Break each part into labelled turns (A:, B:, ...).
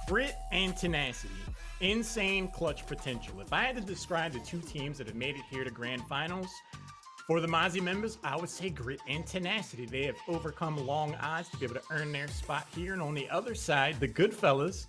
A: Grit and tenacity. Insane clutch potential. If I had to describe the two teams that have made it here to grand finals, for the Mozzie members, I would say grit and tenacity. They have overcome long odds to be able to earn their spot here. And on the other side, the good fellas,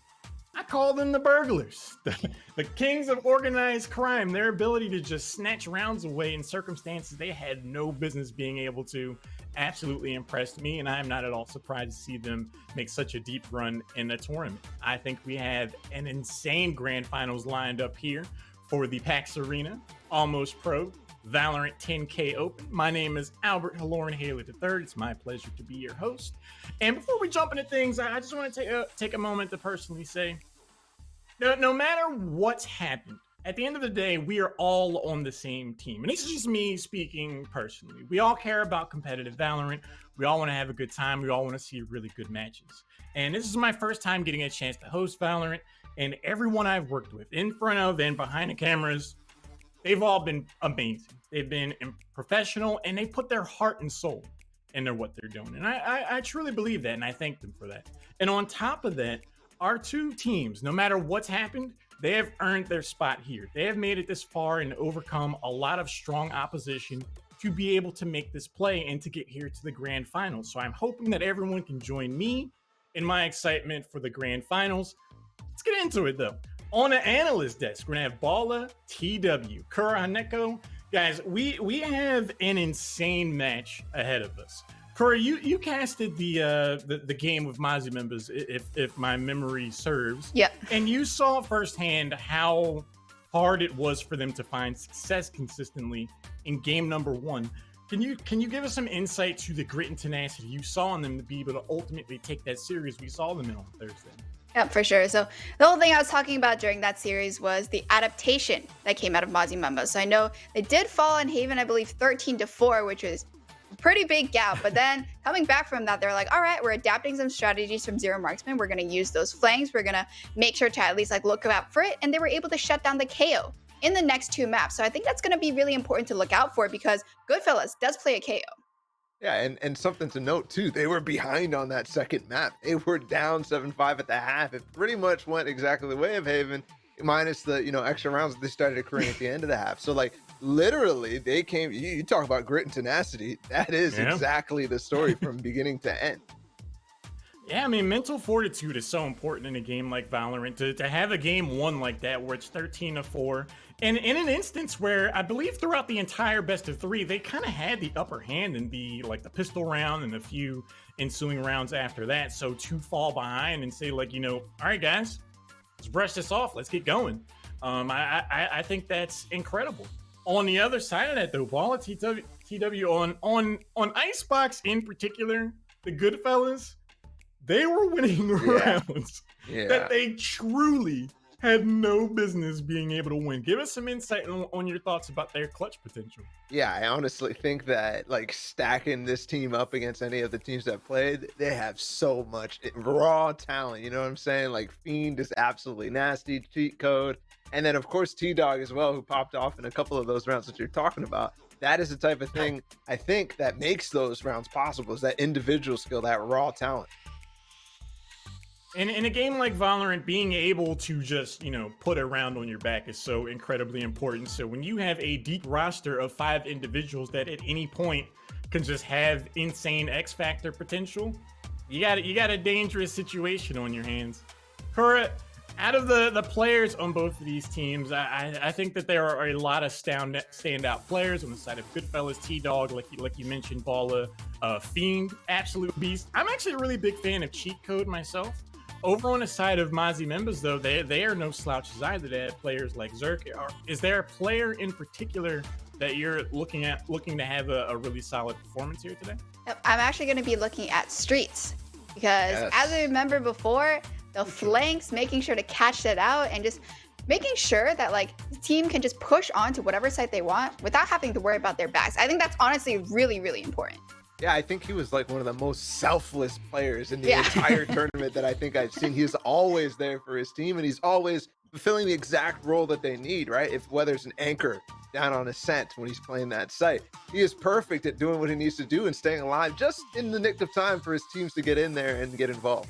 A: I call them the burglars, the kings of organized crime. Their ability to just snatch rounds away in circumstances they had no business being able to absolutely impressed me, and I'm not at all surprised to see them make such a deep run in the tournament. I think we have an insane grand finals lined up here for the PAX Arena, Almost Pro, Valorant 10K Open. My name is Albert Haloran Haley III. It's my pleasure to be your host. And before we jump into things, I just want to take a moment to personally say, no matter what's happened, at the end of the day, we are all on the same team. And this is just me speaking personally. We all care about competitive Valorant. We all want to have a good time. We all want to see really good matches. And this is my first time getting a chance to host Valorant. And everyone I've worked with, in front of and behind the cameras, they've all been amazing. They've been professional, and they put their heart and soul into what they're doing. And I truly believe that, and I thank them for that. And on top of that, our two teams, no matter what's happened, they have earned their spot here. They have made it this far and overcome a lot of strong opposition to be able to make this play and to get here to the grand finals. So I'm hoping that everyone can join me in my excitement for the grand finals. Let's get into it, though. On the analyst desk, we're gonna have Bala, TW, Kura Haneko. Guys, we have an insane match ahead of us. Kura, you casted the game with Mozzie members, if my memory serves.
B: Yep.
A: And you saw firsthand how hard it was for them to find success consistently in game number one. Can you give us some insight to the grit and tenacity you saw in them to be able to ultimately take that series we saw them in on Thursday?
B: Yeah, for sure. So the whole thing I was talking about during that series was the adaptation that came out of Mozzie Members. So I know they did fall in Haven, I believe 13-4, which is a pretty big gap. But then coming back from that, they're like, all right, we're adapting some strategies from Zero Marksman. We're going to use those flanks. We're going to make sure to at least look out for it. And they were able to shut down the KO in the next two maps. So I think that's going to be really important to look out for because Goodfellas does play a KO.
C: Yeah, and something to note too, they were behind on that second map. They were down 7-5 at the half. It pretty much went exactly the way of Haven, minus the extra rounds that they started occurring at the end of the half. So literally they came, you talk about grit and tenacity, that is exactly the story from beginning to end.
A: Yeah, I mean, mental fortitude is so important in a game like Valorant. To have a game one like that where it's 13-4, and in an instance where I believe throughout the entire best of three, they kind of had the upper hand in the pistol round and a few ensuing rounds after that. So to fall behind and say all right, guys, let's brush this off. Let's get going. I think that's incredible. On the other side of that, though, Bala, TW on Icebox in particular, the Goodfellas, they were winning rounds that they truly had no business being able to win. Give us some insight on your thoughts about their clutch potential.
C: Yeah, I honestly think that stacking this team up against any of the teams that played, they have so much raw talent. You know what I'm saying? Fiend is absolutely nasty, cheat code. And then of course T-Dog as well, who popped off in a couple of those rounds that you're talking about. That is the type of thing I think that makes those rounds possible, is that individual skill, that raw talent.
A: And in a game like Valorant, being able to just, put a round on your back is so incredibly important. So when you have a deep roster of 5 individuals that at any point can just have insane X Factor potential, you got a dangerous situation on your hands. Kura, out of the players on both of these teams, I think that there are a lot of standout players on the side of Goodfellas, T-Dog, like you mentioned, Bala, Fiend, absolute beast. I'm actually a really big fan of Cheat Code myself. Over on the side of Mozzie members, though, they are no slouches either. They have players like Zerk. Is there a player in particular that you're looking to have a really solid performance here today?
B: Yep, I'm actually going to be looking at Streets because as I remember before, the flanks, making sure to catch that out and just making sure that the team can just push on to whatever site they want without having to worry about their backs. I think that's honestly really, really important.
C: Yeah, I think he was one of the most selfless players in the entire tournament that I think I've seen. He's always there for his team, and he's always fulfilling the exact role that they need, right? Whether it's an anchor down on Ascent when he's playing that site, he is perfect at doing what he needs to do and staying alive just in the nick of time for his teams to get in there and get involved.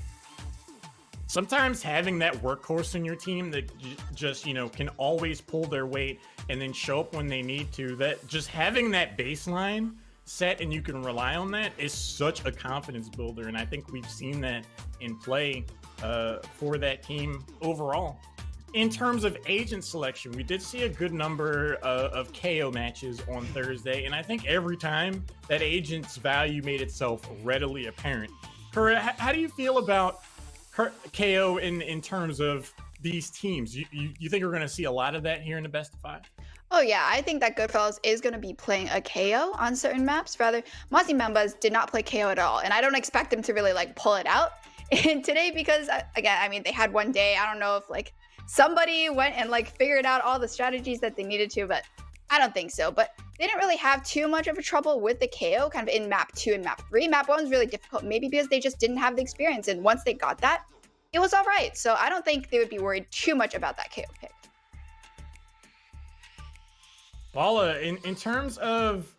A: sometimes having that workhorse in your team that just, can always pull their weight and then show up when they need to, that just having that baseline set and you can rely on that is such a confidence builder. And I think we've seen that in play for that team overall. In terms of agent selection, we did see a good number of KO matches on Thursday, and I think every time that agent's value made itself readily apparent. Kura, how do you feel about KO in terms of these teams? You think we're going to see a lot of that here in the best of 5?
B: Oh yeah, I think that Goodfellas is going to be playing a KO on certain maps. Rather, Mozzie Members did not play KO at all, and I don't expect them to really like pull it out in today because, again, I mean, they had one day. I don't know if like somebody went and like figured out all the strategies that they needed to, but I don't think so. But they didn't really have too much of a trouble with the KO kind of in map 2 and map 3. Map 1 was really difficult, maybe because they just didn't have the experience. And once they got that, it was all right. So I don't think they would be worried too much about that KO pick.
A: Paula, in terms of,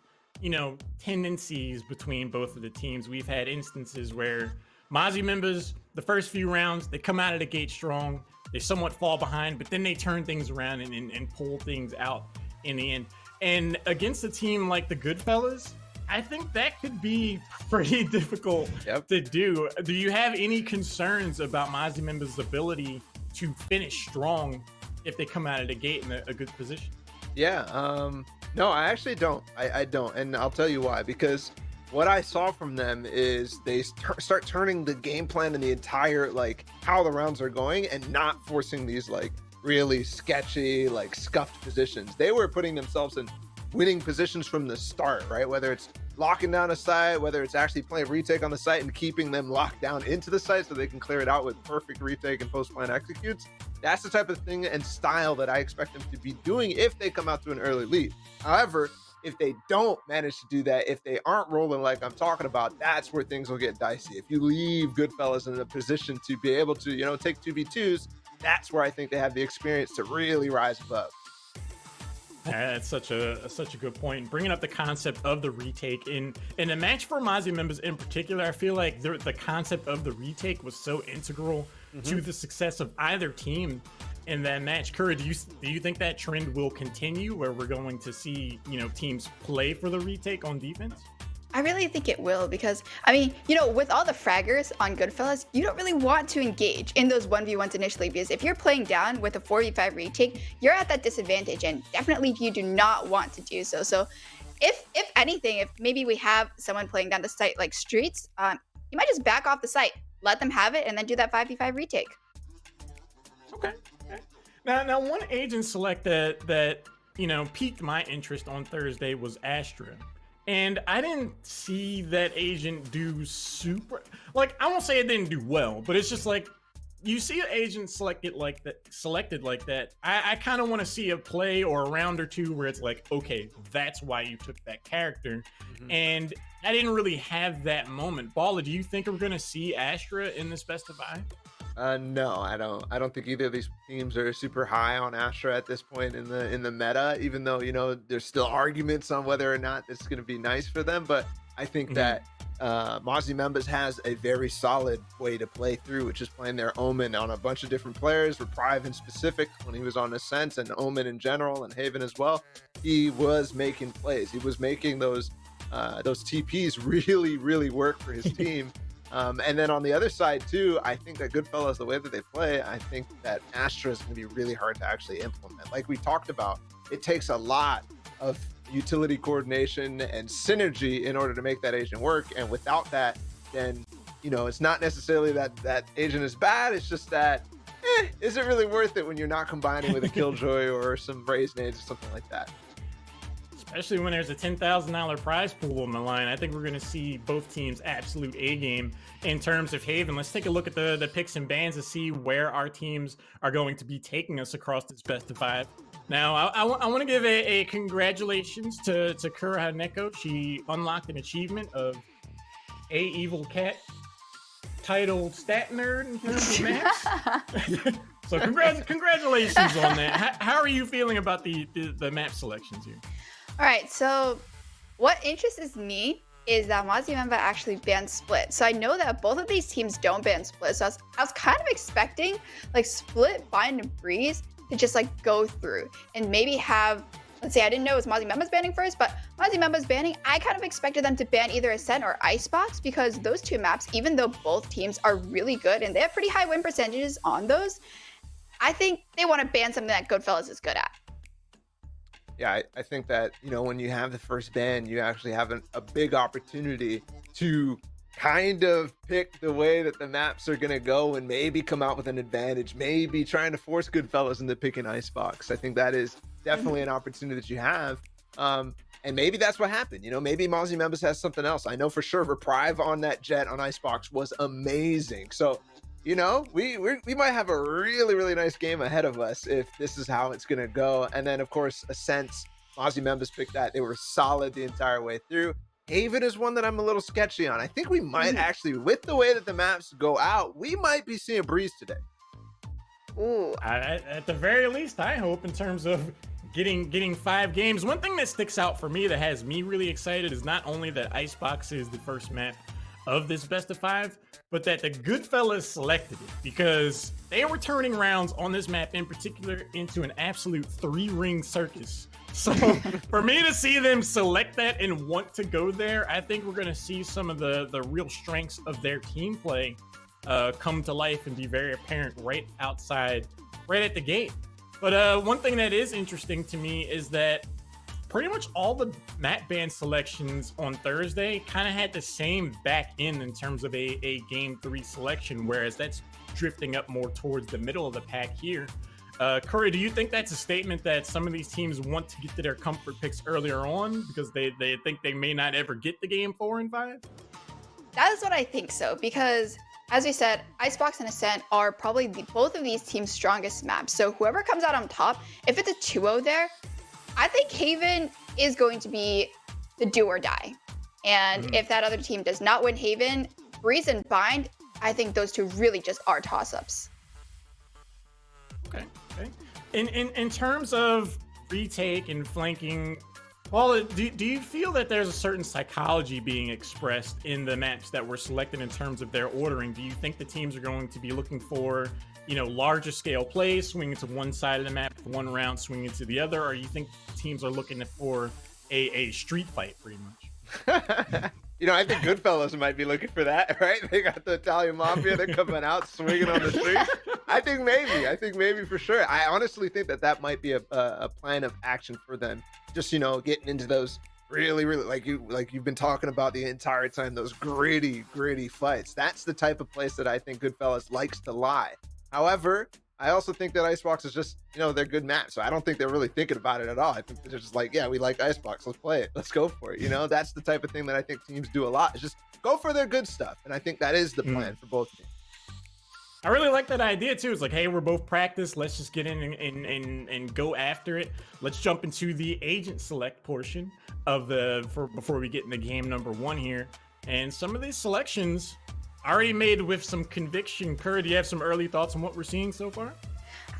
A: tendencies between both of the teams, we've had instances where Mozzie members, the first few rounds, they come out of the gate strong. They somewhat fall behind, but then they turn things around and pull things out in the end. And against a team like the Goodfellas, I think that could be pretty difficult to do. Do you have any concerns about Mozzie members' ability to finish strong if they come out of the gate in a good position?
C: Yeah, no, I actually don't. I don't, and I'll tell you why. Because what I saw from them is they start turning the game plan and the entire, like, how the rounds are going and not forcing these, like, really sketchy, like, scuffed positions. They were putting themselves in winning positions from the start, right? Whether it's locking down a site, whether it's actually playing retake on the site and keeping them locked down into the site so they can clear it out with perfect retake and post-plan executes. That's the type of thing and style that I expect them to be doing if they come out to an early lead. However, if they don't manage to do that, if they aren't rolling like I'm talking about, that's where things will get dicey. If you leave Goodfellas in a position to be able to, take 2v2s, that's where I think they have the experience to really rise above.
A: That's such a good point. Bringing up the concept of the retake in a match for Mozzie members in particular, I feel like the concept of the retake was so integral to the success of either team in that match. Kura, do you think that trend will continue, where we're going to see teams play for the retake on defense?
B: I really think it will because, I mean, with all the fraggers on Goodfellas, you don't really want to engage in those 1v1s initially because if you're playing down with a 4v5 retake, you're at that disadvantage and definitely you do not want to do so. So if anything, if maybe we have someone playing down the site like Streets, you might just back off the site, let them have it, and then do that 5v5 retake.
A: Okay. Now one agent select that piqued my interest on Thursday was Astra. And I didn't see that agent do super, like, I won't say it didn't do well, but it's just like, you see an agent selected like that. I kind of want to see a play or a round or two where it's like, okay, that's why you took that character. And I didn't really have that moment. Balla, do you think we're going to see Astra in this best of 5?
C: No, I don't. I don't think either of these teams are super high on Astra at this point in the meta. Even though there's still arguments on whether or not it's going to be nice for them. But I think that Mozzie Members has a very solid way to play through, which is playing their Omen on a bunch of different players. Reprieve in specific, when he was on Ascent, and Omen in general, and Haven as well. He was making plays. He was making those TPs really, really work for his team. And then on the other side too, I think that Goodfellas, the way that they play, I think that Astra is going to be really hard to actually implement. Like we talked about, it takes a lot of utility coordination and synergy in order to make that agent work. And without that, then, it's not necessarily that agent is bad. It's just that, is it really worth it when you're not combining with a Killjoy or some Raise Nades or something like that?
A: Especially when there's a $10,000 prize pool on the line. I think we're going to see both teams' absolute A-game in terms of Haven. Let's take a look at the picks and bans to see where our teams are going to be taking us across this best of 5. Now, I want to give a congratulations to Kura Haneko. She unlocked an achievement of A Evil Cat titled Stat Nerd in terms of maps. So congratulations on that. How are you feeling about the map selections here?
B: All right, so what interests me is that Mozzie Memba actually banned Split. So I know that both of these teams don't ban Split. So I was kind of expecting like Split, Bind, and Breeze to just like go through and maybe have, let's say I didn't know it was Mozzie Memba's banning first, but Mozzie Memba's banning, I kind of expected them to ban either Ascent or Icebox because those two maps, even though both teams are really good and they have pretty high win percentages on those, I think they want to ban something that Goodfellas is good at.
C: Yeah, I think that, you know, when you have the first ban, you actually have a big opportunity to kind of pick the way that the maps are going to go and maybe come out with an advantage, maybe trying to force Goodfellas into picking Icebox. I think that is definitely an opportunity that you have. And maybe that's what happened. You know, maybe Mozzie Members has something else. I know for sure Reprieve on that Jet on Icebox was amazing. So, you know, we might have a really, really nice game ahead of us if this is how it's going to go. And then, of course, Ascent, Mozzie Members picked that. They were solid the entire way through. Haven is one that I'm a little sketchy on. I think we might actually, with the way that the maps go out, we might be seeing Breeze today.
B: Ooh.
A: At the very least, I hope, in terms of getting 5 games. One thing that sticks out for me that has me really excited is not only that Icebox is the first map of this best of 5, but that the Goodfellas selected it, because they were turning rounds on this map in particular into an absolute 3-ring circus. So for me to see them select that and want to go there, I think we're going to see some of the real strengths of their team play come to life and be very apparent right at the gate. But one thing that is interesting to me is that pretty much all the map ban selections on Thursday kind of had the same back end in terms of a game 3 selection, whereas that's drifting up more towards the middle of the pack here. Curry, do you think that's a statement that some of these teams want to get to their comfort picks earlier on because they think they may not ever get the game 4 and 5?
B: That is what I think so, because as we said, Icebox and Ascent are probably both of these teams' strongest maps. So whoever comes out on top, if it's a 2-0 there, I think Haven is going to be the do or die. And if that other team does not win Haven, Breeze and Bind, I think those two really just are toss-ups.
A: Okay. In terms of retake and flanking, Paula, do you feel that there's a certain psychology being expressed in the maps that were selected in terms of their ordering? Do you think the teams are going to be looking for, you know, larger scale plays, swinging to one side of the map, one round swinging to the other, or you think teams are looking for a street fight pretty much?
C: You know, I think Goodfellas might be looking for that, right? They got the Italian Mafia. They're coming out swinging on the streets. I think maybe for sure. I honestly think that might be a plan of action for them. Just, you know, getting into those really, really, like you've been talking about the entire time, those gritty fights. That's the type of place that I think Goodfellas likes to lie. However, I also think that Icebox is just, you know, they're good maps. So I don't think they're really thinking about it at all. I think they're just like, yeah, we like Icebox. Let's play it. Let's go for it. You know, that's the type of thing that I think teams do a lot. Is just go for their good stuff. And I think that is the plan for both teams.
A: I really like that idea too. It's like, hey, we're both practiced. Let's just get in and go after it. Let's jump into the agent select portion of before we get into game number 1 here. And some of these selections already made with some conviction. Curry, do you have some early thoughts on what we're seeing so far?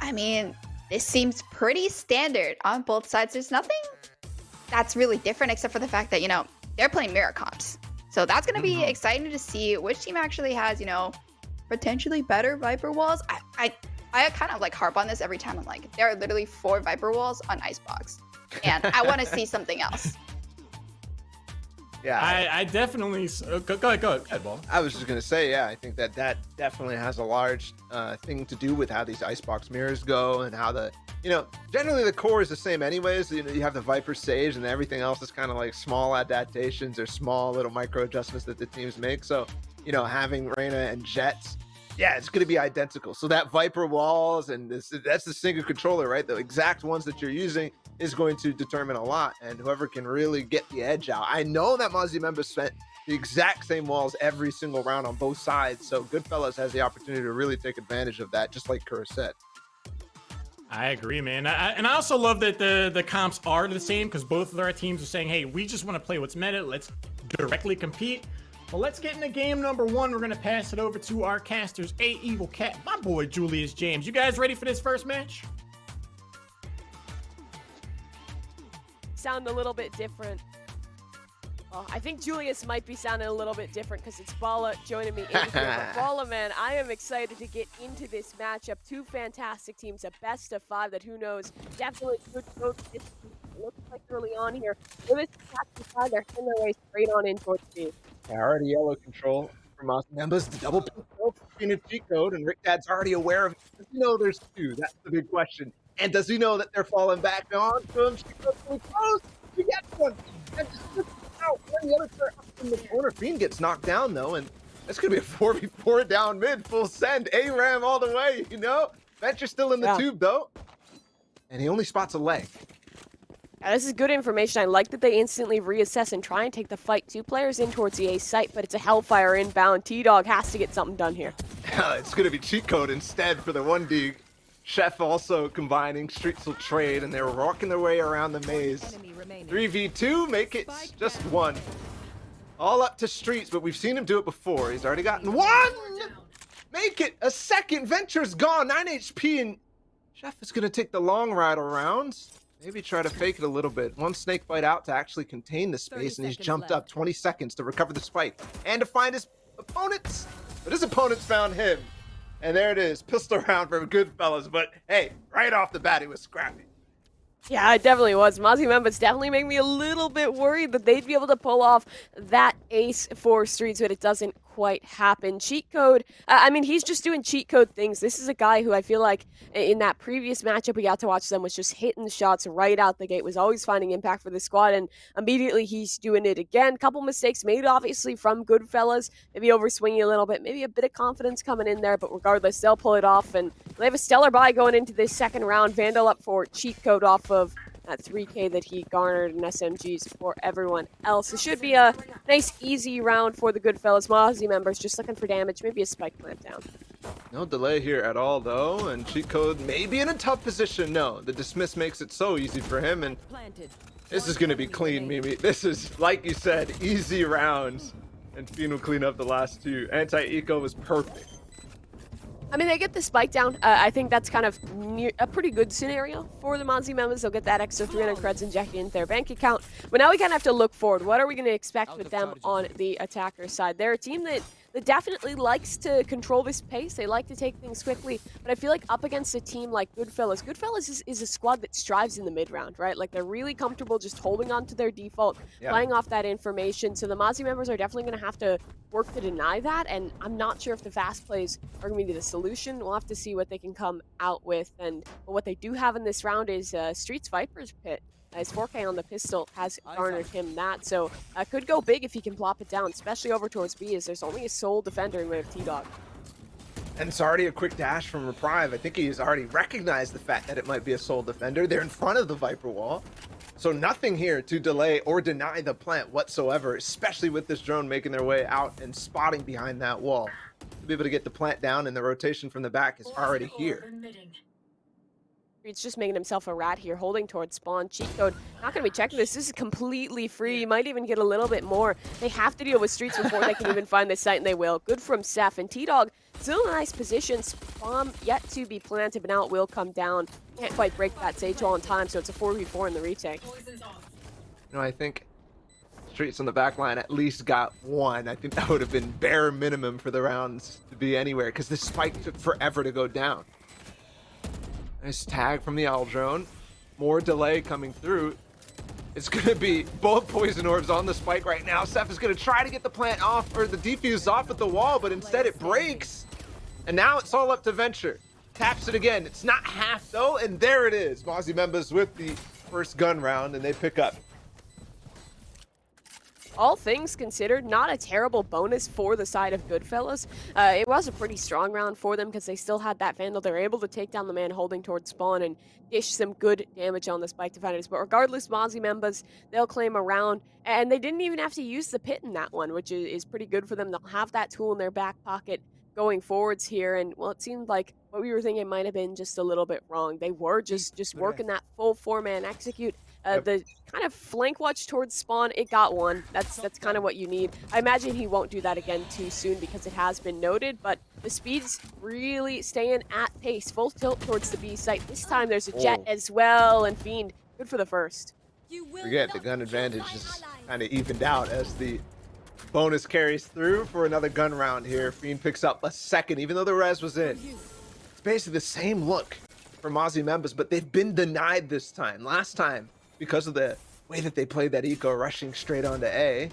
B: I mean, this seems pretty standard on both sides. There's nothing that's really different except for the fact that, you know, they're playing mirror comps. So that's going to be exciting to see which team actually has, you know, potentially better Viper walls. I kind of like harp on this every time. I'm like, there are literally 4 Viper walls on Icebox, and I want to see something else.
C: Yeah,
A: I definitely go ahead, Ball.
C: I was just gonna say, yeah, I think that definitely has a large thing to do with how these Icebox mirrors go and how generally the core is the same anyways. You know, you have the Viper Sage and everything else is kind of like small adaptations or small little micro adjustments that the teams make. So, you know, having Reyna and Jets, yeah, it's gonna be identical. So that Viper walls and that's the single controller, right? The exact ones that you're using is going to determine a lot, and whoever can really get the edge out. I know that Mozzie members spent the exact same walls every single round on both sides, so Goodfellas has the opportunity to really take advantage of that, just like Kerr said.
A: I agree, man. And I also love that the comps are the same, because both of our teams are saying, hey, we just want to play what's meta. Let's directly compete. Well, let's get into game number 1. We're going to pass it over to our casters, A Evil Cat, my boy Julius James. You guys ready for this first match?
D: Sound a little bit different. Oh, I think Julius might be sounding a little bit different because it's Bala joining me in here. But Bala, man, I am excited to get into this matchup. Two fantastic teams, a best of 5 that who knows, definitely could go to this. It looks like early on here, with this attack side, they're hitting their way straight on in towards B.
C: Already yellow control from us. Members, the double pistol in a cheat code, and Rick Dad's already aware of it. Does he know there's 2? That's the big question. And does he know that they're falling back on to him? Cheat code's really close. He gets one. And just out. And the other player up in the corner. Fiend gets knocked down, though, and that's going to be a 4v4 down mid, full send. ARAM all the way, you know? Venture's still in the tube, though. And he only spots a leg.
D: Yeah, this is good information. I like that they instantly reassess and try and take the fight. 2 players in towards the A site, but it's a Hellfire inbound. T-Dog has to get something done here.
C: It's going to be cheat code instead for the 1D. Chef also combining. Streets will trade, and they're walking their way around the maze. 3v2, make it just 1. All up to Streets, but we've seen him do it before. He's already gotten 1! Make it a second. Venture's gone, 9 HP, and Chef is going to take the long ride around. Maybe try to fake it a little bit. 1 snake bite out to actually contain the space, and he's jumped up 20 seconds to recover the spike and to find his opponents. But his opponents found him. And there it is, pistol round for Goodfellas. But hey, right off the bat, he was scrappy.
D: Yeah, it definitely was. Mozzie Members definitely make me a little bit worried that they'd be able to pull off that ace for Streets, but it doesn't quite happen. Cheat code, I mean, he's just doing cheat code things. This is a guy who I feel like in that previous matchup we got to watch them was just hitting the shots right out the gate, was always finding impact for the squad, and immediately he's doing it again. Couple mistakes made, obviously, from Goodfellas. Maybe overswinging a little bit, maybe a bit of confidence coming in there, but regardless, they'll pull it off, and they have a stellar buy going into this second round. Vandal up for cheat code off of that 3K that he garnered in SMGs for everyone else. It should be a nice, easy round for the Goodfellas. Mozzie Members just looking for damage, maybe a spike plant down.
C: No delay here at all, though, and cheat code may be in a tough position. No, the dismiss makes it so easy for him, and this is going to be clean, Mimi. This is, like you said, easy rounds, and Fiend will clean up the last 2. Anti-eco was perfect.
D: I mean, they get the spike down. I think that's kind of a pretty good scenario for the Mozzie Members. They'll get that extra 300 creds injected into their bank account. But now we kind of have to look forward. What are we going to expect with them on the attacker side? They're a team that definitely likes to control this pace. They like to take things quickly. But I feel like up against a team like Goodfellas is a squad that strives in the mid-round, right? Like, they're really comfortable just holding on to their default, playing off that information. So the Mozzie Members are definitely going to have to work to deny that, and I'm not sure if the fast plays are going to be the solution. We'll have to see what they can come out with, but what they do have in this round is Streets Viper's Pit. His 4K on the pistol has garnered him that, so could go big if he can plop it down, especially over towards B, as there's only a sole defender in way of T-Dog.
C: And it's already a quick dash from Reprieve. I think he's already recognized the fact that it might be a sole defender. They're in front of the Viper wall. So nothing here to delay or deny the plant whatsoever, especially with this drone making their way out and spotting behind that wall. To be able to get the plant down, and the rotation from the back is already here.
D: He's just making himself a rat here, holding towards spawn. Cheat code, not going to be checking this. This is completely free. You might even get a little bit more. They have to deal with Streets before they can even find this site, and they will. Good from Seth. And T-Dog, still in a nice position. Bomb yet to be planted, but now it will come down. Can't quite break that Sage wall in time, so it's a 4v4 in the retake.
C: You know, I think Streets on the back line at least got 1. I think that would have been bare minimum for the rounds to be anywhere, because this spike took forever to go down. Nice tag from the Owl drone. More delay coming through. It's going to be both poison orbs on the spike right now. Seth is going to try to get the plant off, or the defuse off at the wall, but instead it breaks. And now it's all up to Venture. Taps it again. It's not half though, and there it is. Mozzie Members with the first gun round, and they pick up.
D: All things considered, not a terrible bonus for the side of Goodfellas. It was a pretty strong round for them because they still had that Vandal. They were able to take down the man holding towards spawn and dish some good damage on the spike defenders. But regardless, Mozzie Members, they'll claim a round. And they didn't even have to use the pit in that one, which is pretty good for them. They'll have that tool in their back pocket going forwards here. And, well, it seemed like what we were thinking might have been just a little bit wrong. They were just working that full 4-man execute. The kind of flank watch towards spawn, it got 1. That's kind of what you need. I imagine he won't do that again too soon because it has been noted, but the speed's really staying at pace. Full tilt towards the B site. This time there's a jet as well, and Fiend, good for the first.
C: Forget the gun advantage is kind of evened out as the bonus carries through for another gun round here. Fiend picks up a second, even though the res was in. It's basically the same look for Mozzie members, but they've been denied this time. Last time, because of the way that they played that eco rushing straight onto A,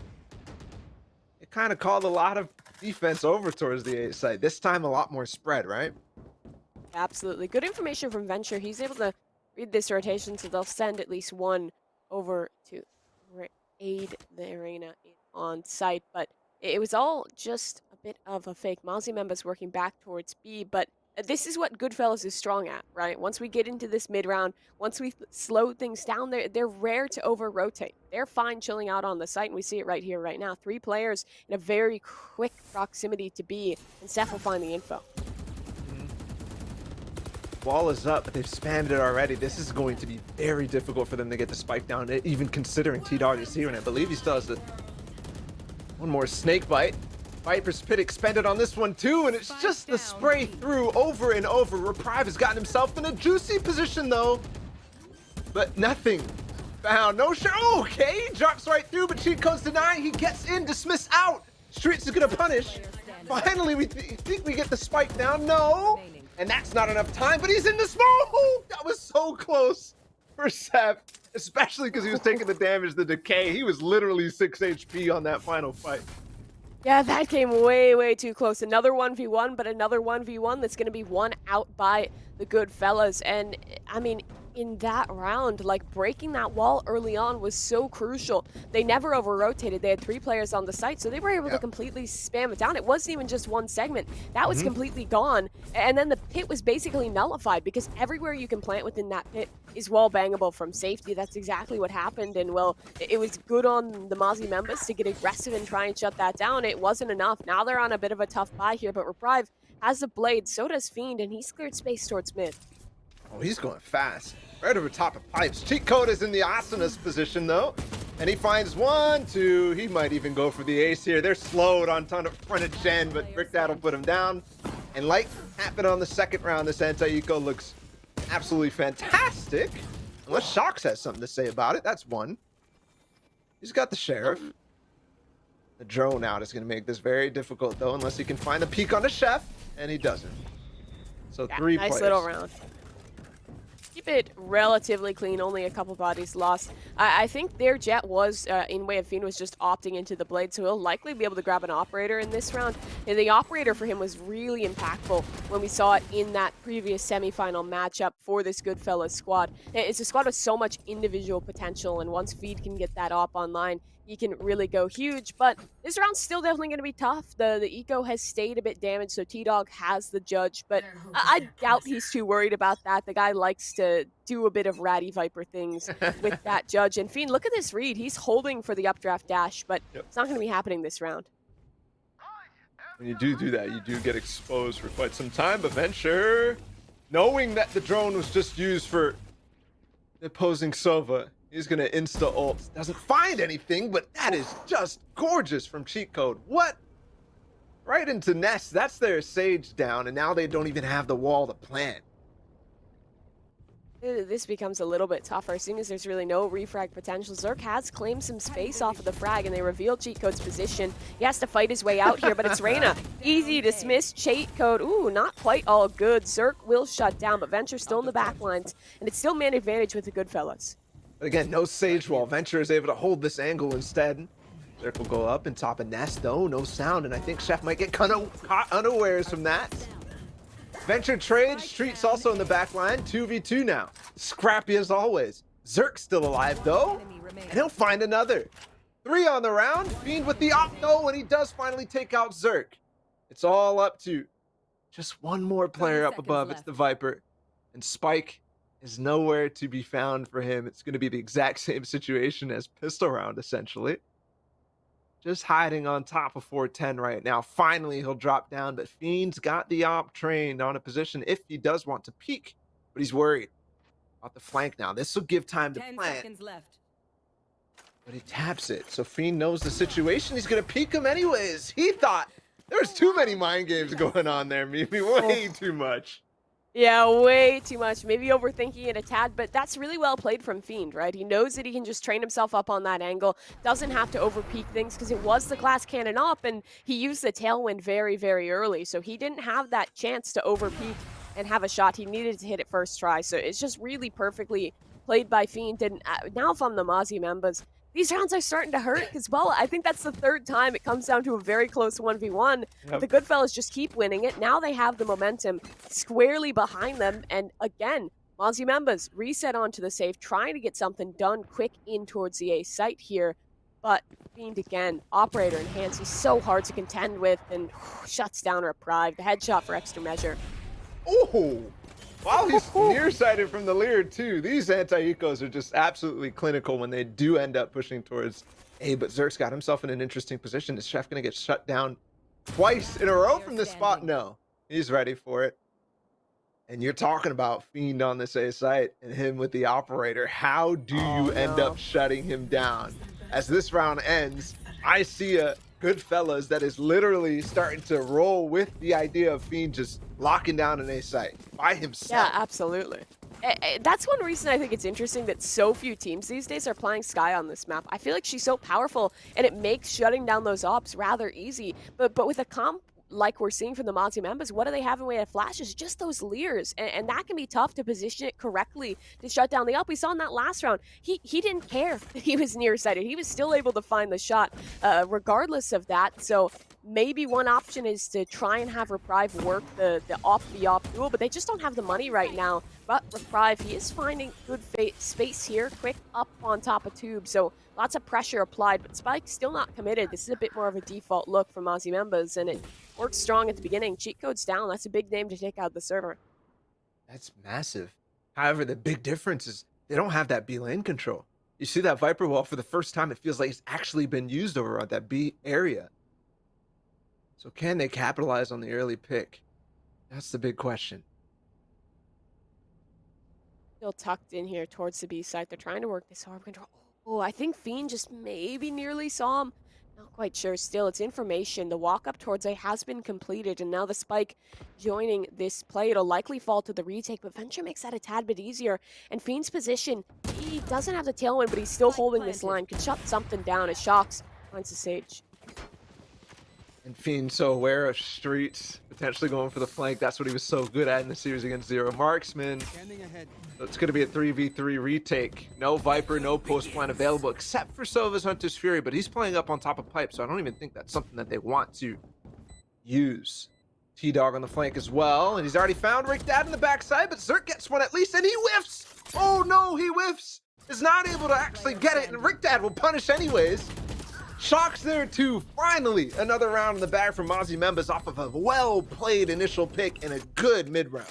C: it kind of called a lot of defense over towards the A side. This time, a lot more spread, right?
D: Absolutely. Good information from Venture. He's able to read this rotation, so they'll send at least one over to aid the arena on site. But it was all just a bit of a fake. Mozzie members working back towards B, but this is what Goodfellas is strong at, right? Once we get into this mid-round, once we slow things down, they're rare to over-rotate. They're fine chilling out on the site, and we see it right here, right now. 3 players in a very quick proximity to B, and Steph will find the info.
C: Wall is up, but they've spammed it already. This is going to be very difficult for them to get the spike down, even considering T-Dog is here, and I believe he still has one more snake bite. Viper's Pit expended on this one too, and it's just the spray through over and over. Reprive has gotten himself in a juicy position though, but nothing found. No sure. Oh, okay, he drops right through, but cheat code's denied. He gets in, dismiss out. Streets is gonna punish. Finally, we think we get the spike down. No, and that's not enough time, but he's in the smoke. That was so close for Sep, especially because he was taking the damage, the decay. He was literally 6 HP on that final fight.
D: Yeah, that came way, way too close. Another 1v1, but another 1v1 that's going to be won out by the Goodfellas. And, I mean, in that round, like, breaking that wall early on was so crucial. They never over-rotated. They had 3 players on the site, so they were able to completely spam it down. It wasn't even just one segment. That was completely gone. And then the pit was basically nullified because everywhere you can plant within that pit is wall bangable from safety. That's exactly what happened. And, well, it was good on the Mozzie members to get aggressive and try and shut that down. It wasn't enough. Now they're on a bit of a tough buy here, but Reprive has a blade. So does Fiend, and he's cleared space towards mid.
C: Oh, he's going fast. Right over top of pipes. Cheat code is in the awesomeness position though. And he finds 1, 2. He might even go for the ace here. They're slowed on ton of front of Gen, but Brick Dad will put him down. And like happened on the second round, this anti-eco looks absolutely fantastic. Unless Shocks has something to say about it. That's 1. He's got the sheriff. The drone out is going to make this very difficult though, unless he can find the peek on the chef. And he doesn't. So
D: Yeah,
C: 3
D: nice
C: players.
D: little round. Keep it relatively clean, only a couple bodies lost. I think their Jet was, in way of Fiend, was just opting into the blade, so he'll likely be able to grab an operator in this round. And the operator for him was really impactful when we saw it in that previous semifinal matchup for this Goodfellas squad. It's a squad with so much individual potential, and once Feed can get that op online, he can really go huge. But this round's still definitely going to be tough. The eco has stayed a bit damaged, so T-Dog has the judge, but I doubt he's too worried about that. The guy likes to do a bit of ratty Viper things with that judge. And Fiend, look at this read. He's holding for the updraft dash, but it's not going to be happening this round.
C: When you do that, you do get exposed for quite some time. But Venture, knowing that the drone was just used for opposing Sova, he's going to insta-ult. Doesn't find anything, but that is just gorgeous from Cheat Code. What? Right into Nest. That's their Sage down, and now they don't even have the wall to plant.
D: This becomes a little bit tougher, seeing as there's really no refrag potential. Zerk has claimed some space off of the frag, and they reveal Cheat Code's position. He has to fight his way out here, but it's Reyna. Easy dismiss. Cheat Code, ooh, not quite all good. Zerk will shut down, but Venture's still in the back lines, and it's still man advantage with the Goodfellas.
C: But again, no Sage wall. Venture is able to hold this angle instead. Zerk will go up and top of Nest, though. No sound, and I think Chef might get caught unawares from that. Venture trades. Streets also in the back line. 2v2 now. Scrappy as always. Zerk still alive, though. And he'll find another. 3 on the round. Fiend with the op, though, and he does finally take out Zerk. It's all up to just one more player up above. It's the Viper. And Spike is nowhere to be found for him. It's going to be the exact same situation as Pistol Round, essentially. Just hiding on top of 410 right now. Finally, he'll drop down, but Fiend's got the op trained on a position if he does want to peek, but he's worried about the flank now. This will give time to
E: 10
C: plant,
E: seconds left.
C: but he taps it. So Fiend knows the situation. He's going to peek him anyways. He thought there's too many mind games going on there, Mimi. Way too much.
D: Yeah, way too much. Maybe overthinking it a tad, but that's really well played from Fiend, right? He knows that he can just train himself up on that angle, doesn't have to overpeak things because it was the glass cannon up, and he used the tailwind very, very early, so he didn't have that chance to overpeak and have a shot. He needed to hit it first try, so it's just really perfectly played by Fiend. And now if I'm the Mozzie members, these rounds are starting to hurt because, well, I think that's the third time it comes down to a very close 1v1. But the Goodfellas just keep winning it. Now they have the momentum squarely behind them. And again, Mozzie members reset onto the safe, trying to get something done quick in towards the A site here. But Fiend again, operator in hands, he's so hard to contend with and shuts down Reprieve. The headshot for extra measure.
C: Oh! Wow, he's nearsighted from the Lear too. These anti-ecos are just absolutely clinical when they do end up pushing towards A, but Zerk's got himself in an interesting position. Is Chef gonna get shut down twice in a row from this spot? No, he's ready for it. And you're talking about Fiend on this A site and him with the operator. How do you end up shutting him down? As this round ends, I see a Goodfellas that is literally starting to roll with the idea of Fiend just locking down an A site by himself.
D: Yeah, absolutely. That's one reason I think it's interesting that so few teams these days are playing Skye on this map. I feel like she's so powerful, and it makes shutting down those ops rather easy. But with a comp like we're seeing from the Mozzie members, what do they have in way of flashes? Just those Lears, and that can be tough to position it correctly to shut down the up. We saw in that last round, he didn't care that he was nearsighted. He was still able to find the shot regardless of that. So maybe one option is to try and have Reprieve work the op duel, but they just don't have the money right now. But Reprieve, he is finding good space here, quick up on top of Tube, so lots of pressure applied, but Spike's still not committed. This is a bit more of a default look from Mozzie members, and it worked strong at the beginning. Cheat code's down. That's a big name to take out the server.
C: That's massive. However, the big difference is they don't have that B lane control. You see that Viper wall for the first time, it feels like it's actually been used over on that B area. So can they capitalize on the early pick? That's the big question.
D: Still tucked in here towards the B side. They're trying to work this orb control. Oh, I think Fiend just maybe nearly saw him. Not quite sure still. It's information. The walk up towards A has been completed, and now the Spike joining this play. It'll likely fall to the retake, but Venture makes that a tad bit easier. And Fiend's position, he doesn't have the tailwind, but he's still holding this line. Could shut something down as Shocks finds the Sage.
C: And Fiend so aware of streets, potentially going for the flank. That's what he was so good at in the series against Zero Marksman. So it's going to be a 3v3 retake. No Viper, no post plan available, except for Sova's Hunter's Fury, but he's playing up on top of Pipe, so I don't even think that's something that they want to use. T-Dog on the flank as well, and he's already found Rick Dad in the backside, but Zerk gets one at least, and he whiffs! Oh no, he whiffs! Is not able to actually get it, and Rick Dad will punish anyways. Shocks there too. Finally, another round in the bag for Mozzie members off of a well-played initial pick and a good mid-round.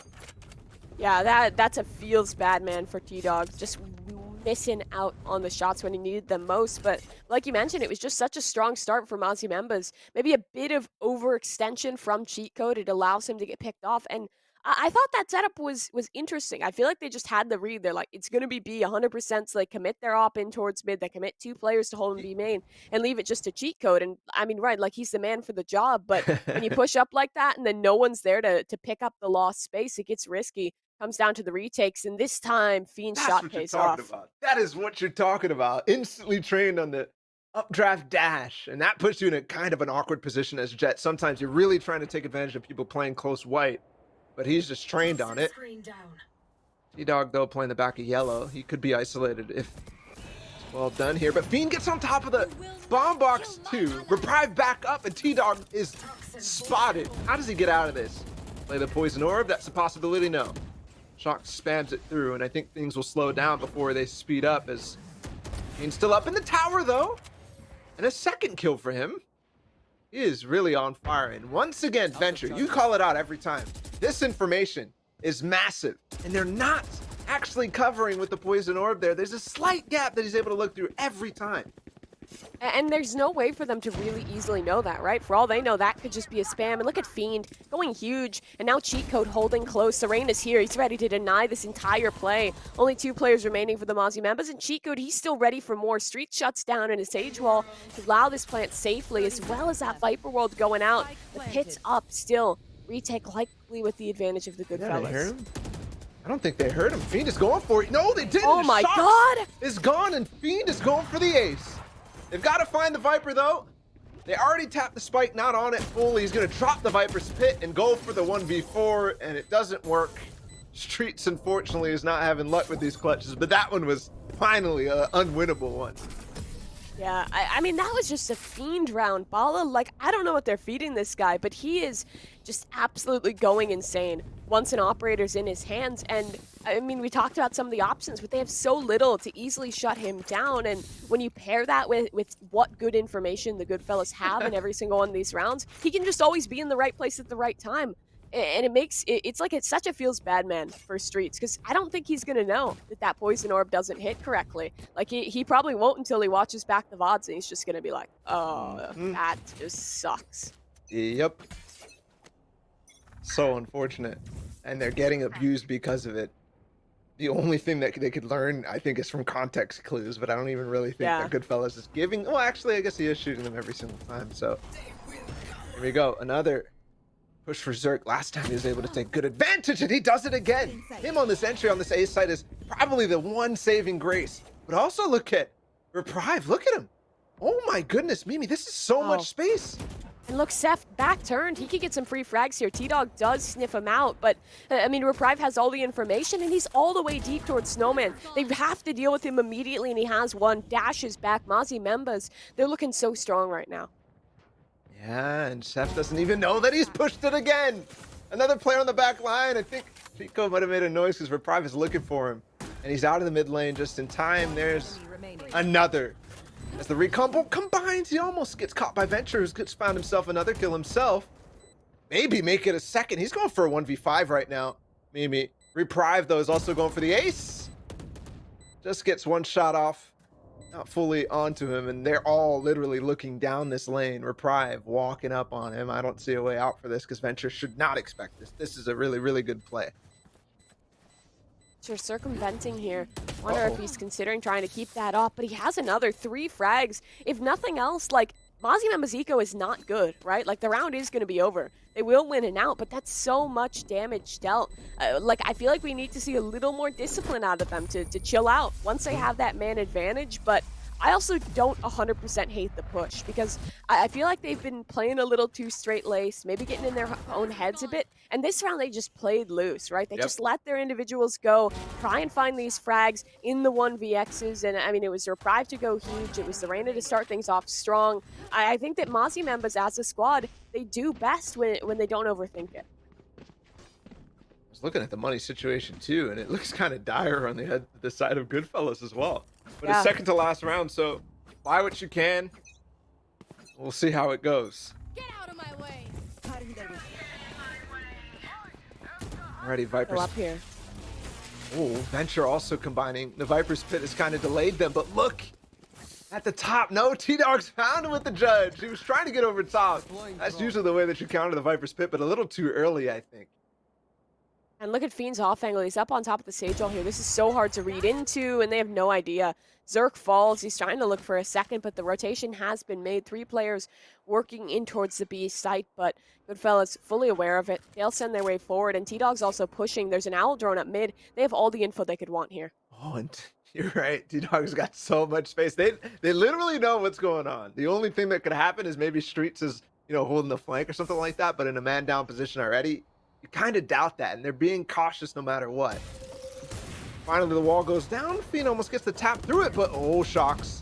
D: Yeah, that's a feels bad, man, for T-Dog. Just missing out on the shots when he needed them most. But like you mentioned, it was just such a strong start for Mozzie members. Maybe a bit of overextension from cheat code. It allows him to get picked off. And I thought that setup was interesting. I feel like they just had the read. They're like, it's going to be B 100%. So they commit their op in towards mid. They commit 2 players to hold him B main and leave it just to cheat code. And I mean, right, like he's the man for the job. But when you push up like that and then no one's there to pick up the lost space, it gets risky. Comes down to the retakes. And this time, Fiend's shot pays off.
C: About. That is what you're talking about. Instantly trained on the updraft dash. And that puts you in a kind of an awkward position as Jet. Sometimes you're really trying to take advantage of people playing close white. But he's just trained on it. T-Dog, though, playing the back of yellow. He could be isolated if it's well done here. But Fiend gets on top of the bomb box, too. Reprieve back up, and T-Dog is spotted. How does he get out of this? Play the poison orb? That's a possibility, no. Shock spams it through, and I think things will slow down before they speed up as Fiend's still up in the tower, though. And a second kill for him. He is really on fire. And once again, Venture, you call it out every time. This information is massive, and they're not actually covering with the poison orb there. There's a slight gap that he's able to look through every time.
D: And there's no way for them to really easily know that, right? For all they know, that could just be a spam. And look at Fiend going huge, and now cheat code holding close. Serene is here. He's ready to deny this entire play. Only 2 players remaining for the Mozzie members, and cheat code, he's still ready for more. Street shuts down in a Sage Wall to allow this plant safely, as well as that Viper World going out. The pit's up still retake likely with the advantage of the good
C: Yeah,
D: fellas.
C: they heard him. I don't think they heard him. Fiend is going for it. No, they didn't.
D: Oh my
C: Shox
D: god!
C: is gone, and Fiend is going for the ace. They've got to find the Viper, though. They already tapped the spike, not on it fully. He's going to drop the Viper's pit and go for the 1v4, and it doesn't work. Streets, unfortunately, is not having luck with these clutches, but that one was finally an unwinnable one.
D: Yeah, I mean, that was just a fiend round. Bala, like, I don't know what they're feeding this guy, but he is just absolutely going insane once an operator's in his hands. And, I mean, we talked about some of the options, but they have so little to easily shut him down. And when you pair that with what good information the good fellas have in every single one of these rounds, he can just always be in the right place at the right time. And it makes it's like it's such a feels bad man for Streets, because I don't think he's gonna know that poison orb doesn't hit correctly. Like he probably won't until he watches back the VODs, and he's just gonna be like, oh, that just sucks.
C: Yep. So unfortunate, and they're getting abused because of it. The only thing that they could learn, I think, is from context clues, but I don't even really think that Goodfellas is giving. Well, actually, I guess he is shooting them every single time. So here we go, another push for Zerk. Last time he was able to take good advantage, and he does it again. Him on this entry on this A site is probably the one saving grace. But also look at Reprieve. Look at him. Oh my goodness, Mimi, this is so much space.
D: And look, Seth back turned. He could get some free frags here. T-Dog does sniff him out, but I mean, Reprieve has all the information, and he's all the way deep towards Snowman. They have to deal with him immediately, and he has one. Dashes back. Mozzie Membas, they're looking so strong right now.
C: Yeah, and Chef doesn't even know that he's pushed it again. Another player on the back line. I think Chico might have made a noise because Reprieve is looking for him. And he's out of the mid lane just in time. There's another. As the recombo combines, he almost gets caught by Venture, who's found himself another kill himself. Maybe make it a second. He's going for a 1v5 right now. Mimi. Reprieve, though, is also going for the ace. Just gets one shot off. Not fully onto him, and they're all literally looking down this lane. Reprieve walking up on him. I don't see a way out for this because Venture should not expect this. This is a really, really good play.
D: Sure, circumventing here. Wonder if he's considering trying to keep that up, but he has another 3 frags. If nothing else, like, Mozzie Membas eco is not good, right? Like, the round is going to be over. They will win and out, but that's so much damage dealt. Like, I feel like we need to see a little more discipline out of them to chill out once they have that man advantage, but I also don't 100% hate the push, because I feel like they've been playing a little too straight-laced, maybe getting in their own heads a bit, and this round they just played loose, right? They just let their individuals go, try and find these frags in the 1vx's, and I mean, it was Reprieve to go huge, it was the Reyna to start things off strong. I think that Mozzie Membas as a squad, they do best when they don't overthink it.
C: I was looking at the money situation too, and it looks kind of dire on the side of Goodfellas as well. But it's second to last round, so buy what you can. We'll see how it goes.
E: Get out of my way.
C: Alrighty, Vipers.
D: Go up here.
C: Oh, Venture also combining. The Viper's pit has kind of delayed them, but look at the top. No, T-Dog's found him with the judge. He was trying to get over top. That's usually the way that you counter the Viper's pit, but a little too early, I think.
D: And look at Fiend's off angle. He's up on top of the sage all here. This is so hard to read into, and they have no idea. Zerk falls. He's trying to look for a second, but the rotation has been made. 3 players working in towards the B site, but Goodfellas fully aware of it. They'll send their way forward, and T-Dog's also pushing. There's an owl drone up mid. They have all the info they could want here.
C: Oh, and you're right. T-Dog's got so much space. They literally know what's going on. The only thing that could happen is maybe Streets is, holding the flank or something like that, but in a man-down position already, you kind of doubt that, and they're being cautious no matter what. Finally, the wall goes down. Fiend almost gets the tap through it, but oh, Shox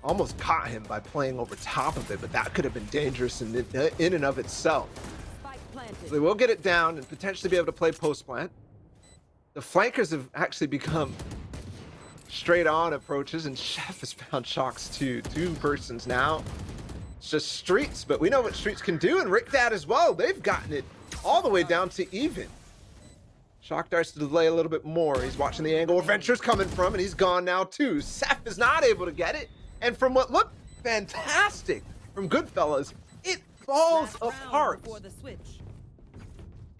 C: almost caught him by playing over top of it, but that could have been dangerous in and of itself. So they will get it down and potentially be able to play post-plant. The flankers have actually become straight-on approaches, and Chef has found Shox too. 2 persons now. It's just Streets, but we know what Streets can do, and Rick Dad as well. They've gotten it all the way down to even. Shock darts to delay a little bit more. He's watching the angle where Venture's coming from, and he's gone now too. Seth is not able to get it, and from what looked fantastic from Goodfellas, it falls apart.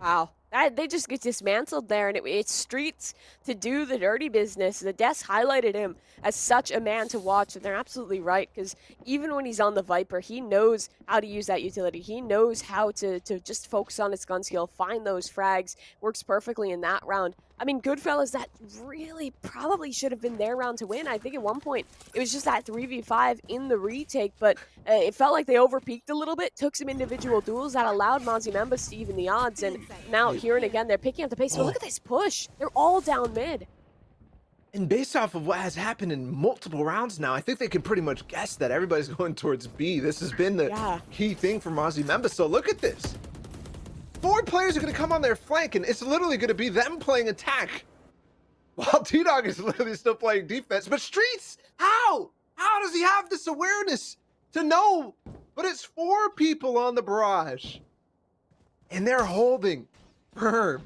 D: Wow. They just get dismantled there, and it's Streets to do the dirty business. The Des highlighted him as such a man to watch, and they're absolutely right, because even when he's on the Viper, he knows how to use that utility. He knows how to just focus on his gun skill, find those frags, works perfectly in that round. I mean, Goodfellas, that really probably should have been their round to win. I think at one point it was just that 3v5 in the retake, but it felt like they overpeaked a little bit, took some individual duels that allowed Mozzie Members to even the odds, and now here and again they're picking up the pace. But look at this push. They're all down mid.
C: And based off of what has happened in multiple rounds now, I think they can pretty much guess that everybody's going towards B. This has been the key thing for Mozzie Members. So look at this. 4 players are going to come on their flank, and it's literally going to be them playing attack, while T-Dog is literally still playing defense. But Streets, how? How does he have this awareness to know? But it's 4 people on the barrage, and they're holding firm.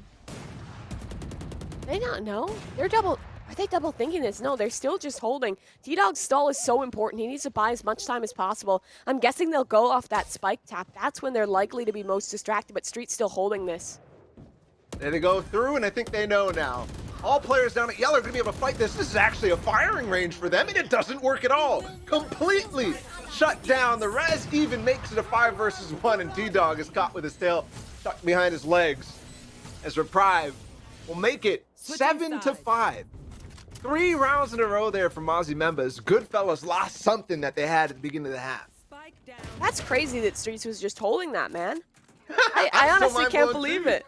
D: They not know? Are they double thinking this? No, they're still just holding. T-Dog's stall is so important. He needs to buy as much time as possible. I'm guessing they'll go off that spike tap. That's when they're likely to be most distracted, but Street's still holding this.
C: There they go through, and I think they know now. All players down at Yellow are going to be able to fight this. This is actually a firing range for them, and it doesn't work at all. Completely shut down. The res even makes it a 5 versus 1, and T-Dog is caught with his tail tucked behind his legs, as Reprieve will make it 7-5. 3 rounds in a row there for Mozzie Members. Goodfellas lost something that they had at the beginning of the half.
D: That's crazy that Streets was just holding that, man. I honestly can't believe it.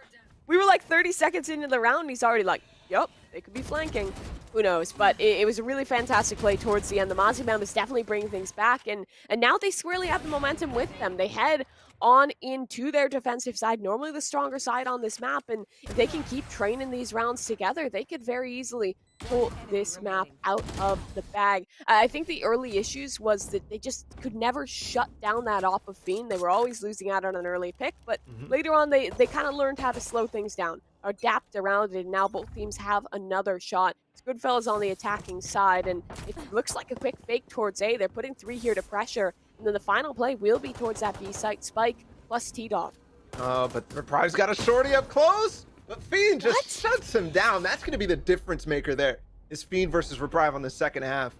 D: We were like 30 seconds into the round, and he's already like, yup, they could be flanking. Who knows? But it was a really fantastic play towards the end. The Mozzie Members definitely bringing things back, and now they squarely have the momentum with them. They head on into their defensive side, normally the stronger side on this map, and if they can keep training these rounds together, they could very easily pull this map out of the bag. I think the early issues was that they just could never shut down that op of Fiend. They were always losing out on an early pick, but later on they kind of learned how to slow things down, adapt around it, and now both teams have another shot. It's Goodfellas on the attacking side, and it looks like a quick fake towards A. They're putting 3 here to pressure, and then the final play will be towards that B site spike plus T-Dog.
C: But Reprive's got a shorty up close, but Fiend just shuts him down. That's going to be the difference maker there, is Fiend versus Reprieve on the second half.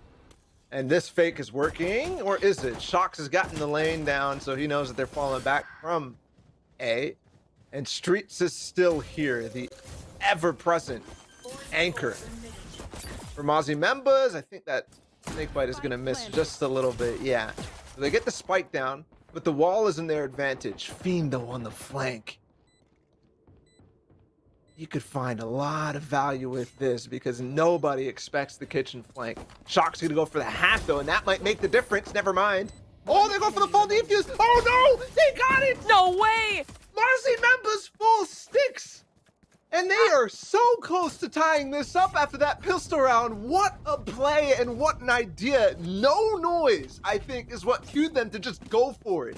C: And this fake is working, or is it? Shox has gotten the lane down, so he knows that they're falling back from A. And Streets is still here, the ever-present anchor for Mozzie Members. I think that Snakebite is going to miss just a little bit, yeah. So they get the spike down, but the wall is in their advantage. Fiend, though, on the flank. You could find a lot of value with this because nobody expects the kitchen flank. Shock's going to go for the half, though, and that might make the difference. Never mind. Oh, they go for the full defuse. Oh, no! They got it!
D: No way!
C: Mozzie Members full sticks! And they are so close to tying this up after that pistol round. What a play and what an idea. No noise, I think, is what cued them to just go for it.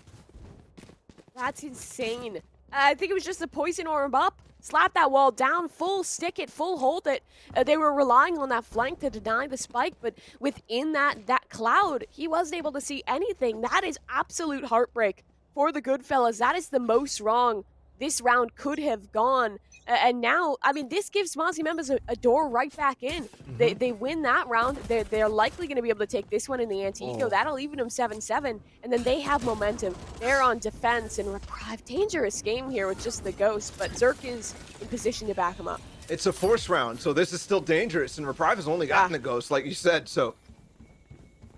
D: That's insane. I think it was just the poison orb up. Slap that wall down, full stick it, full hold it. They were relying on that flank to deny the spike, but within that cloud, he wasn't able to see anything. That is absolute heartbreak for the Goodfellas. That is the most wrong this round could have gone. And now, I mean, this gives Mozzie Members a door right back in. They win that round. They're likely going to be able to take this one in the anti-eco. That'll even them 7-7. And then they have momentum. They're on defense and Reprieve. Dangerous game here with just the Ghost, but Zerk is in position to back him up.
C: It's a force round, so this is still dangerous. And Reprieve has only gotten the Ghost, like you said, so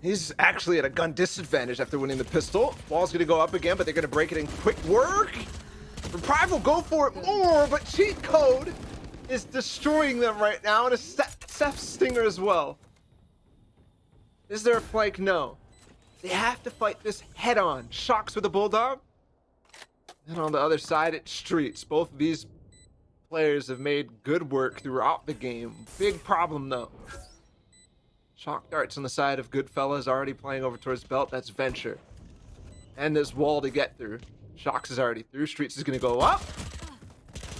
C: he's actually at a gun disadvantage after winning the pistol. Wall's going to go up again, but they're going to break it in quick work. Reprieve will go for it more, but Cheat Code is destroying them right now, and a Seth Stinger as well. Is there a flank? No. They have to fight this head-on. Shox with a Bulldog. And on the other side, it's Streets. Both of these players have made good work throughout the game. Big problem, though. Shock darts on the side of Goodfellas, already playing over towards Belt. That's Venture. And this wall to get through. Shox is already through. Streets is going to go up.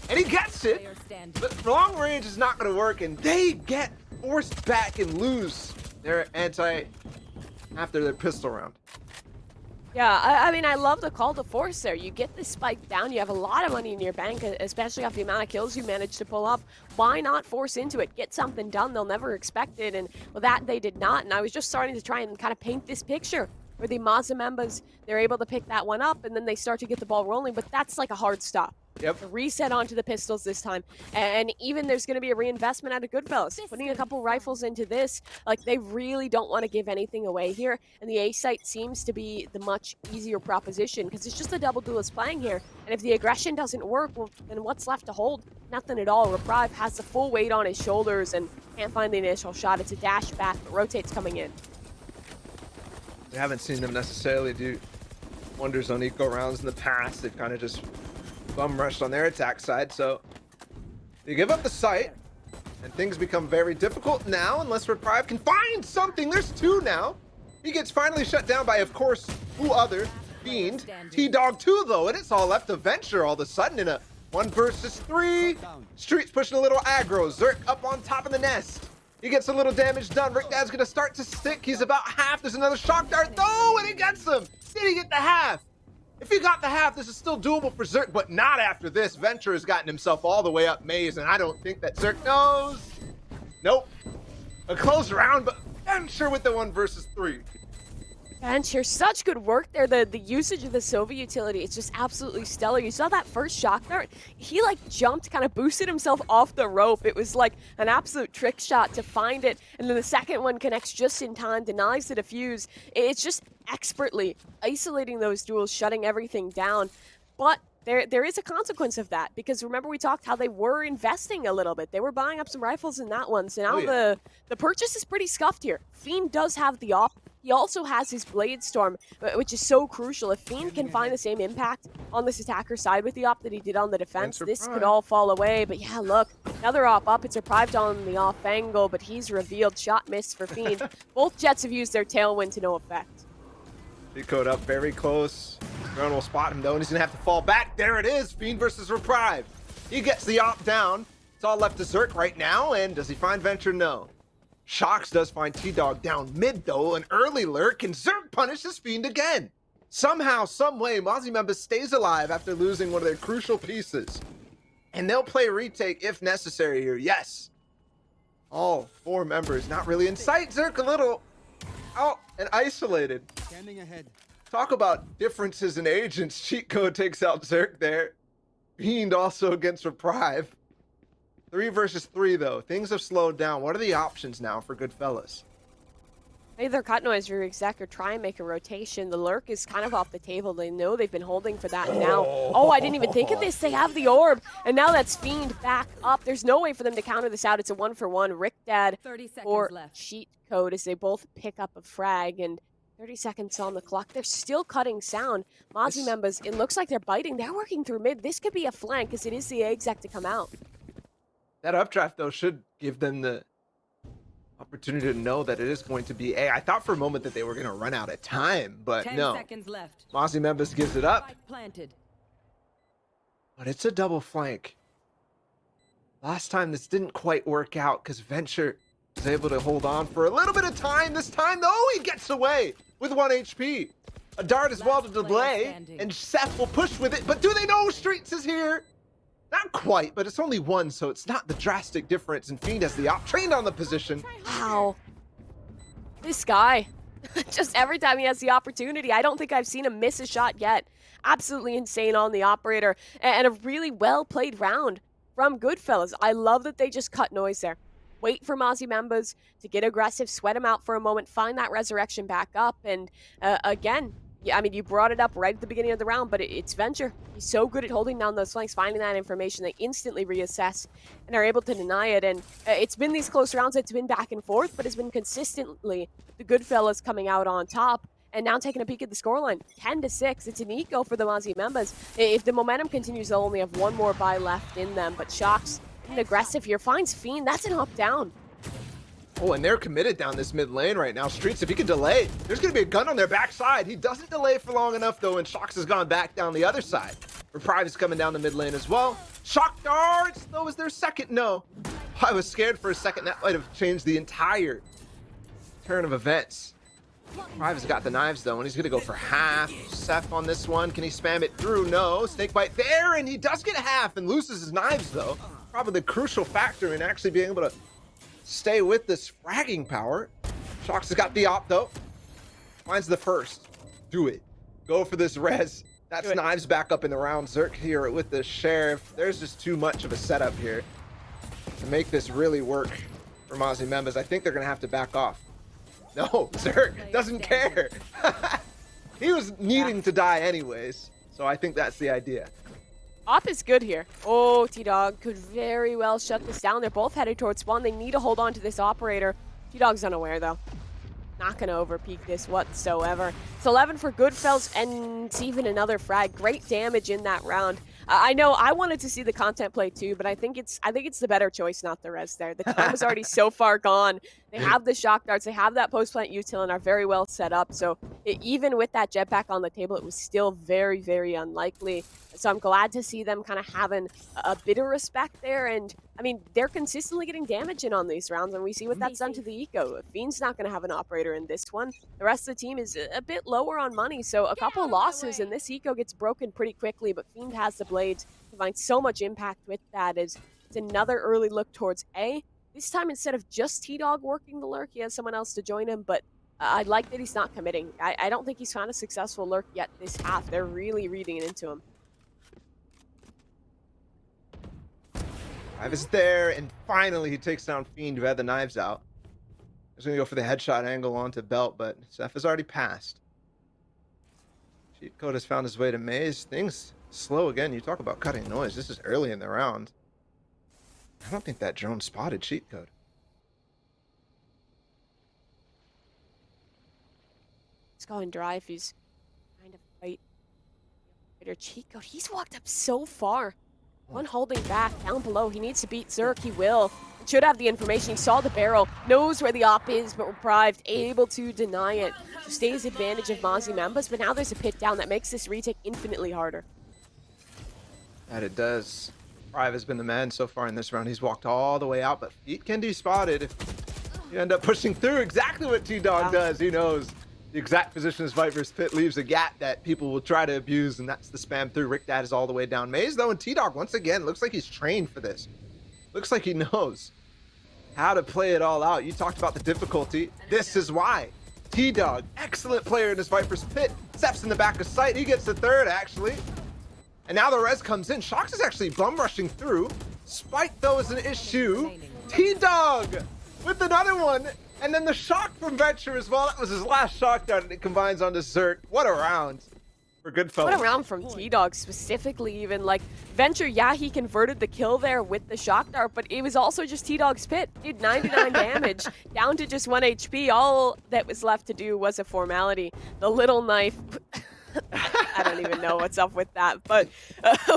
C: And he gets it. But long range is not going to work. And they get forced back and lose their anti after their pistol round.
D: Yeah, I mean, I love the call to force there. You get the spike down, you have a lot of money in your bank, especially off the amount of kills you managed to pull up. Why not force into it? Get something done they'll never expect it, and well, that they did not. And I was just starting to try and kind of paint this picture where the Mazda members, they're able to pick that one up, and then they start to get the ball rolling, but that's like a hard stop.
C: Yep.
D: A reset onto the pistols this time, and even there's going to be a reinvestment out of Goodfellas. Putting a couple rifles into this, like they really don't want to give anything away here, and the A site seems to be the much easier proposition because it's just a double duelist playing here, and if the aggression doesn't work, well, then what's left to hold? Nothing at all. Reprieve has the full weight on his shoulders and can't find the initial shot. It's a dash back, but rotates coming in.
C: We haven't seen them necessarily do wonders on eco rounds in the past. They've kind of just bum rushed on their attack side, so they give up the site, and things become very difficult now unless Reprieve can find something. There's two now. He gets finally shut down by, of course, who other? Fiend. T-Dog 2, though, and it's all left to Venture all of a sudden in a 1 versus 3. Streets pushing a little aggro. Zerk up on top of the nest. He gets a little damage done. Rick Dad's gonna start to stick. He's about half. There's another shock dart, though, and he gets him. Did he get the half? If he got the half, this is still doable for Zerk, but not after this. Venture has gotten himself all the way up maze, and I don't think that Zerk knows. Nope. A close round, but Venture with the 1 versus 3.
D: Venture, such good work there. The usage of the Sova utility, it's just absolutely stellar. You saw that first shock dart. He like jumped, kind of boosted himself off the rope. It was like an absolute trick shot to find it. And then the second one connects just in time, denies the defuse. It's just expertly isolating those duels, shutting everything down. But there is a consequence of that, because remember we talked how they were investing a little bit. They were buying up some rifles in that one. So now the purchase is pretty scuffed here. Fiend does have the op. He also has his Blade Storm, which is so crucial. If Fiend can find the same impact on this attacker side with the op that he did on the defense, this could all fall away. But yeah, look, another op up. It's Reprived on the off angle, but he's revealed. Shot missed for Fiend. Both Jets have used their tailwind to no effect.
C: Decode up very close. Drone will spot him, though, and he's going to have to fall back. There it is, Fiend versus Reprieve. He gets the op down. It's all left to Zerk right now, and does he find Venture? No. Shox does find T-Dog down mid, though, an early lurk, and Zerk punishes Fiend again. Somehow, someway, Mozzie Memphis stays alive after losing one of their crucial pieces. And they'll play retake if necessary here, yes. All 4 members not really in sight. Zerk a little out and isolated.
E: Standing ahead.
C: Talk about differences in agents. Cheat code takes out Zerk there. Fiend also against Reprieve. 3 versus 3, though. Things have slowed down. What are the options now for Goodfellas?
D: Either cut noise or exec or try and make a rotation. The lurk is kind of off the table. They know they've been holding for that now. Oh, I didn't even think of this. They have the orb, and now that's Fiend back up. There's no way for them to counter this out. It's a 1-for-1. Rick Dad
F: 30 seconds
D: or
F: left.
D: cheat code as they both pick up a frag, and 30 seconds on the clock. They're still cutting sound. Mozzie members, it looks like they're biting. They're working through mid. This could be a flank because it is the exec to come out.
C: That updraft, though, should give them the opportunity to know that it is going to be A. I thought for a moment that they were going to run out of time, but
F: 10
C: no.
F: seconds left.
C: Mozzie Memphis gives it up,
F: Spike planted.
C: but it's a double flank. Last time, this didn't quite work out because Venture was able to hold on for a little bit of time. This time, though, he gets away with 1 HP. A dart as well to delay, and Seth will push with it, but do they know Streets is here? Not quite, but it's only 1, so it's not the drastic difference. And Fiend has the op trained on the position.
D: Wow. This guy, just every time he has the opportunity, I don't think I've seen him miss a shot yet. Absolutely insane on the operator, and a really well-played round from Goodfellas. I love that they just cut noise there. Wait for Mozzie members to get aggressive, sweat him out for a moment, find that resurrection back up, and again, yeah, I mean, you brought it up right at the beginning of the round, but it's Venture. He's so good at holding down those flanks, finding that information. They instantly reassess and are able to deny it. And it's been these close rounds. It's been back and forth, but it's been consistently the Goodfellas coming out on top. And now taking a peek at the scoreline, 10-6. It's an eco for the Mozzie members. If the momentum continues, they'll only have 1 more buy left in them. But Shox, aggressive here, finds Fiend. That's an up down.
C: Oh, and they're committed down this mid lane right now. Streets, if he can delay, there's going to be a gun on their backside. He doesn't delay for long enough, though, and Shox has gone back down the other side. Reprieve is coming down the mid lane as well. Shock darts, though, is their second? No. I was scared for a second. That might have changed the entire turn of events. Prive has got the knives though, and he's gonna go for half. Seth on this one. Can he spam it through? No. Snakebite there, and he does get half and loses his knives though. Probably the crucial factor in actually being able to stay with this fragging power. Shox has got the op though. Finds the first. Do it. Go for this res. That's knives back up in the round. Zerk here with the Sheriff. There's just too much of a setup here to make this really work for Mozzie Members. I think they're gonna have to back off. No, Zerk doesn't care. He was needing to die anyways, so I think that's the idea.
D: Op is good here. Oh, T-Dog could very well shut this down. They're both headed towards spawn. They need to hold on to this operator. T-Dog's unaware though. Not gonna overpeak this whatsoever. It's 11 for Goodfells, and it's even another frag. Great damage in that round. I know I wanted to see the content play too, but I think it's the better choice not the res there. The time is already so far gone. They have the shock darts, they have that post plant util, and are very well set up. So even with that jetpack on the table, it was still very, very unlikely. So I'm glad to see them kind of having a bit of respect there. And I mean, they're consistently getting damage in on these rounds, and we see what that's done to the eco. Fiend's not going to have an operator in this one. The rest of the team is a bit lower on money, so a couple losses, and this eco gets broken pretty quickly. But Fiend has the blades to find so much impact with that. As it's another early look towards A. This time, instead of just T-Dog working the lurk, he has someone else to join him, but I like that he's not committing. I don't think he's found a successful lurk yet this half. They're really reading it into him.
C: Prive is there, and finally he takes down Fiend, who had the knives out. He's gonna go for the headshot angle onto Belt, but Seth has already passed. Cheat Code has found his way to Maze. Things slow again. You talk about cutting noise. This is early in the round. I don't think that drone spotted Cheat Code.
D: He's going dry if he's trying to fight Cheat Code. He's walked up so far. One holding back down below. He needs to beat Zerk. He will. Should have the information. He saw the barrel, knows where the op is, but Prive able to deny it. So stays advantage of Mozzie Members, but now there's a pit down that makes this retake infinitely harder.
C: That it does. Prive has been the man so far in this round. He's walked all the way out, but feet can be spotted. You end up pushing through exactly what T-Dog does. He knows the exact position as Viper's pit leaves a gap that people will try to abuse, and that's the spam through. Rick Dad is all the way down. Maze, though, and T-Dog, once again, looks like he's trained for this. Looks like he knows how to play it all out. You talked about the difficulty. This is why. T-Dog, excellent player in this Viper's pit. Steps in the back of sight. He gets the third, actually. And now the res comes in. Shox is actually bum rushing through. Spike, though, is an issue. T-Dog with another one. And then the shock from Venture as well. That was his last shock dart, and it combines onto Zerk. What a round for Goodfellas.
D: What a round from T-Dog specifically even. Like, Venture, yeah, he converted the kill there with the shock dart, but it was also just T-Dog's pit. Did 99 damage, down to just 1 HP. All that was left to do was a formality. The little knife... I don't even know what's up with that, but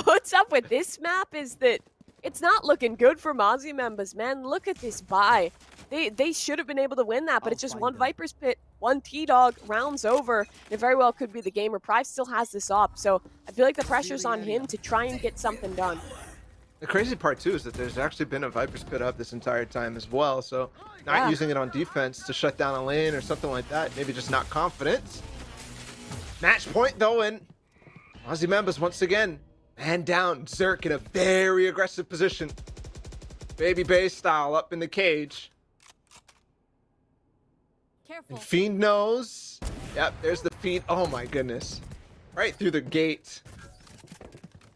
D: what's up with this map is that it's not looking good for Mozzie Members, man. Look at this buy. They should have been able to win that, but it's just one Viper's pit, one T-Dog, rounds over. And it very well could be the game where Prive still has this up, so I feel like the pressure's on him to try and get something done.
C: The crazy part, too, is that there's actually been a Viper's pit up this entire time as well, so not using it on defense to shut down a lane or something like that. Maybe just not confident. Match point, though, and Mozzie Members once again, man down. Zerk in a very aggressive position. Baby Bay style up in the cage.
E: Careful.
C: And Fiend knows. Yep, there's the feet. Oh my goodness. Right through the gate.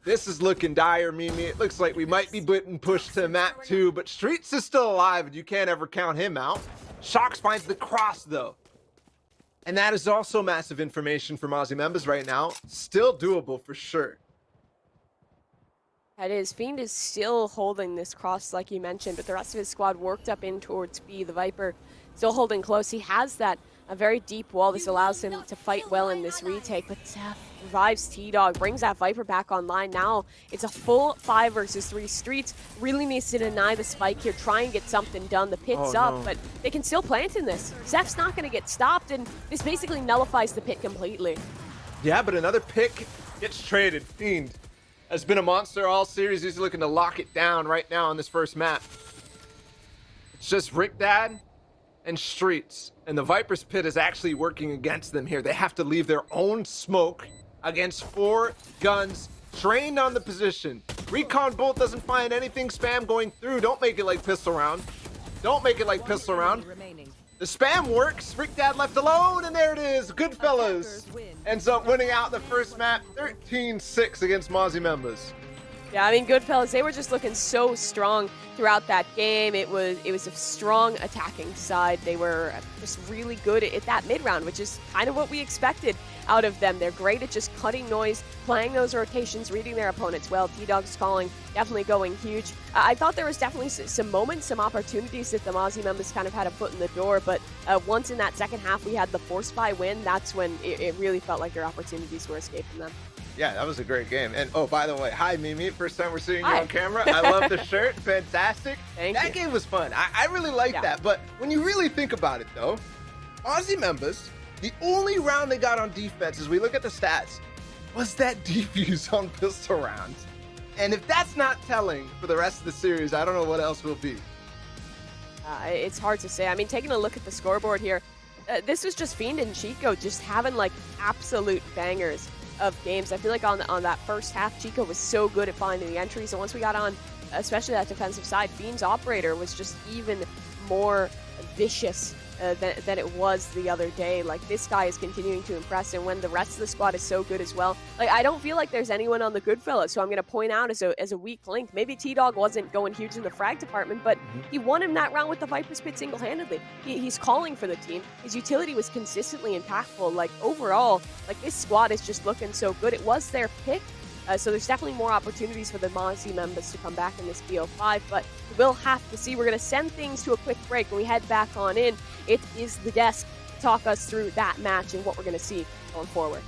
C: This is looking dire, Mimi. It looks like we might be getting pushed to map 2, but Streets is still alive, and you can't ever count him out. Shox finds the cross, though. And that is also massive information for Mozzie Members right now. Still doable for sure.
D: That is. Fiend is still holding this cross like you mentioned, but the rest of his squad worked up in towards B. The Viper still holding close. He has that a very deep wall. This allows him to fight well in this retake, but revives T-Dog, brings that Viper back online. Now it's a full 5 versus 3. Streets really needs to deny the spike here, try and get something done. The pit's up, but they can still plant in this. Zeph's not going to get stopped, and this basically nullifies the pit completely.
C: Yeah, but another pick gets traded. Fiend has been a monster all series. He's looking to lock it down right now on this first map. It's just Rick Dad and streets, and the Viper's Pit is actually working against them here. They have to leave their own smoke against 4 guns trained on the position. Recon Bolt doesn't find anything, spam going through. Don't make it like pistol round. Don't make it like pistol round. The spam works. Rick Dad left alone, and there it is. Goodfellas ends up winning out the first map, 13-6 against Mozzie members.
D: Yeah, I mean, Goodfellas, they were just looking so strong throughout that game. It was a strong attacking side. They were just really good at that mid-round, which is kind of what we expected out of them. They're great at just cutting noise, playing those rotations, reading their opponents well. T-Dog's calling, definitely going huge. I thought there was definitely some moments, some opportunities that the Mozzie members kind of had a foot in the door, but once in that second half we had the Force Buy win, that's when it really felt like their opportunities were escaping them.
C: Yeah, that was a great game. And oh, by the way, hi Mimi. First time we're seeing you
D: Hi.
C: on camera. I love the shirt. Fantastic.
D: Thank
C: that
D: you.
C: game was fun. I really liked
D: Yeah.
C: that. But when you really think about it, though, Aussie members, the only round they got on defense, as we look at the stats, was that defuse on pistol rounds. And if that's not telling for the rest of the series, I don't know what else will be.
D: It's hard to say. I mean, taking a look at the scoreboard here, this was just Fiend and Chico just having like absolute bangers of games. I feel like on that first half, Chico was so good at finding the entries, and once we got on, especially that defensive side, Fiend's operator was just even more vicious than it was the other day. Like, this guy is continuing to impress, and when the rest of the squad is so good as well, like, I don't feel like there's anyone on the Goodfellas, so I'm going to point out as a weak link. Maybe T-Dog wasn't going huge in the frag department, but he won him that round with the Viper's Pit single-handedly. He's calling for the team. His utility was consistently impactful. Like, overall, like, this squad is just looking so good. It was their pick. So there's definitely more opportunities for the Mozzie members to come back in this BO5, but we'll have to see. We're going to send things to a quick break. When we head back on in, it is the desk to talk us through that match and what we're going to see going forward.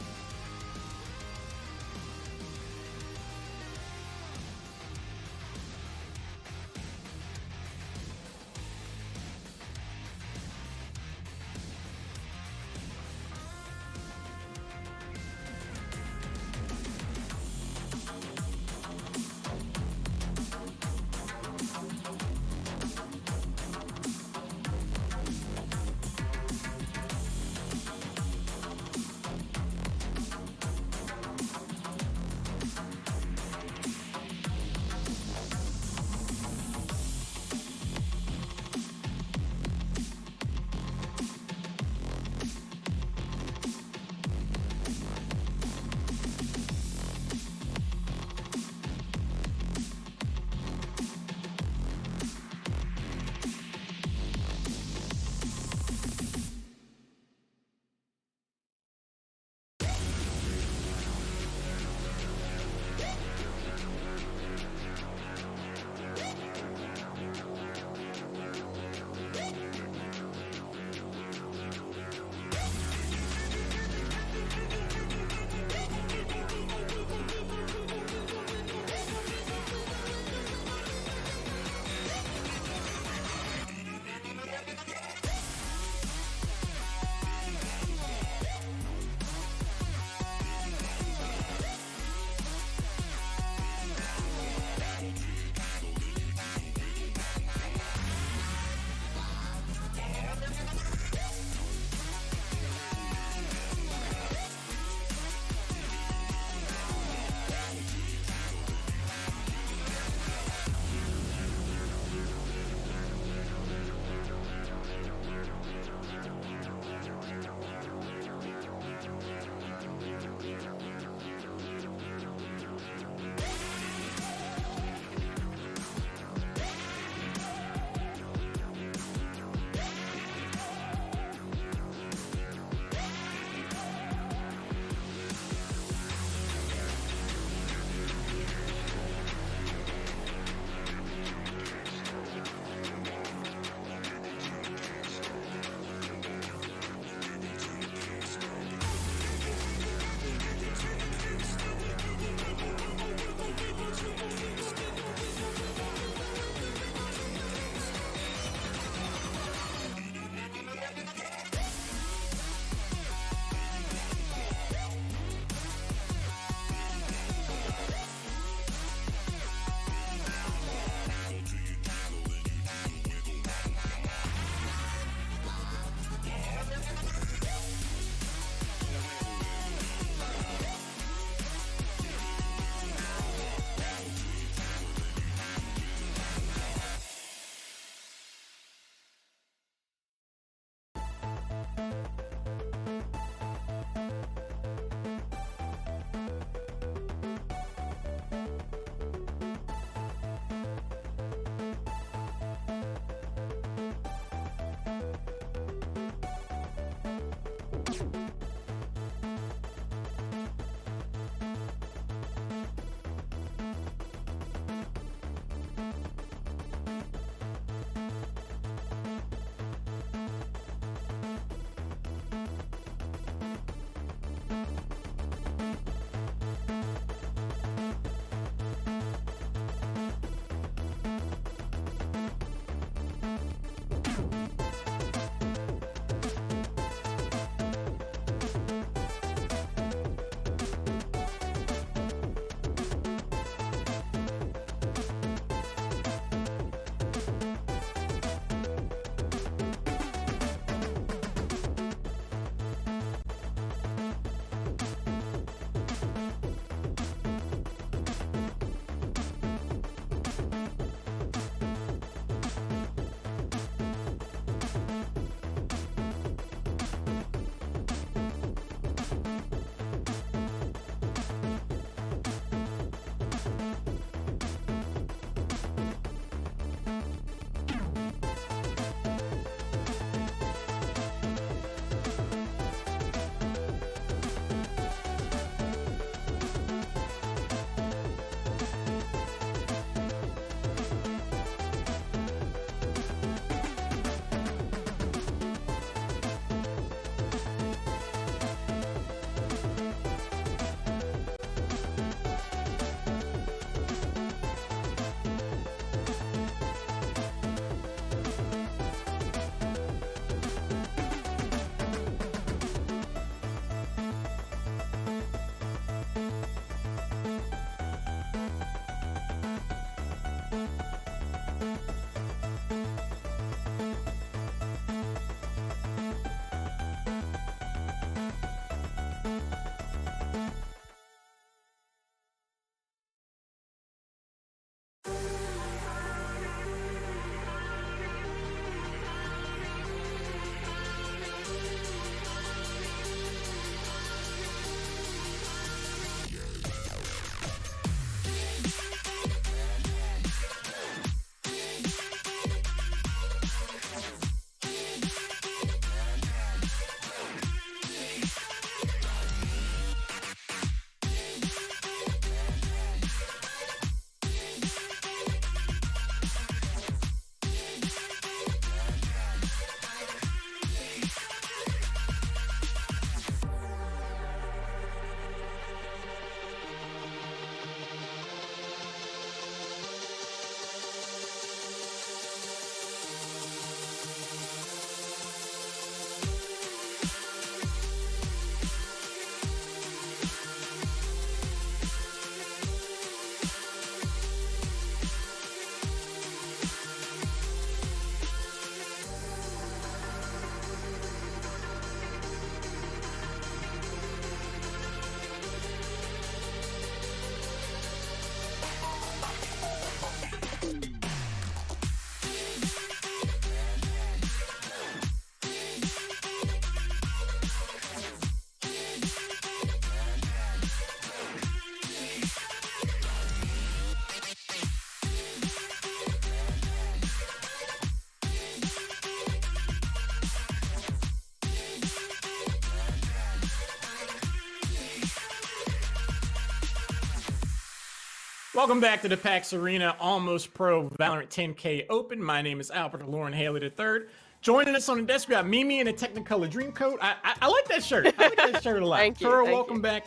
A: Welcome back to the PAX Arena Almost Pro Valorant 10K Open. My name is Albert Lauren Haley III. Joining us on the desk, we got Mimi in a Technicolor Dreamcoat. I like that shirt. I like that shirt a lot.
D: Thank you.
A: Turo,
D: thank
A: welcome
D: you.
A: back.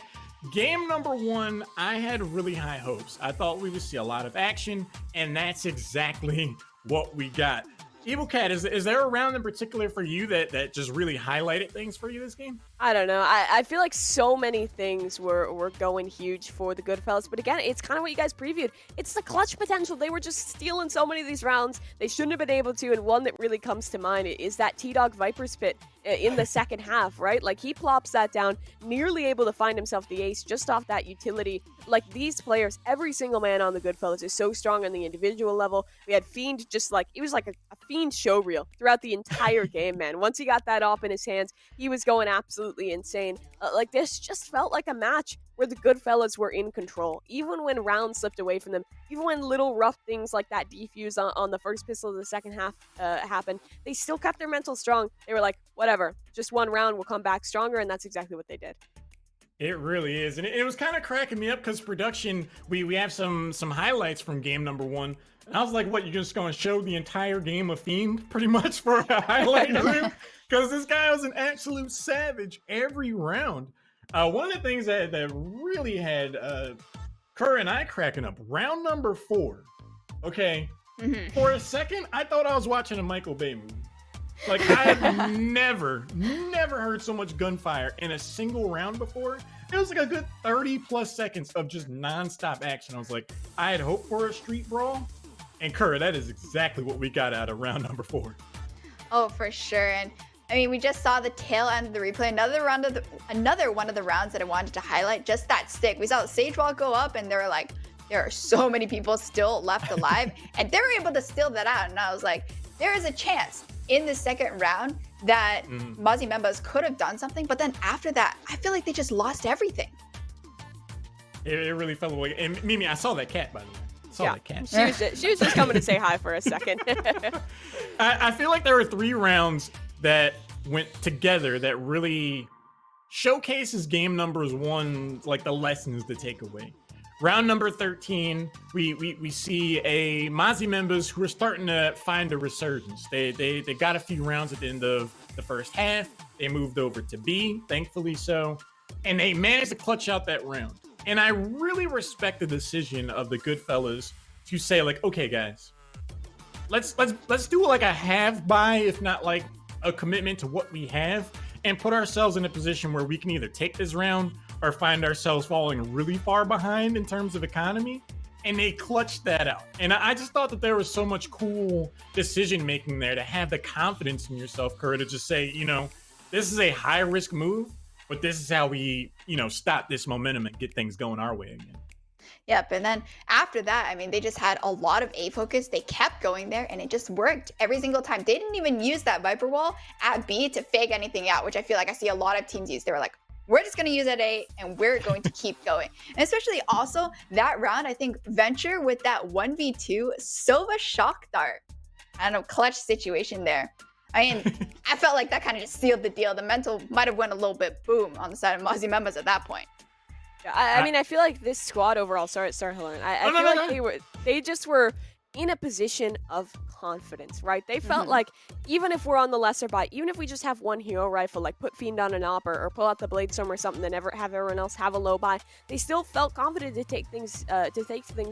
A: Game number one, I had really high hopes. I thought we would see a lot of action, and that's exactly what we got. Evil Cat, is there a round in particular for you that just really highlighted things for you this game?
D: I don't know. I feel like so many things were going huge for the Goodfellas, but again, it's kind of what you guys previewed. It's the clutch potential. They were just stealing so many of these rounds. They shouldn't have been able to, and one that really comes to mind is that T-Dog Viper Spit in the second half, right? Like, he plops that down, nearly able to find himself the ace just off that utility. Like, these players, every single man on the Goodfellas is so strong on the individual level. We had Fiend just like, it was like a Fiend showreel throughout the entire game, man. Once he got that off in his hands, he was going absolutely insane. Like, this just felt like a match where the Goodfellas were in control. Even when rounds slipped away from them, even when little rough things like that defuse on the first pistol of the second half happened, they still kept their mental strong. They were like, whatever, just one round, we'll come back stronger, and that's exactly what they did.
A: It really is, and it was kind of cracking me up because production. We have some highlights from game number 1. And I was like, "What? You're just going to show the entire game of Fiend pretty much for a highlight reel?" Because this guy was an absolute savage every round. One of the things that really had Kerr and I cracking up, round number 4. Okay, for a second, I thought I was watching a Michael Bay movie. Like, I have never heard so much gunfire in a single round before. It was like a good 30 plus seconds of just nonstop action. I was like, I had hoped for a street brawl. And Kerr, that is exactly what we got out of round number 4.
B: Oh, for sure. And I mean, we just saw the tail end of the replay. Another one of the rounds that I wanted to highlight, just that stick. We saw the stage wall go up, and there are so many people still left alive, and they were able to steal that out. And I was like, there is a chance in the second round that Mozzie Members could have done something, but then after that, I feel like they just lost everything.
A: It really fell away. And Mimi, I saw that cat, by the way. That cat.
D: She was just coming to say hi for a second.
A: I feel like there were 3 rounds that went together that really showcases game numbers 1, like the lessons to take away. Round number 13, we see a Mozzie members who are starting to find a resurgence. They got a few rounds at the end of the first half. They moved over to B, thankfully so, and they managed to clutch out that round. And I really respect the decision of the Goodfellas to say, like, okay, guys, let's do like a half buy, if not like a commitment to what we have, and put ourselves in a position where we can either take this round or find ourselves falling really far behind in terms of economy. And they clutched that out. And I just thought that there was so much cool decision making there to have the confidence in yourself, Kerr, to just say, this is a high risk move, but this is how we, stop this momentum and get things going our way again.
B: Yep, and then after that, I mean, they just had a lot of A focus. They kept going there, and it just worked every single time. They didn't even use that Viper Wall at B to fake anything out, which I feel like I see a lot of teams use. They were like, we're just going to use it at A, and we're going to keep going. And especially also that round, I think Venture with that 1v2 Sova shock dart. I don't know, clutch situation there. I mean, I felt like that kind of just sealed the deal. The mental might have went a little bit boom on the side of Mozzie Members at that point.
D: Yeah, I mean, I feel like this squad overall, sorry, Helen. I feel like they just were in a position of confidence, right? They felt like even if we're on the lesser buy, even if we just have one hero rifle, like put Fiend on an op or pull out the Bladestorm or something, and never have everyone else have a low buy, they still felt confident to take things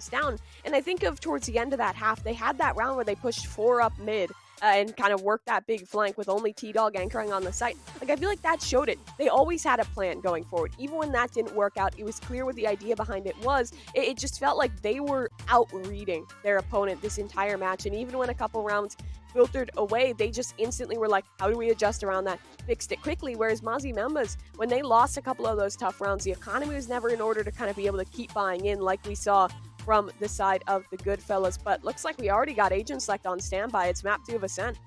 D: down. And I think of towards the end of that half, they had that round where they pushed 4 up mid. And kind of worked that big flank with only T-Dog anchoring on the site. Like, I feel like that showed it. They always had a plan going forward. Even when that didn't work out, it was clear what the idea behind it was. It just felt like they were out-reading their opponent this entire match. And even when a couple rounds filtered away, they just instantly were like, how do we adjust around that? Fixed it quickly. Whereas Mozzie Members, when they lost a couple of those tough rounds, the economy was never in order to kind of be able to keep buying in like we saw from the side of the Goodfellas. But looks like we already got Agent Select on standby. It's map 2 of Ascent.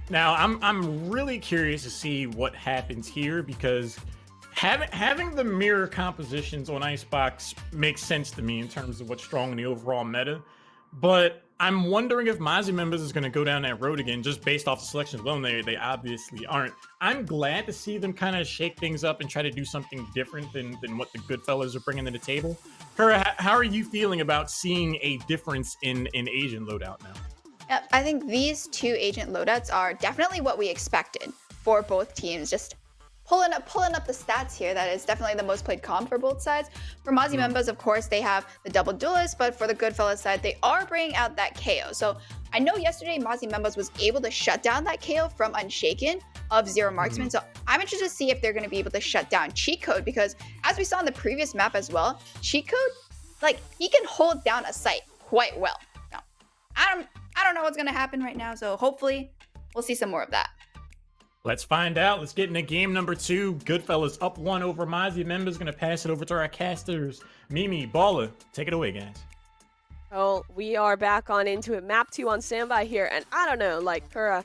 A: Now, I'm really curious to see what happens here, because having the mirror compositions on Icebox makes sense to me in terms of what's strong in the overall meta. But I'm wondering if Mozzie Members is going to go down that road again, just based off the selection alone. They obviously aren't. I'm glad to see them kind of shake things up and try to do something different than what the Goodfellas are bringing to the table. Kerr, how are you feeling about seeing a difference in agent loadout now?
B: Yeah, I think these 2 agent loadouts are definitely what we expected for both teams. Just pulling up the stats here, that is definitely the most played comp for both sides. For Mozzie Members, of course, they have the double duelist, but for the Goodfellas side, they are bringing out that KO. So I know yesterday Mozzie Members was able to shut down that KO from Unshaken of Zero Marksman. So I'm interested to see if they're going to be able to shut down Cheat Code, because as we saw in the previous map as well, Cheat Code, like, he can hold down a site quite well. Now, I don't know what's going to happen right now, so hopefully we'll see some more of that.
A: Let's find out. Let's get into game number 2. Goodfellas up 1 over Mozzie Members. Going to pass it over to our casters. Mimi, Baller, take it away, guys.
D: Well, we are back on into it. Map 2 on standby here. And I don't know, like, Kura,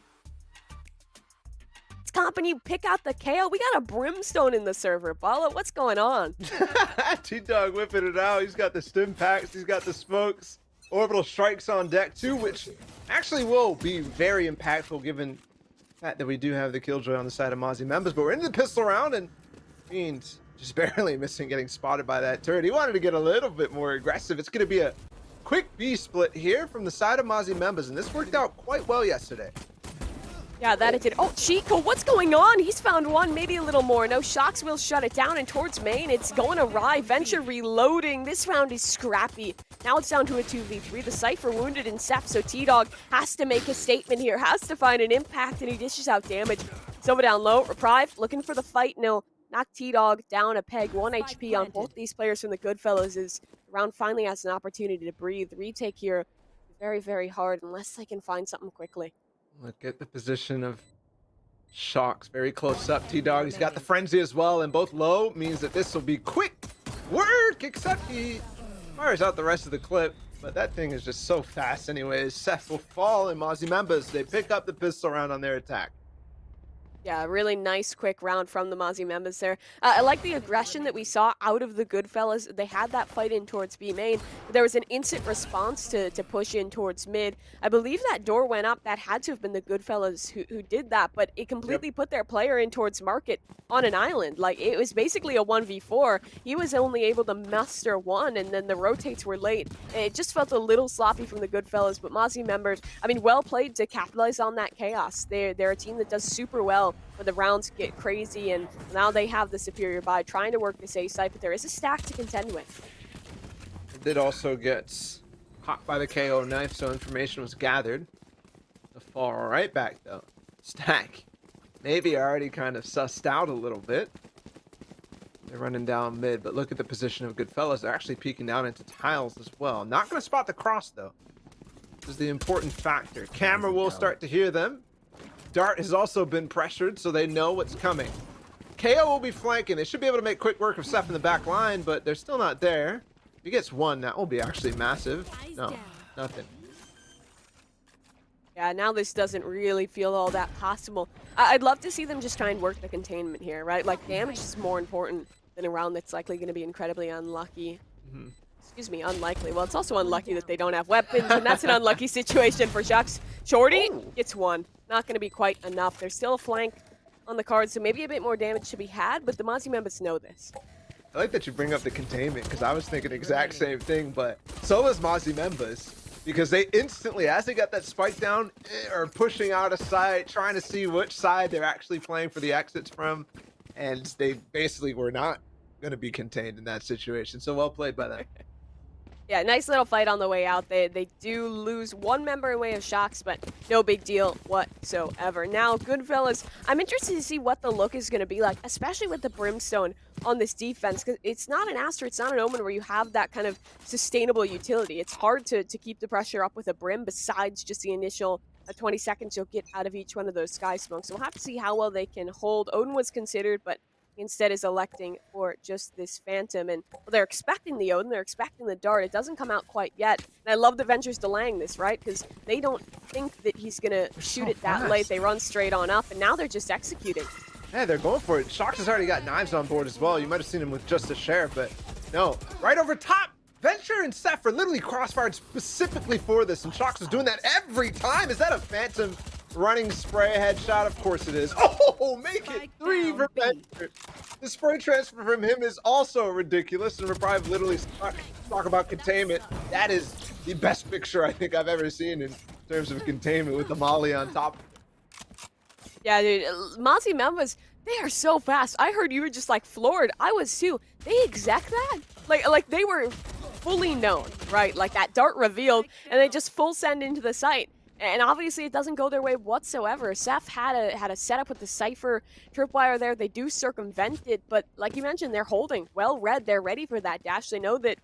D: company pick out the KO. We got a Brimstone in the server. Bala, what's going on?
C: T-Dog whipping it out. He's got the stim packs. He's got the smokes. Orbital strikes on deck too, which actually will be very impactful given fact that we do have the killjoy on the side of Mozzie members, but we're into the pistol round, and Fiend just barely missing getting spotted by that turret. He wanted to get a little bit more aggressive. It's going to be a quick B split here from the side of Mozzie members, and this worked out quite well yesterday.
D: Yeah, that it did. Oh, Chico, what's going on? He's found one, maybe a little more. No, Shocks will shut it down, and towards main, it's going awry. Venture reloading. This round is scrappy. Now it's down to a 2v3. The Cypher wounded in Sep, so T-Dog has to make a statement here, has to find an impact, and he dishes out damage. Silva down low. Reprieve looking for the fight. No, knock T-Dog down a peg. 1 HP on both these players from the Goodfellas as the round finally has an opportunity to breathe. The retake here, very, very hard unless they can find something quickly.
C: Look at the position of Shocks, very close up. T-Dog, he's got the frenzy as well, and both low means that this will be quick work, except he fires out the rest of the clip. But that thing is just so fast anyways. Seth will fall, and Mozzie members, they pick up the pistol round on their attack.
D: Yeah, really nice quick round from the Mozzie members there. I like the aggression that we saw out of the Goodfellas. They had that fight in towards B main, but there was an instant response to push in towards mid. I believe that door went up. That had to have been the Goodfellas who did that, but it completely put their player in towards market on an island. Like, it was basically a 1v4. He was only able to muster one, and then the rotates were late. And it just felt a little sloppy from the Goodfellas, but Mozzie members, I mean, well played to capitalize on that chaos. They're a team that does super well when the rounds get crazy, and now they have the superior buy, trying to work this A site, but there is a stack to contend with.
C: It did also get caught by the KO knife, so information was gathered. The far right back though. Stack maybe already kind of sussed out a little bit. They're running down mid, but look at the position of Goodfellas. They're actually peeking down into tiles as well. Not going to spot the cross though. This is the important factor. Camera will start to hear them. Dart has also been pressured, so they know what's coming. KO will be flanking. They should be able to make quick work of Seth in the back line, but they're still not there. If he gets one, that will be actually massive. No, nothing.
D: Yeah, now this doesn't really feel all that possible. I'd love to see them just try and work the containment here, right? Like, damage is more important than a round that's likely going to be incredibly unlucky. Excuse me, unlikely. Well, it's also unlucky that they don't have weapons, and that's an unlucky situation for Shocks. Shorty gets one. Not going to be quite enough. There's still a flank on the card, so maybe a bit more damage to be had, but the Mozzie members know this.
C: I like that you bring up the containment, because I was thinking the exact same thing, but so is Mozzie members, because they instantly, as they got that spike down, are pushing out of sight, trying to see which side they're actually playing for the exits from, and they basically were not going to be contained in that situation. So well played by them.
D: Yeah, nice little fight on the way out. They do lose one member in way of Shocks, but no big deal whatsoever. Now, Goodfellas, I'm interested to see what the look is going to be like, especially with the Brimstone on this defense, because it's not an Astra, it's not an Omen where you have that kind of sustainable utility. It's hard to keep the pressure up with a Brim besides just the initial 20 seconds you'll get out of each one of those Sky Smokes. So we'll have to see how well they can hold. Odin was considered, but instead is electing for just this Phantom. And well, they're expecting the Odin, they're expecting the Dart. It doesn't come out quite yet. And I love the Ventures delaying this, right? Because they don't think that he's going to shoot it that late. They run straight on up, and now they're just executing.
C: Yeah, they're going for it. Shocks has already got knives on board as well. You might have seen him with just a share, but no. Right over top, Venture and Seth are literally crossfired specifically for this, and Shocks is doing that every time. Is that a Phantom running spray headshot? Of course it is. Oh, make it 3 for Venture. The spray transfer from him is also ridiculous, and Reprieve literally talk about containment. That is the best picture I think I've ever seen in terms of containment with the molly on top.
D: Yeah, dude, Mozzie members, they are so fast. I heard you were just like floored. I was too. They exec that? Like they were fully known, right? Like that dart revealed, and they just full send into the site. And obviously it doesn't go their way whatsoever. Seth had a setup with the Cypher tripwire there. They do circumvent it, but like you mentioned, they're holding. Well read, they're ready for that dash. They know that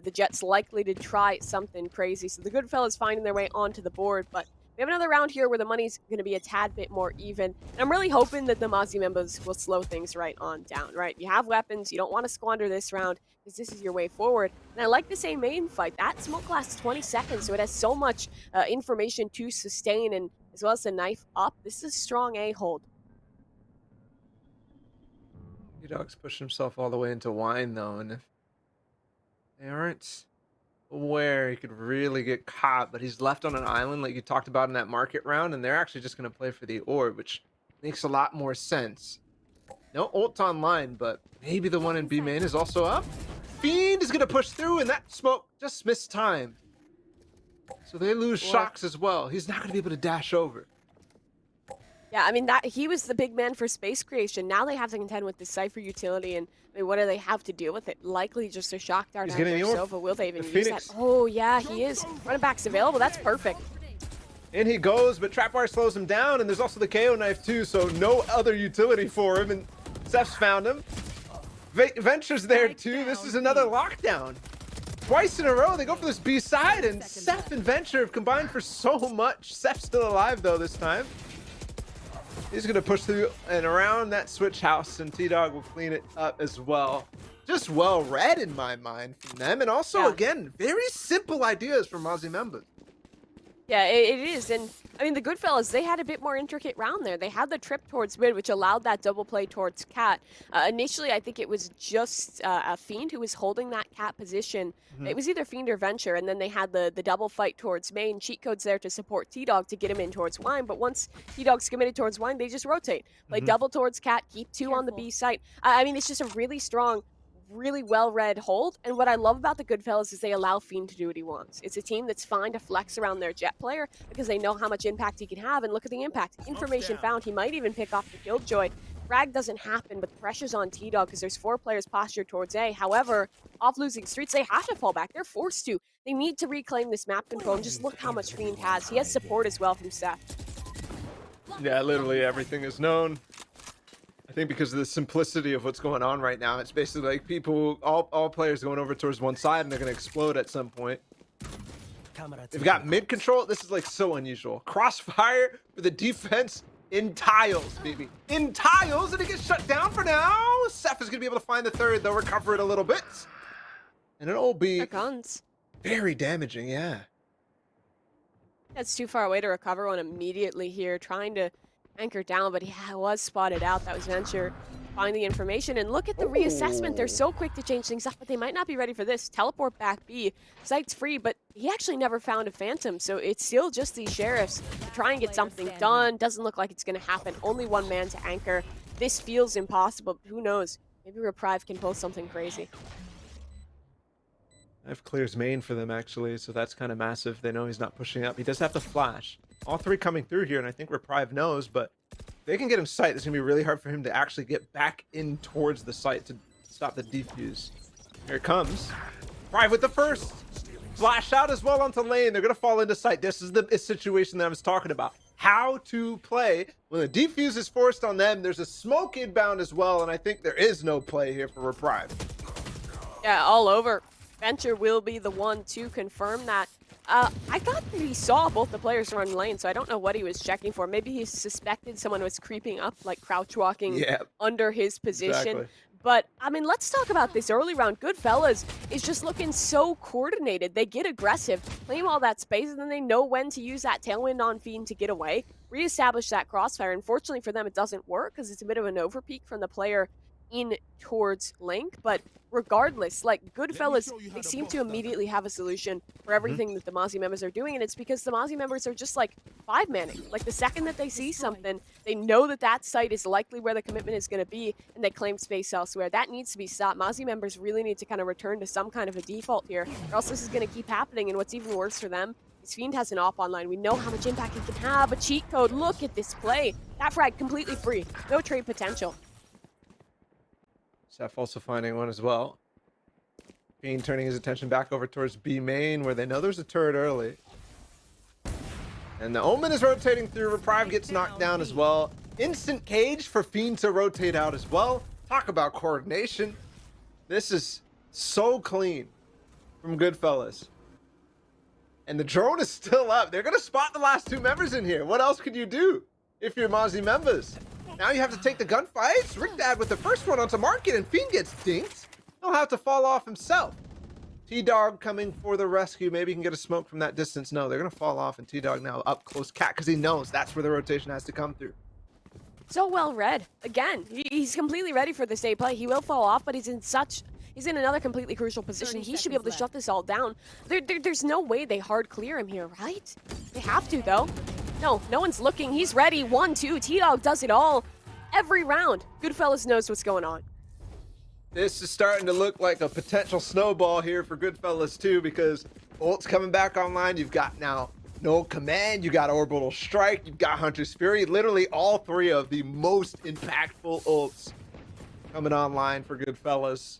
D: the Jet's likely to try something crazy. So the Goodfellas finding their way onto the board, but we have another round here where the money's going to be a tad bit more even. And I'm really hoping that the Mozzie members will slow things right on down, right? You have weapons. You don't want to squander this round because this is your way forward. And I like this A main fight. That smoke lasts 20 seconds, so it has so much information to sustain, and as well as the knife up. This is a strong A hold.
C: T-Dog's pushed himself all the way into wine, though, and if they aren't aware, he could really get caught, but he's left on an island like you talked about in that market round, and they're actually just going to play for the orb, which makes a lot more sense. No ult online, but maybe the one in B main is also up. Fiend is gonna push through, and that smoke just mistimed. So they lose shocks as well. He's not gonna be able to dash over.
D: Yeah, I mean, that he was the big man for space creation. Now they have to contend with the Cypher utility, and I mean, what do they have to deal with it? Likely just a shock dart
C: He's
D: out
C: getting
D: there.
C: the
D: Sova, will they even
C: the
D: use
C: Phoenix.
D: that? Oh, yeah, he is. Running back's available. That's perfect.
C: In he goes, but Trapwire slows him down, and there's also the KO knife too, so no other utility for him, and Ceph's found him. Venture's there too. This is another lockdown. Twice in a row, they go for this B side, and Ceph and Venture have combined for so much. Ceph's still alive though this time. He's gonna push through and around that switch house, and T-Dog will clean it up as well. Just well read in my mind from them, and also again, very simple ideas from Mozzie members.
D: Yeah, it is. And I mean, the Goodfellas, they had a bit more intricate round there. They had the trip towards mid, which allowed that double play towards Cat. Initially, I think it was just a Fiend who was holding that Cat position. It was either Fiend or Venture, and then they had the double fight towards main. Cheat codes there to support T-Dog to get him in towards Wine, but once T-Dog's committed towards Wine, they just rotate. Play double towards Cat, keep two on the B site. I mean, it's just a really strong, really well-read hold, and what I love about the Goodfellas is they allow Fiend to do what he wants. It's a team that's fine to flex around their Jet player because they know how much impact he can have, and look at the impact. Information found, he might even pick off the Killjoy. Frag doesn't happen, but the pressure's on T-Dog because there's 4 players postured towards A. However, off losing streets, they have to fall back. They're forced to. They need to reclaim this map control, and just look how much Fiend has. He has support as well from Ceph.
C: Yeah, literally everything is known. I think because of the simplicity of what's going on right now, it's basically like people, all players going over towards one side, and they're going to explode at some point. They've got mid control. This is like so unusual. Crossfire for the defense in tiles, baby. In tiles, and it gets shut down for now. Ceph is going to be able to find the third. They'll recover it a little bit. And it'll be very damaging, yeah.
D: That's too far away to recover one immediately here, trying to anchor down, but he was spotted out. That was Venture. Find the information, and look at the reassessment. They're so quick to change things up, but they might not be ready for this. Teleport back B. Site's free, but he actually never found a Phantom, so it's still just these Sheriffs to try and get something done. Doesn't look like it's going to happen. Only one man to anchor. This feels impossible, but who knows? Maybe Reprieve can pull something crazy.
C: I've clears main for them, actually, so that's kind of massive. They know he's not pushing up. He does have to flash. All 3 coming through here, and I think Reprieve knows, but if they can get him sight, it's going to be really hard for him to actually get back in towards the site to stop the defuse. Here it comes. Reprieve with the first. Flash out as well onto lane. They're going to fall into sight. This is the situation that I was talking about. How to play. When the defuse is forced on them, there's a smoke inbound as well, and I think there is no play here for Reprieve.
D: Yeah, all over. Venture will be the one to confirm that. I thought that he saw both the players run lane, so I don't know what he was checking for. Maybe he suspected someone was creeping up, like crouch walking under his position.
C: Exactly.
D: But, I mean, let's talk about this early round. Goodfellas is just looking so coordinated. They get aggressive, claim all that space, and then they know when to use that tailwind on Fiend to get away, reestablish that crossfire. Unfortunately for them, it doesn't work because it's a bit of an overpeak from the player in towards Link, but regardless, like Goodfellas, they seem to immediately have a solution for everything that the Mozzie members are doing, and it's because the Mozzie members are just like 5-manning. Like the second that they see something, they know that that site is likely where the commitment is going to be, and they claim space elsewhere. That needs to be stopped. Mozzie members really need to kind of return to some kind of a default here, or else this is going to keep happening, and what's even worse for them is Fiend has an op online. We know how much impact he can have. A cheat code, look at this play. That frag completely free. No trade potential.
C: Ceph also finding one as well. Fiend turning his attention back over towards B main, where they know there's a turret early. And the Omen is rotating through. Reprieve gets knocked down as well. Instant cage for Fiend to rotate out as well. Talk about coordination. This is so clean from Goodfellas. And the drone is still up. They're going to spot the last 2 members in here. What else could you do if you're Mozzie members? Now you have to take the gunfights. Rickdad with the first one onto market, and Fiend gets dinked. He'll have to fall off himself. T-Dog coming for the rescue. Maybe he can get a smoke from that distance. No, they're going to fall off, and T-Dog now up close Cat because he knows that's where the rotation has to come through.
D: So well read. Again, he's completely ready for this A play. He will fall off, but he's in another completely crucial position. He should be able to shut this all down. There's no way they hard clear him here, right? They have to, though. No one's looking. He's ready. 1, 2. T-Dog does it all. Every round. Goodfellas knows what's going on.
C: This is starting to look like a potential snowball here for Goodfellas too, because ult's coming back online. You've got now No Command, you got Orbital Strike, you've got Hunter's Fury. Literally all three of the most impactful ults coming online for Goodfellas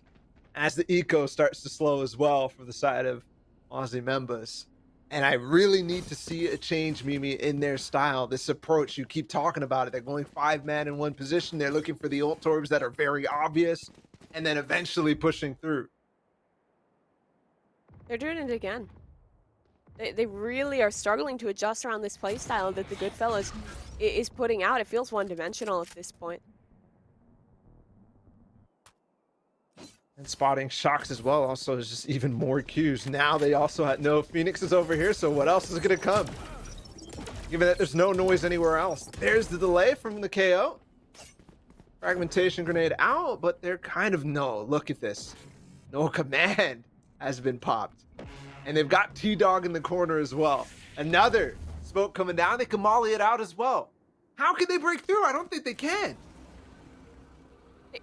C: as the eco starts to slow as well for the side of Aussie members. And I really need to see a change, Mimi, in their style. This approach, you keep talking about it. They're going 5-man in one position. They're looking for the ult orbs that are very obvious, and then eventually pushing through.
D: They're doing it again. They really are struggling to adjust around this playstyle that the Goodfellas is putting out. It feels one-dimensional at this point.
C: And spotting shocks as well also is just even more cues. Now they also had no Phoenix is over here, so what else is going to come? Given that there's no noise anywhere else. There's the delay from the KO. Fragmentation grenade out, but they're kind of no. Look at this. No Command has been popped. And they've got T-Dog in the corner as well. Another smoke coming down. They can molly it out as well. How can they break through? I don't think they can.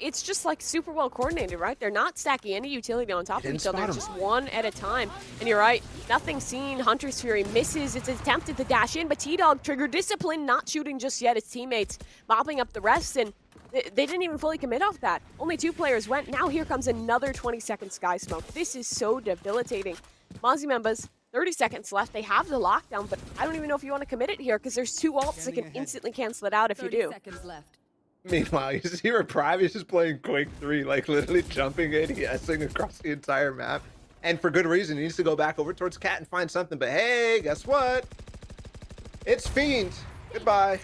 D: It's just like super well coordinated, right? They're not stacking any utility on top of each other, just one at a time. And you're right, nothing seen. Hunter's Fury misses its attempt at the dash in, but T-Dog trigger discipline, not shooting just yet. His teammates mopping up the rest, and they didn't even fully commit off that. Only 2 players went. Now here comes another 20-second Sky Smoke. This is so debilitating. Mozzie members, 30 seconds left. They have the lockdown, but I don't even know if you want to commit it here because there's 2 ults that can instantly cancel it out if you do.
E: 30 seconds left.
C: Meanwhile, you see where Prime is just playing Quake 3, like literally jumping ADSing across the entire map. And for good reason, he needs to go back over towards Cat and find something. But hey, guess what? It's Fiend. Goodbye.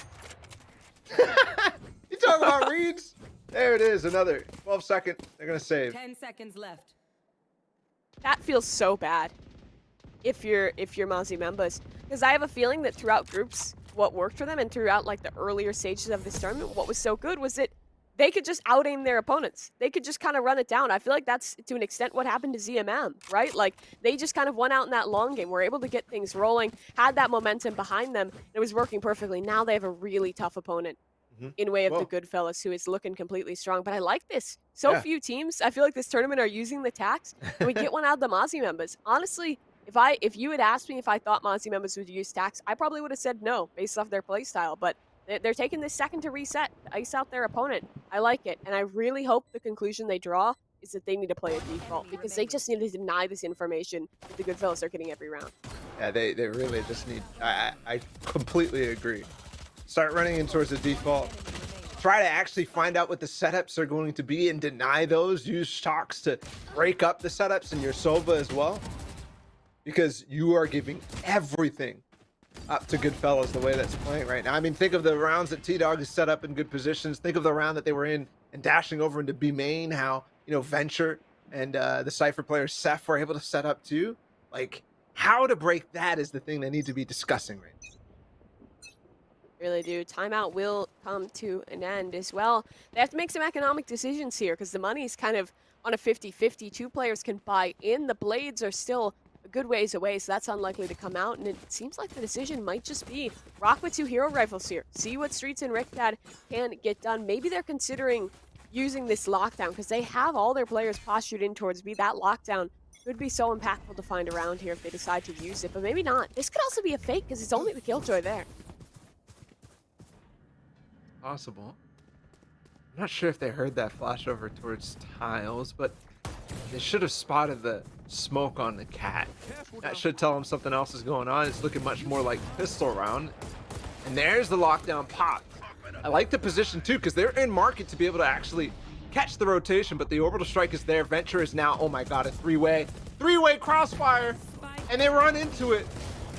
C: You talking about reads? There it is, another 12 second. They're gonna save.
E: 10 seconds left.
D: That feels so bad if you're Mozzie members. Because I have a feeling that throughout groups, what worked for them and throughout like the earlier stages of this tournament, what was so good was that they could just out-aim their opponents. They could just kind of run it down. I feel like that's to an extent what happened to ZMM, right? Like they just kind of went out in that long game, were able to get things rolling, had that momentum behind them, and it was working perfectly. Now they have a really tough opponent in way of the Goodfellas, who is looking completely strong. But I like this. So few teams, I feel like this tournament are using the tax, and we get one out of the Mozzie members. Honestly, if you had asked me if I thought Mozzie members would use tax, I probably would have said no based off their playstyle. But they're taking this second to reset, to ice out their opponent. I like it, and I really hope the conclusion they draw is that they need to play a default because they just need to deny this information that the Goodfellas are getting every round.
C: Yeah, they really just need. I completely agree. Start running in towards the default. Try to actually find out what the setups are going to be and deny those. Use shocks to break up the setups in your Sova as well. Because you are giving everything up to Goodfellas the way that's playing right now. I mean, think of the rounds that T-Dog is set up in good positions. Think of the round that they were in and dashing over into B main, how, you know, Venture and the Cypher player Seth were able to set up too. Like, how to break that is the thing they need to be discussing right now.
D: Really do. Timeout will come to an end as well. They have to make some economic decisions here because the money's kind of on a 50-50. 2 players can buy in. The blades are still a good ways away, so that's unlikely to come out. And it seems like the decision might just be rock with 2 hero rifles here. See what Streets and Rickdad can get done. Maybe they're considering using this lockdown because they have all their players postured in towards B. That lockdown could be so impactful to find around here if they decide to use it, but maybe not. This could also be a fake because it's only the Killjoy there.
C: Possible. I'm not sure if they heard that flash over towards tiles, but they should have spotted the smoke on the Cat. That should tell them something else is going on. It's looking much more like pistol round. And there's the lockdown pop. I like the position too, because they're in market to be able to actually catch the rotation, but the orbital strike is there. Venture is now, oh my god, a three-way crossfire, and they run into it.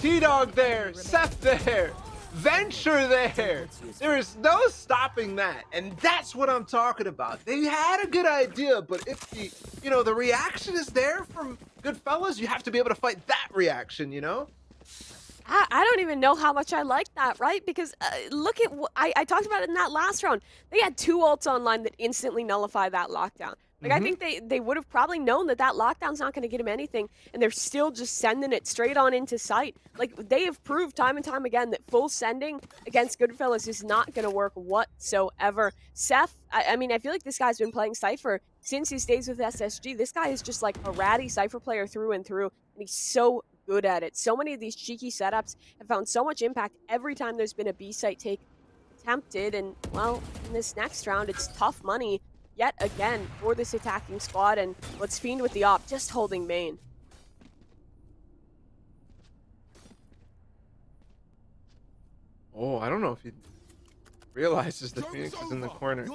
C: T-Dog there, Seth there, Venture there. There is no stopping that, and that's what I'm talking about. They had a good idea, but if the, you know, the reaction is there from Goodfellas, you have to be able to fight that reaction, you know?
D: I don't even know how much I like that, right? Because look at I talked about it in that last round. They had 2 ults online that instantly nullify that lockdown. Like, I think they would have probably known that lockdown's not going to get him anything, and they're still just sending it straight on into sight. Like, they have proved time and time again that full sending against Goodfellas is not going to work whatsoever. Seth, I mean, I feel like this guy's been playing Cypher since his days with SSG. This guy is just like a ratty Cypher player through and through, and he's so good at it. So many of these cheeky setups have found so much impact every time there's been a B site take attempted, and, well, in this next round, it's tough money yet again for this attacking squad, and let's Fiend with the op, just holding main.
C: Oh, I don't know if he realizes the Phoenix is in the corner.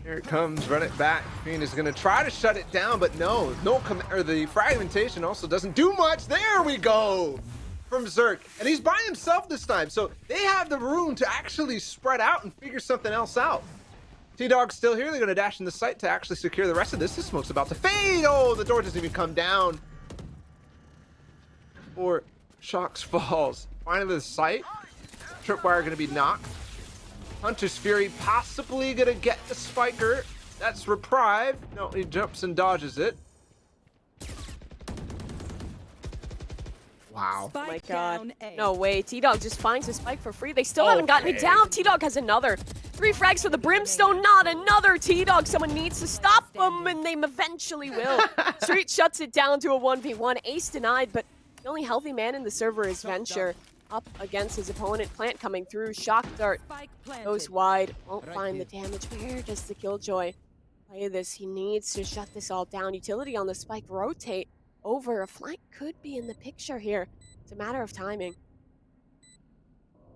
C: Here it comes, run it back. Fiend is gonna try to shut it down, but no, the fragmentation also doesn't do much. There we go! From Zerk, and he's by himself this time, so they have the room to actually spread out and figure something else out. T-Dog's still here. They're going to dash in the site to actually secure the rest of this. This smoke's about to fade. Oh, the door doesn't even come down. Or Shocks falls. Finally, the site. Tripwire going to be knocked. Hunter's Fury possibly going to get the Spiker. That's Reprieve. No, he jumps and dodges it. Wow.
D: Oh my god. No way. T-Dog just finds a spike for free. They still haven't gotten it down. T-Dog has another. 3 frags for the Brimstone. Not another. T-Dog. Someone needs to stop them, and they eventually will. Street shuts it down to a 1v1. Ace denied, but the only healthy man in the server is Venture. Up against his opponent. Plant coming through. Shock dart goes wide. Won't find the damage. Where does the Killjoy play this? He needs to shut this all down. Utility on the spike. Rotate over. A flank could be in the picture here. It's a matter of timing.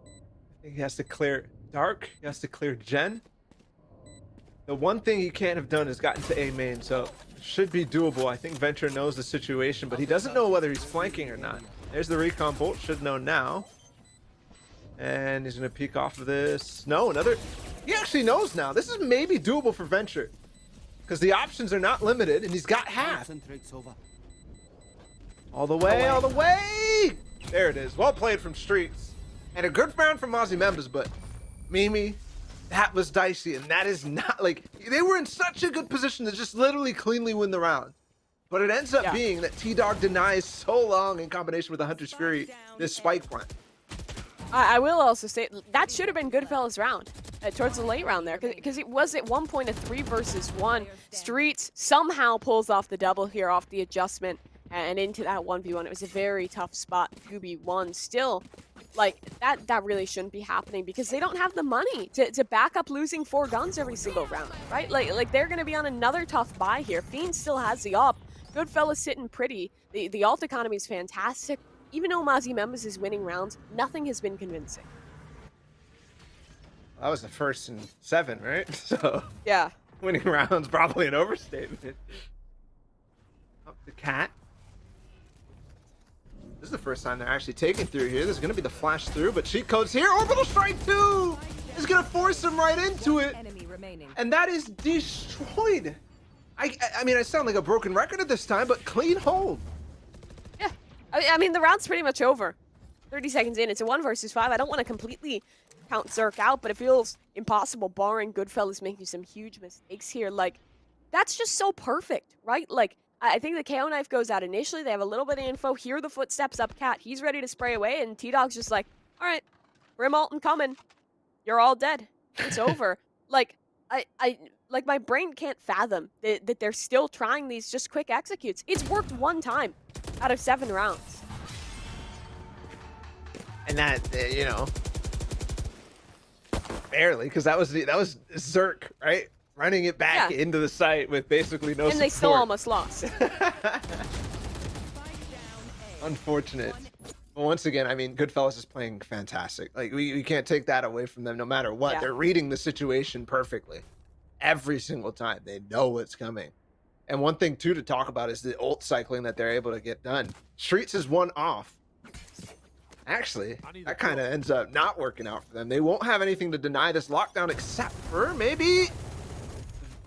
C: I think he has to clear Dark. He has to clear Jen. The one thing he can't have done is gotten to A main, so it should be doable. I think Venture knows the situation, but he doesn't know whether he's flanking or not. There's the recon bolt. Should know now. And he's going to peek off of this. No, another. He actually knows now. This is maybe doable for Venture, because the options are not limited, and he's got half. All the way, all the way! There it is. Well played from Streets. And a good round from Aussie members, but Mimi, that was dicey, and that is not, like, they were in such a good position to just literally cleanly win the round. But it ends up being that T-Dog denies so long in combination with the Hunter's Fury this spike plant.
D: I will also say, that should have been Goodfellas' round towards the late round there, because it was at one point a 3 versus 1. Streets somehow pulls off the double here off the adjustment and into that 1v1. It was a very tough spot, 2v1. Still, like, that really shouldn't be happening, because they don't have the money to back up losing 4 guns every single round, right? Like they're going to be on another tough buy here. Fiend still has the op. Goodfellas sitting pretty. The alt economy is fantastic. Even though Mozzie Members is winning rounds, nothing has been convincing.
C: That was the first in 7, right? So
D: yeah,
C: winning rounds probably an overstatement. Up the cat. This is the first time they're actually taking through here. There's going to be the flash through, but cheat code's here. Orbital Strike 2 is going to force him right into it. And that is destroyed. I mean, I sound like a broken record at this time, but clean hold.
D: Yeah. I mean, the round's pretty much over. 30 seconds in. It's a 1 versus 5. I don't want to completely count Zerk out, but it feels impossible, barring Goodfellas making some huge mistakes here. Like, that's just so perfect, right? Like, I think the KO knife goes out initially. They have a little bit of info. Hear the footsteps up cat. He's ready to spray away, and T-Dog's just like, all right, Grim Alton coming. You're all dead. It's over. Like, like, my brain can't fathom that they're still trying these just quick executes. It's worked 1 time out of 7 rounds.
C: And that, you know, barely, because that was Zerk, right? Running it back into the site with basically no support.
D: And they still almost lost.
C: Unfortunate. But once again, I mean, Goodfellas is playing fantastic. Like, we can't take that away from them no matter what. They're reading the situation perfectly. Every single time. They know what's coming. And one thing, too, to talk about is the ult cycling that they're able to get done. Streets is 1 off. Actually, that kind of ends up not working out for them. They won't have anything to deny this lockdown except for maybe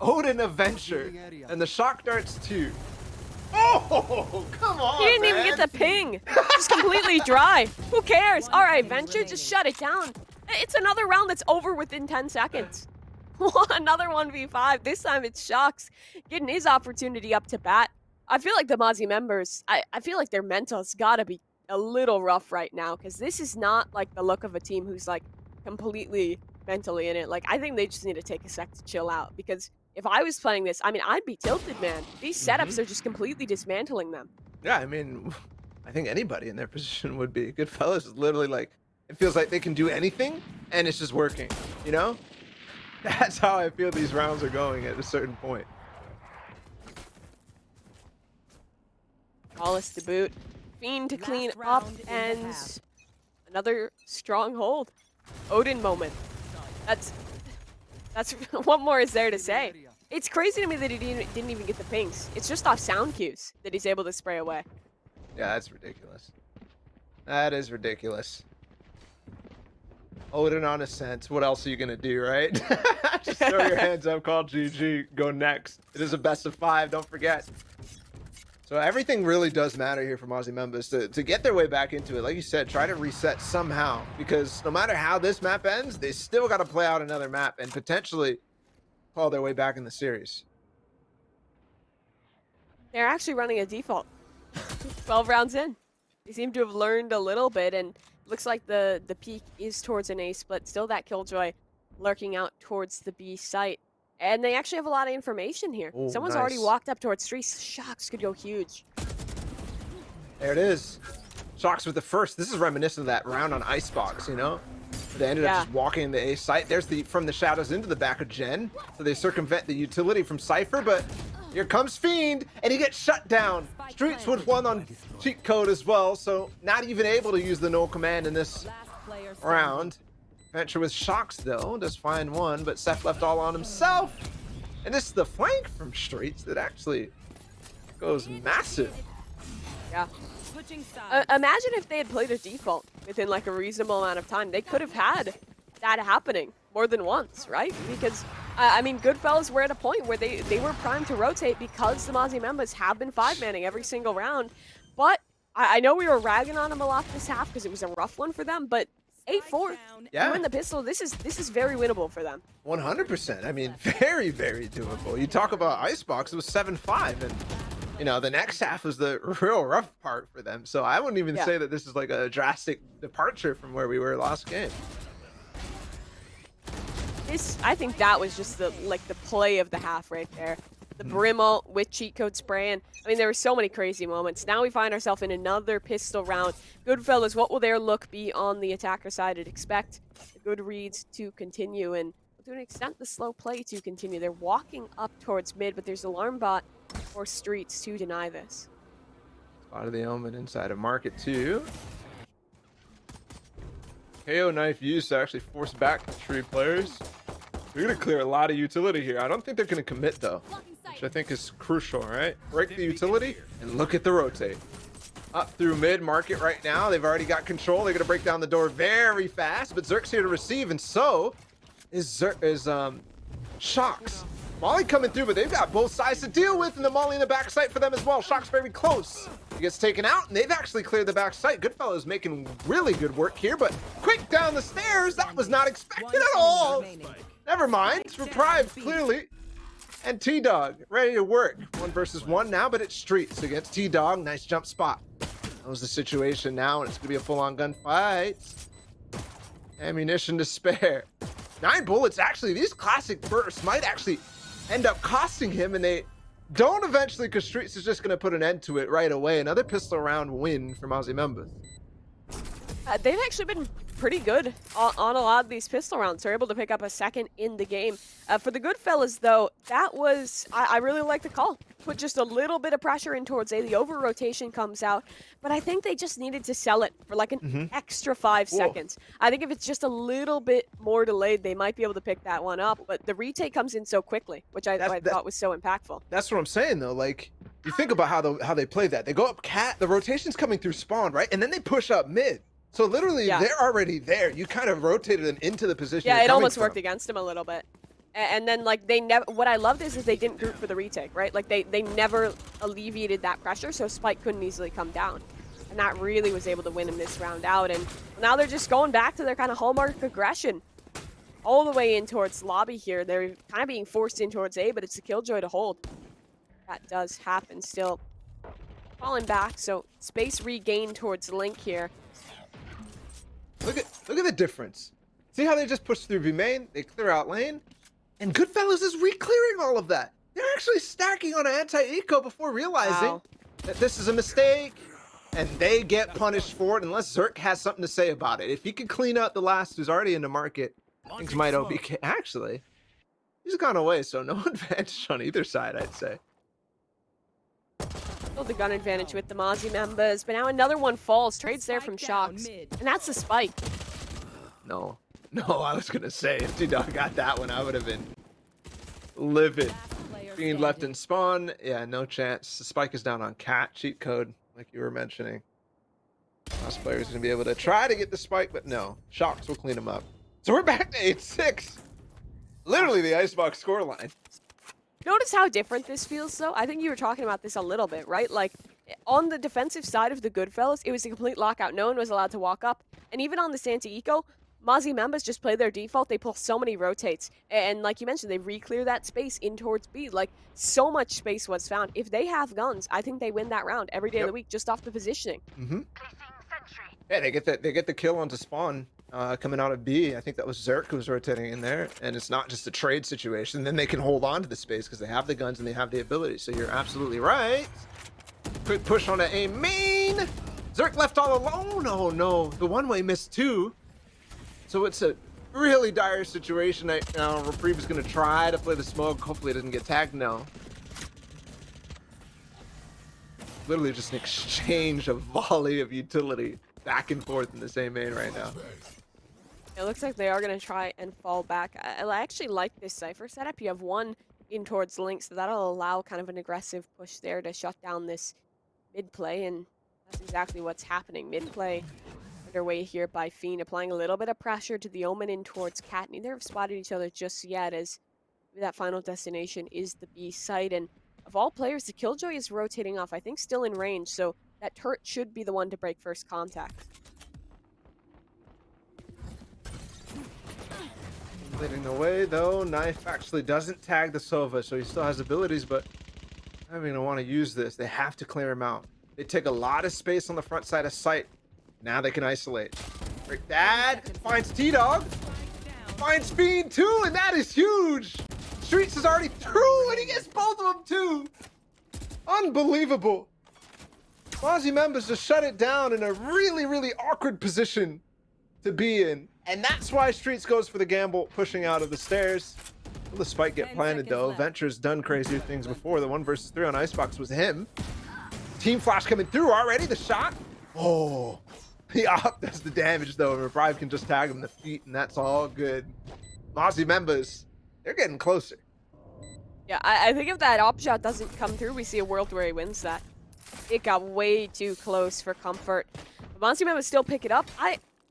C: Odin Adventure and the shock darts too. Oh, come on,
D: He didn't even get the ping. Just completely dry. Who cares? All right, Venture, just shut it down. It's another round that's over within 10 seconds. Another 1v5. This time it's Shocks getting his opportunity up to bat. I feel like the Mozzie members, I feel like their mental's gotta be a little rough right now, because this is not like the look of a team who's like completely mentally in it. Like, I think they just need to take a sec to chill out, because if I was playing this, I mean, I'd be tilted, man. These setups are just completely dismantling them.
C: Yeah, I mean, I think anybody in their position would be. Goodfellas is literally like, it feels like they can do anything and it's just working, you know? That's how I feel these rounds are going at a certain point.
D: Wallace to boot. Fiend to clean up, and another strong hold. Odin moment. That's what more is there to say? It's crazy to me that he didn't even get the pings. It's just off sound cues that he's able to spray away.
C: Yeah, that's ridiculous. That is ridiculous. Odin on a sense. What else are you gonna do, right? Just throw your hands up, call GG, go next. It is a best of 5, don't forget. So everything really does matter here for Mozzie members to get their way back into it. Like you said, try to reset somehow, because no matter how this map ends, they still got to play out another map and potentially claw their way back in the series.
D: They're actually running a default. 12 rounds in. They seem to have learned a little bit, and looks like the peak is towards an A split. Still that Killjoy lurking out towards the B site. And they actually have a lot of information here.
C: Ooh,
D: Someone's
C: nice.
D: already walked up towards Streets. Shocks could go huge.
C: There it is. Shocks with the first. This is reminiscent of that round on Icebox, you know? They ended up just walking in the A site. There's the from the shadows into the back of Gen. So they circumvent the utility from Cypher, but here comes Fiend, and he gets shut down. Streets with one on cheat code as well, so not even able to use the null command in this round. Venture with Shocks though, does find one, but Seth left all on himself. And this is the flank from Streets that actually goes massive.
D: Yeah. Imagine if they had played a default within like a reasonable amount of time. They could have had that happening more than once, right? Because, I mean, Goodfellas were at a point where they were primed to rotate because the Mozzie members have been 5-manning every single round. But I know we were ragging on them a lot this half because it was a rough one for them, but 8-4.
C: Yeah.
D: You win the pistol. This is very winnable for them.
C: 100%. I mean, very, very doable. You talk about Icebox, it was 7-5, and you know, the next half was the real rough part for them. So I wouldn't even say that this is like a drastic departure from where we were last game.
D: I think that was just the play of the half right there. The Brim ult with cheat code spraying. I mean, there were so many crazy moments. Now we find ourselves in another pistol round. Goodfellas, what will their look be on the attacker side? I'd expect the good reads to continue, and to an extent, the slow play to continue. They're walking up towards mid, but there's alarm bot for Streets to deny this.
C: Spot of the Omen inside of Market 2. KO knife used to actually force back the tree players. They're going to clear a lot of utility here. I don't think they're going to commit, though, which I think is crucial, right? Break the utility and look at the rotate. Up through mid market right now. They've already got control. They're going to break down the door very fast, but Zerk's here to receive, and so is Shocks. Molly coming through, but they've got both sides to deal with, and the Molly in the back site for them as well. Shocks very close. He gets taken out, and they've actually cleared the back site. Goodfellas making really good work here, but quick down the stairs. That was not expected at all. Never mind. Reprieve, clearly. And T-Dog ready to work. 1 versus 1 now, but it's Streets against T-Dog. Nice jump spot. That was the situation now, and it's going to be a full-on gunfight. Ammunition to spare. 9 bullets. Actually, these classic bursts might actually end up costing him, and they don't eventually, because Streets is just going to put an end to it right away. Another pistol round win for Mozzie members.
D: They've actually been pretty good on a lot of these pistol rounds. They're able to pick up a second in the game. For the Goodfellas, though, that was, I really like the call. Put just a little bit of pressure in towards A. The over-rotation comes out, but I think they just needed to sell it for like an extra 5 seconds. I think if it's just a little bit more delayed, they might be able to pick that one up, but the retake comes in so quickly, which I thought was so impactful.
C: That's what I'm saying, though. Like, you think about how they play that. They go up cat, the rotation's coming through spawn, right? And then they push up mid. So literally, they're already there. You kind of rotated them into the position.
D: Yeah, it almost worked against them a little bit. And then, like, they never. What I loved is they didn't group for the retake, right? Like, they never alleviated that pressure, so Spike couldn't easily come down. And that really was able to win him this round out. And now they're just going back to their kind of hallmark aggression. all the way in towards lobby here. They're kind of being forced in towards A, but it's the Killjoy to hold. That does happen still. Falling back, so space regained towards Link here.
C: Look at the difference. See how they just push through B main, they clear out lane, and Goodfellas is re-clearing all of that. They're actually stacking on an anti-eco before realizing that this is a mistake, and they get punished for it unless Zerk has something to say about it. If he can clean out the last who's already in the market, things might OBK. Actually, he's gone away, so no advantage on either side, I'd say.
D: Still the gun advantage with the Mozzie members, but now another one falls. Trades there from Shocks, and that's the spike.
C: No, I was gonna say if T-Dog got that one, I would have been livid. Being left in spawn, yeah, no chance. The spike is down on Cat cheat code, like you were mentioning. Last player is gonna be able to try to get the spike, but no, Shocks will clean him up. So we're back to 8-6. Literally the Icebox scoreline.
D: Notice how different this feels, though? I think you were talking about this a little bit, right? Like, on the defensive side of the Goodfellas, it was a complete lockout. No one was allowed to walk up. And even on the anti-eco, Mozzie members just play their default. They pull so many rotates. And like you mentioned, they re-clear that space in towards B. Like, so much space was found. If they have guns, I think they win that round every day of the week just off the positioning.
C: Yeah, they get the kill onto spawn. Coming out of B, I think that was Zerk who was rotating in there, and it's not just a trade situation. Then they can hold on to the space because they have the guns and they have the ability. So you're absolutely right. Quick push on A main. Zerk left all alone. Oh no, the one-way missed too. So it's a really dire situation right now. Reprieve is going to try to play the smoke. Hopefully it doesn't get tagged now. Literally just an exchange of volley of utility back and forth in the same main right now.
D: It looks like they are going to try and fall back. I actually like this Cypher setup. You have one in towards Link, so that'll allow kind of an aggressive push there to shut down this mid play, and that's exactly what's happening. Mid play underway here by Fiend, applying a little bit of pressure to the Omen in towards Cat. Neither have spotted each other just yet, as that final destination is the B site. And of all players, the Killjoy is rotating off, I think still in range, so that turret should be the one to break first contact.
C: Leading the way though, Knife actually doesn't tag the Sova, so he still has abilities, but I'm gonna want to use this. They have to clear him out. They take a lot of space on the front side of site. Now they can isolate. Break that, finds T-Dog, finds Fiend too, and that is huge. Streets is already through, and he gets both of them too. Unbelievable. Mozzie members just shut it down in a really, really awkward position to be in. And that's why Streets goes for the gamble, pushing out of the stairs. Will the spike get planted though? Venture's done crazier things before. The 1 versus 3 on Icebox was him. Team Flash coming through already, the shot. Oh, the op does the damage though. Revive can just tag him in the feet, and that's all good. Mozzie members, they're getting closer.
D: Yeah, I think if that op shot doesn't come through, we see a world where he wins that. It got way too close for comfort. But Mozzie members still pick it up.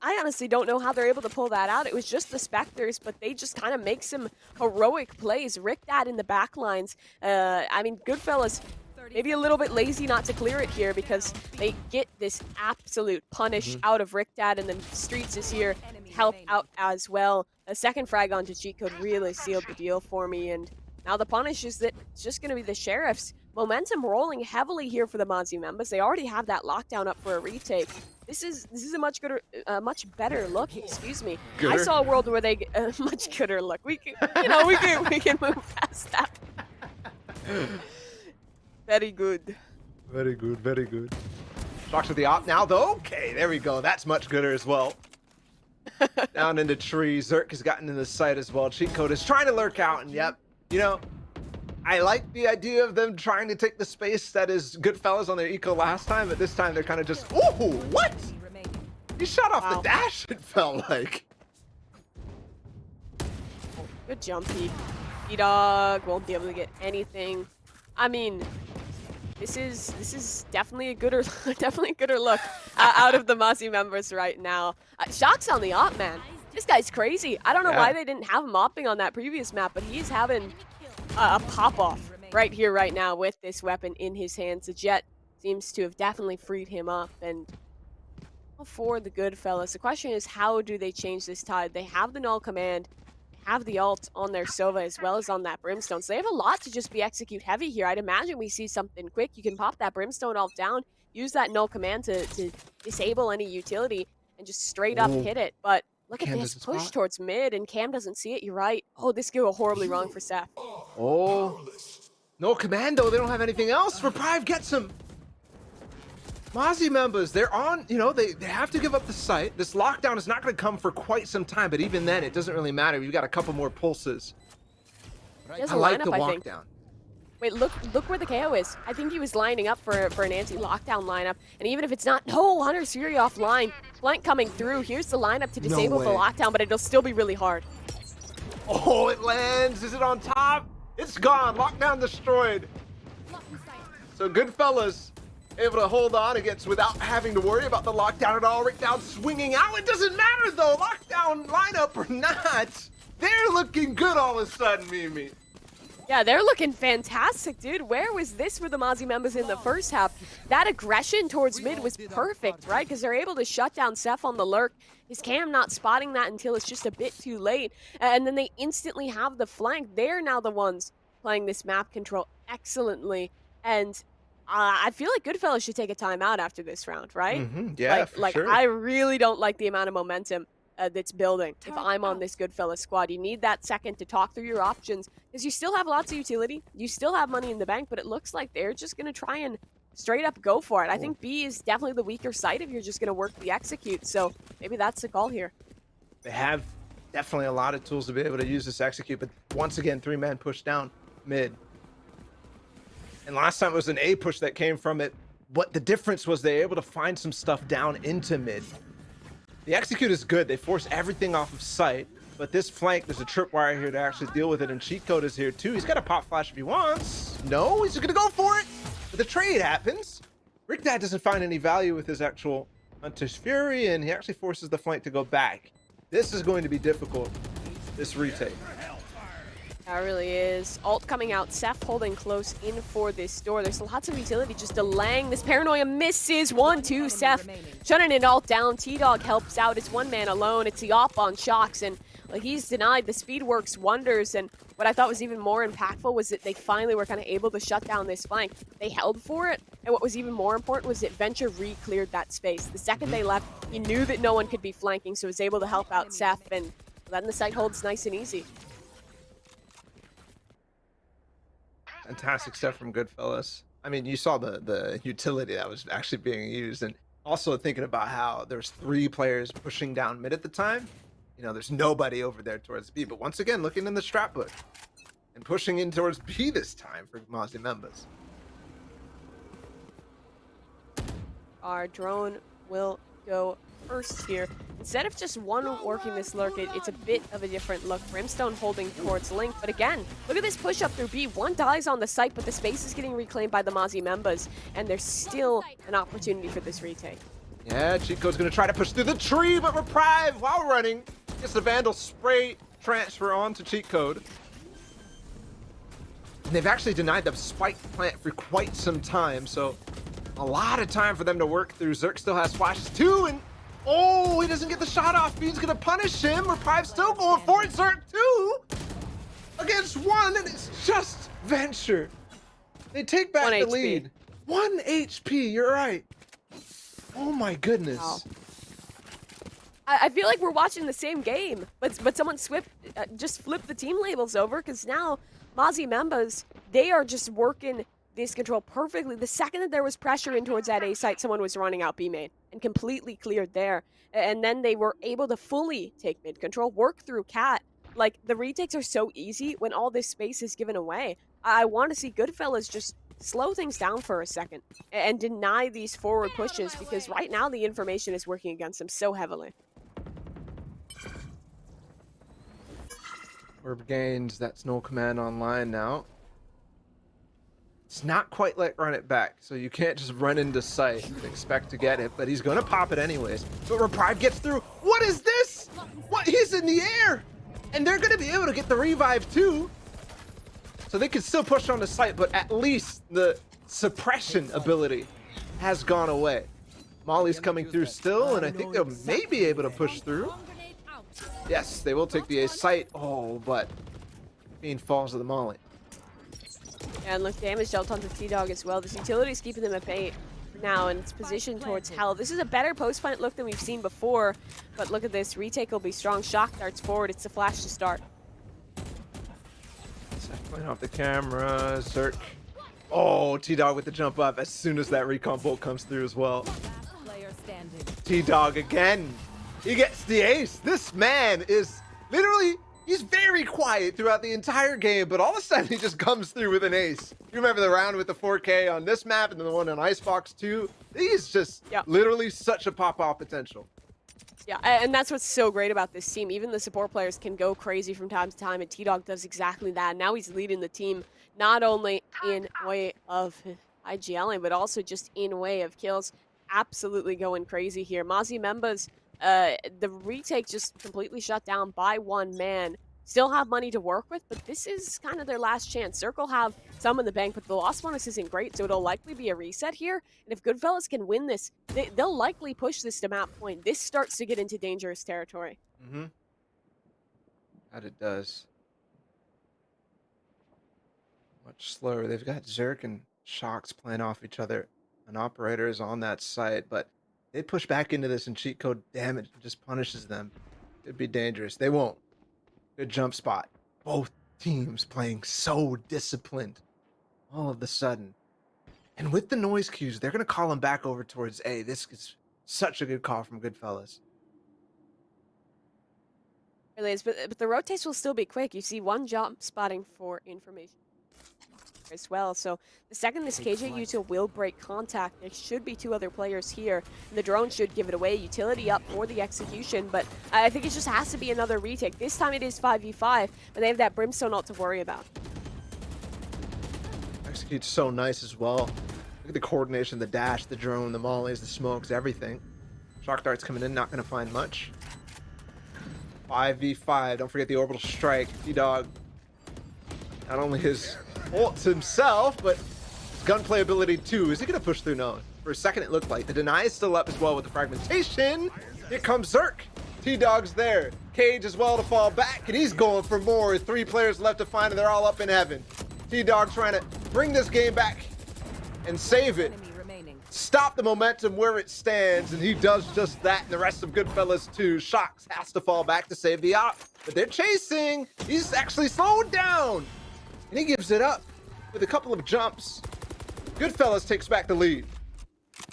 D: I honestly don't know how they're able to pull that out. It was just the Spectres, but they just kind of make some heroic plays. Rick that in the back lines. I mean, Goodfellas, maybe a little bit lazy not to clear it here because they get this absolute punish out of Rick Dad, and then Streets is here to help out as well. A second frag onto cheat code really sealed the deal for me, and now the punish is that it's just going to be the Sheriffs. Momentum rolling heavily here for the Mozzie members. They already have that lockdown up for a retake. This is a much better look. Excuse me.
C: Gooder.
D: I saw a world where they much gooder look. We can, we can move past that. Very good.
C: Very good, very good. Shocks with the op now though. Okay, there we go. That's much gooder as well. Down into trees. Zerk has gotten in the site as well. Cheat code is trying to lurk out, and yep, you know, I like the idea of them trying to take the space that is Goodfellas on their eco last time, but this time they're kind of just, ooh, what? He shot off the dash, it felt like.
D: Good jump, T-Dog won't be able to get anything. I mean, this is definitely a gooder look out of the Mozzie members right now. Shock's on the op, man. This guy's crazy. I don't know why they didn't have him opping on that previous map, but he's having a pop-off right here, right now with this weapon in his hands. The Jet seems to have definitely freed him up, and for the Goodfellas, the question is, how do they change this tide? They have the null command. have the ult on their Sova as well as on that Brimstone. So they have a lot to just be execute heavy here. I'd imagine we see something quick. You can pop that Brimstone ult down, use that null command to disable any utility and just straight up hit it. But look at
C: Cam
D: this
C: doesn't
D: push
C: spot.
D: towards mid, and Cam doesn't see it. You're right. Oh, this could go horribly wrong for Seth.
C: Oh, no commando. They don't have anything else. Reprieve gets him. Mozzie members, they're on, you know, they have to give up the site. This lockdown is not going to come for quite some time, but even then, it doesn't really matter. You've got a couple more pulses.
D: He has
C: I
D: a
C: like
D: lineup,
C: the
D: I think.
C: lockdown.
D: Wait, look where the KO is. I think he was lining up for an anti-lockdown lineup. And even if it's not, no, Hunter's Fury offline. Flank coming through. Here's the lineup to disable the
C: way.
D: lockdown, but it'll still be really hard.
C: Oh, it lands. Is it on top? It's gone. Lockdown destroyed. So Goodfellas able to hold on against without having to worry about the lockdown at all. Right down swinging out. It doesn't matter though. Lockdown lineup or not. They're looking good all of a sudden, Mimi.
D: Yeah, they're looking fantastic, dude. Where was this for the Mozzie members in the first half? That aggression towards mid was perfect, right? Because they're able to shut down Seth on the lurk. His Cam not spotting that until it's just a bit too late. And then they instantly have the flank. They're now the ones playing this map control excellently. And I feel like Goodfellas should take a timeout after this round, right?
C: Yeah,
D: like
C: sure.
D: I really don't like the amount of momentum that's building. If I'm on this Goodfellas squad, you need that second to talk through your options because you still have lots of utility. You still have money in the bank, but it looks like they're just going to try and straight up go for it. I think B is definitely the weaker side if you're just going to work the execute. So maybe that's the call here.
C: They have definitely a lot of tools to be able to use this execute, but once again, 3-man push down mid. And last time it was an A push that came from it. What the difference was they were able to find some stuff down into mid. The execute is good. They force everything off of sight, but this flank, there's a tripwire here to actually deal with it, and cheat code is here too. He's got a pop flash if he wants. No, he's just gonna go for it. But the trade happens. Rick Dad doesn't find any value with his actual Hunter's Fury, and he actually forces the flank to go back. This is going to be difficult, this retake.
D: That really is. Ult coming out. Seth holding close in for this door. There's lots of utility just delaying. This paranoia misses. 1-2. Seth shutting it all down. T-Dog helps out. It's one man alone. It's the op on Shocks, and like he's denied. The speed works wonders, and what I thought was even more impactful was that they finally were kind of able to shut down this flank. They held for it, and what was even more important was that Venture re-cleared that space. The second they left, he knew that no one could be flanking, so was able to help out Seth, and letting the site holds nice and easy.
C: Fantastic stuff from Goodfellas. I mean, you saw the utility that was actually being used, and also thinking about how there's 3 players pushing down mid at the time. You know, there's nobody over there towards B, but once again, looking in the strat book and pushing in towards B this time for Mozzie members.
D: Our drone will go first here. Instead of just one working this lurk, it's a bit of a different look. Brimstone holding towards Link, but again, look at this push up through B. One dies on the site, but the space is getting reclaimed by the Mozzie members, and there's still an opportunity for this retake.
C: Yeah, cheat code's gonna try to push through the tree, but Reprieve, while running, gets the Vandal spray transfer onto cheat code. And they've actually denied the spike plant for quite some time, so a lot of time for them to work through. Zerk still has flashes too, and oh, he doesn't get the shot off. Fiend's gonna punish him. Reprieve still going for it. Zerk 2 against 1, and it's just Venture. They take back
D: 1
C: the
D: HP.
C: lead. 1 HP, you're right. Oh my goodness.
D: Wow. I feel like we're watching the same game, but someone just flipped the team labels over, because now Mozzie members, they are just working this control perfectly. The second that there was pressure in towards that A site, someone was running out B main and completely cleared there. And then they were able to fully take mid control, work through Cat. Like, the retakes are so easy when all this space is given away. I want to see Goodfellas just slow things down for a second and deny these forward pushes, because right now the information is working against them so heavily.
C: Orb gains, that's no command online now. It's not quite like run it back, so you can't just run into sight and expect to get it, but he's gonna pop it anyways. But Reprieve gets through. What is this? What? He's in the air! And they're gonna be able to get the revive too. So they can still push on the site, but at least the suppression ability has gone away. Molly's coming through still, and I think they'll maybe able to push through. Yes, they will take the A site. Oh, but Fiend falls to the molly.
D: And look, damage dealt onto T-Dog as well. This utility's keeping them at bay for now, and it's positioned towards hell. This is a better post-plant look than we've seen before, but look at this. Retake will be strong. Shock darts forward. It's the flash to start.
C: Playing off the camera. Zerk. Oh, T-Dog with the jump up as soon as that recon bolt comes through as well. T-Dog again. He gets the ace. This man is literally, he's very quiet throughout the entire game, but all of a sudden he just comes through with an ace. You remember the round with the 4K on this map and then the one on Icebox 2? He's just literally such a pop-off potential.
D: Yeah, and that's what's so great about this team. Even the support players can go crazy from time to time, and T-Dog does exactly that. Now he's leading the team, not only in way of IGLing, but also just in way of kills. Absolutely going crazy here. Mozzie Members, the retake just completely shut down by one man. Still have money to work with, but this is kind of their last chance. Circle have some in the bank, but the loss bonus isn't great, so it'll likely be a reset here. And if Goodfellas can win this, they'll likely push this to map point. This starts to get into dangerous territory.
C: Mm-hmm. That it does. Much slower. They've got Zerk and Shocks playing off each other. An operator is on that site, but they push back into this and cheat code damage just punishes them. It'd be dangerous. They won't. Good jump spot. Both teams playing so disciplined all of a sudden. And with the noise cues, they're going to call them back over towards A. This is such a good call from Goodfellas.
D: Really is, but the rotates will still be quick. You see one jump spotting for information as well. So the second this KJ util will break contact, there should be two other players here, and the drone should give it away. Utility up for the execution, but I think it just has to be another retake. This time it is 5v5, but they have that Brimstone ult to worry about.
C: Execute's so nice as well. Look at the coordination, the dash, the drone, the mollies, the smokes, everything. Shock darts coming in, not going to find much. 5v5, don't forget the orbital strike. T-Dog, not only his ult himself, but his gunplay ability too. Is he going to push through? No. For a second it looked like. The deny is still up as well with the fragmentation. Here comes Zerk. T-Dog's there. Cage as well to fall back, and he's going for more. 3 players left to find, and they're all up in heaven. T-Dog trying to bring this game back and save it. Stop the momentum where it stands, and he does just that, and the rest of Goodfellas too. Shocks has to fall back to save the op, but they're chasing. He's actually slowed down, and he gives it up with a couple of jumps. Goodfellas takes back the lead.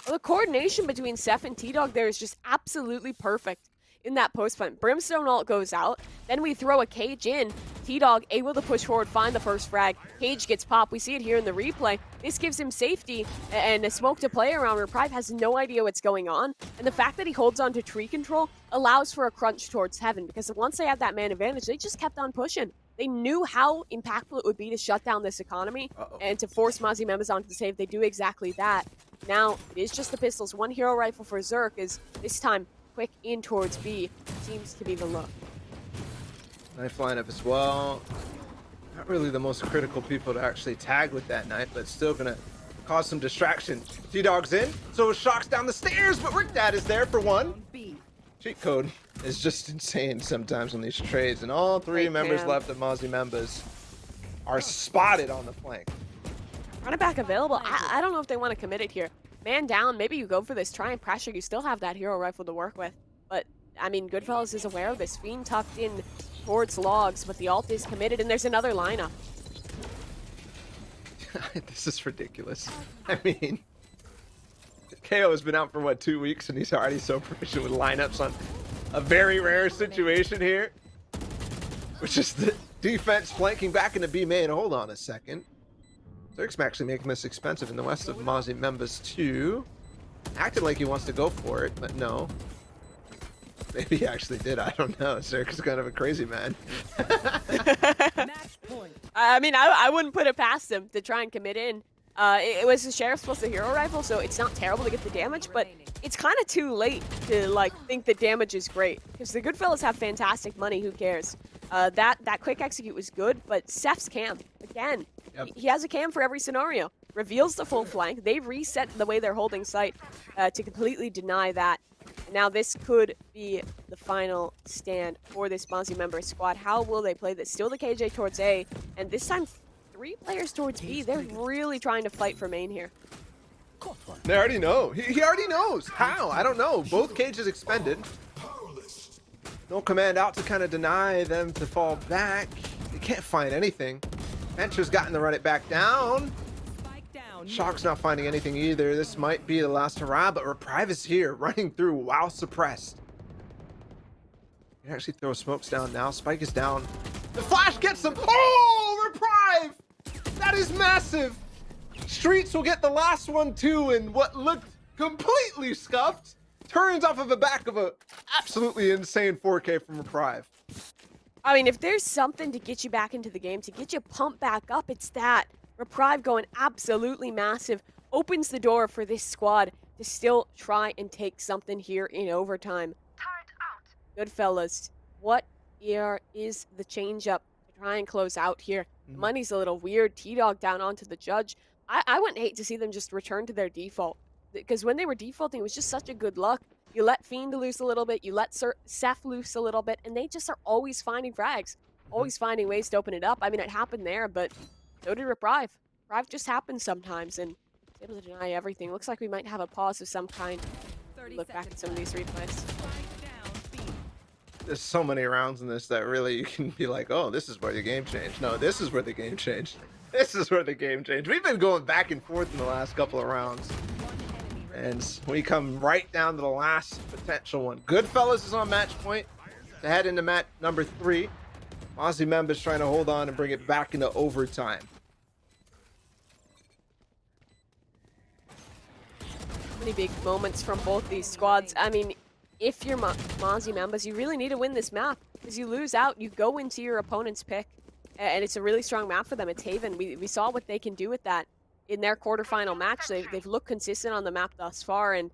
D: Well, the coordination between Seth and T-Dog there is just absolutely perfect in that post plant. Brimstone ult goes out, then we throw a Cage in. T-Dog able to push forward, find the first frag. Cage gets popped. We see it here in the replay. This gives him safety and a smoke to play around where Prive has no idea what's going on. And the fact that he holds on to tree control allows for a crunch towards heaven, because once they had that man advantage, they just kept on pushing. They knew how impactful it would be to shut down this economy and to force Mozzie Members onto the save. They do exactly that. Now, it is just the pistols. One hero rifle for Zerk is this time quick in towards B. Seems to be the look.
C: Knife lineup as well. Not really the most critical people to actually tag with that knife, but still gonna cause some distraction. T-Dog's in, so is Shocks down the stairs, but Rick Dad is there for one. Cheat code is just insane sometimes on these trades, and all 3 members left of Mozzie Members are spotted on the flank.
D: Running back available. I don't know if they want to commit it here. Man down, maybe you go for this, try and pressure. You still have that hero rifle to work with. But, I mean, Goodfellas is aware of this. Fiend tucked in towards logs, but the ult is committed, and there's another lineup.
C: This is ridiculous. I mean, KO has been out for, what, 2 weeks, and he's already so proficient with lineups on a very rare situation here. Which is the defense flanking back into B main. Hold on a second. Zerk's actually making this expensive in the west of Mozzie Members too. Acted like he wants to go for it, but no. Maybe he actually did, I don't know. Zerk is kind of a crazy man.
D: I mean, I wouldn't put it past him to try and commit in. It was the Sheriff's plus the hero rifle, so it's not terrible to get the damage, but it's kind of too late to like think the damage is great. Because the Goodfellas have fantastic money, who cares? That quick execute was good, but Seth's cam, again, he has a cam for every scenario. Reveals the full flank. They reset the way they're holding site to completely deny that. Now this could be the final stand for this Mozzie member squad. How will they play this? Still the KJ towards A, and this time 3 players towards B. They're really trying to fight for main here.
C: They already know. He already knows. How? I don't know. Both cages expended. No command out to kind of deny them to fall back. They can't find anything. Venture's gotten to run it back down. Shock's not finding anything either. This might be the last hurrah, but Reprieve is here, running through while suppressed. You can actually throw smokes down now. Spike is down. The flash gets him. Oh, Reprieve! That is massive. Streets will get the last one too, and what looked completely scuffed turns off of the back of a absolutely insane 4K from Reprieve.
D: I mean, if there's something to get you back into the game, to get you pumped back up, it's that. Reprieve going absolutely massive opens the door for this squad to still try and take something here in overtime. Good fellas, what here is the change up to try and close out here? The money's a little weird. T-Dog down onto the judge. I wouldn't hate to see them just return to their default, because when they were defaulting, it was just such a good luck. You let Fiend loose a little bit, you let Seth loose a little bit, and they just are always finding frags, always finding ways to open it up. I mean, it happened there, but so did Reprieve. Reprieve just happens sometimes, and it's able to deny everything. Looks like we might have a pause of some kind. Look back at some of these replays.
C: There's so many rounds in this that really you can be like, oh, this is where the game changed. No, this is where the game changed. This is where the game changed. We've been going back and forth in the last couple of rounds. And we come right down to the last potential one. Goodfellas is on match point to head into match number 3. Mozzie members trying to hold on and bring it back into overtime.
D: Many big moments from both these squads. I mean, if you're Mozzie members, you really need to win this map. Because you lose out, you go into your opponent's pick. And it's a really strong map for them. It's Haven. We saw what they can do with that in their quarterfinal match. They've looked consistent on the map thus far. And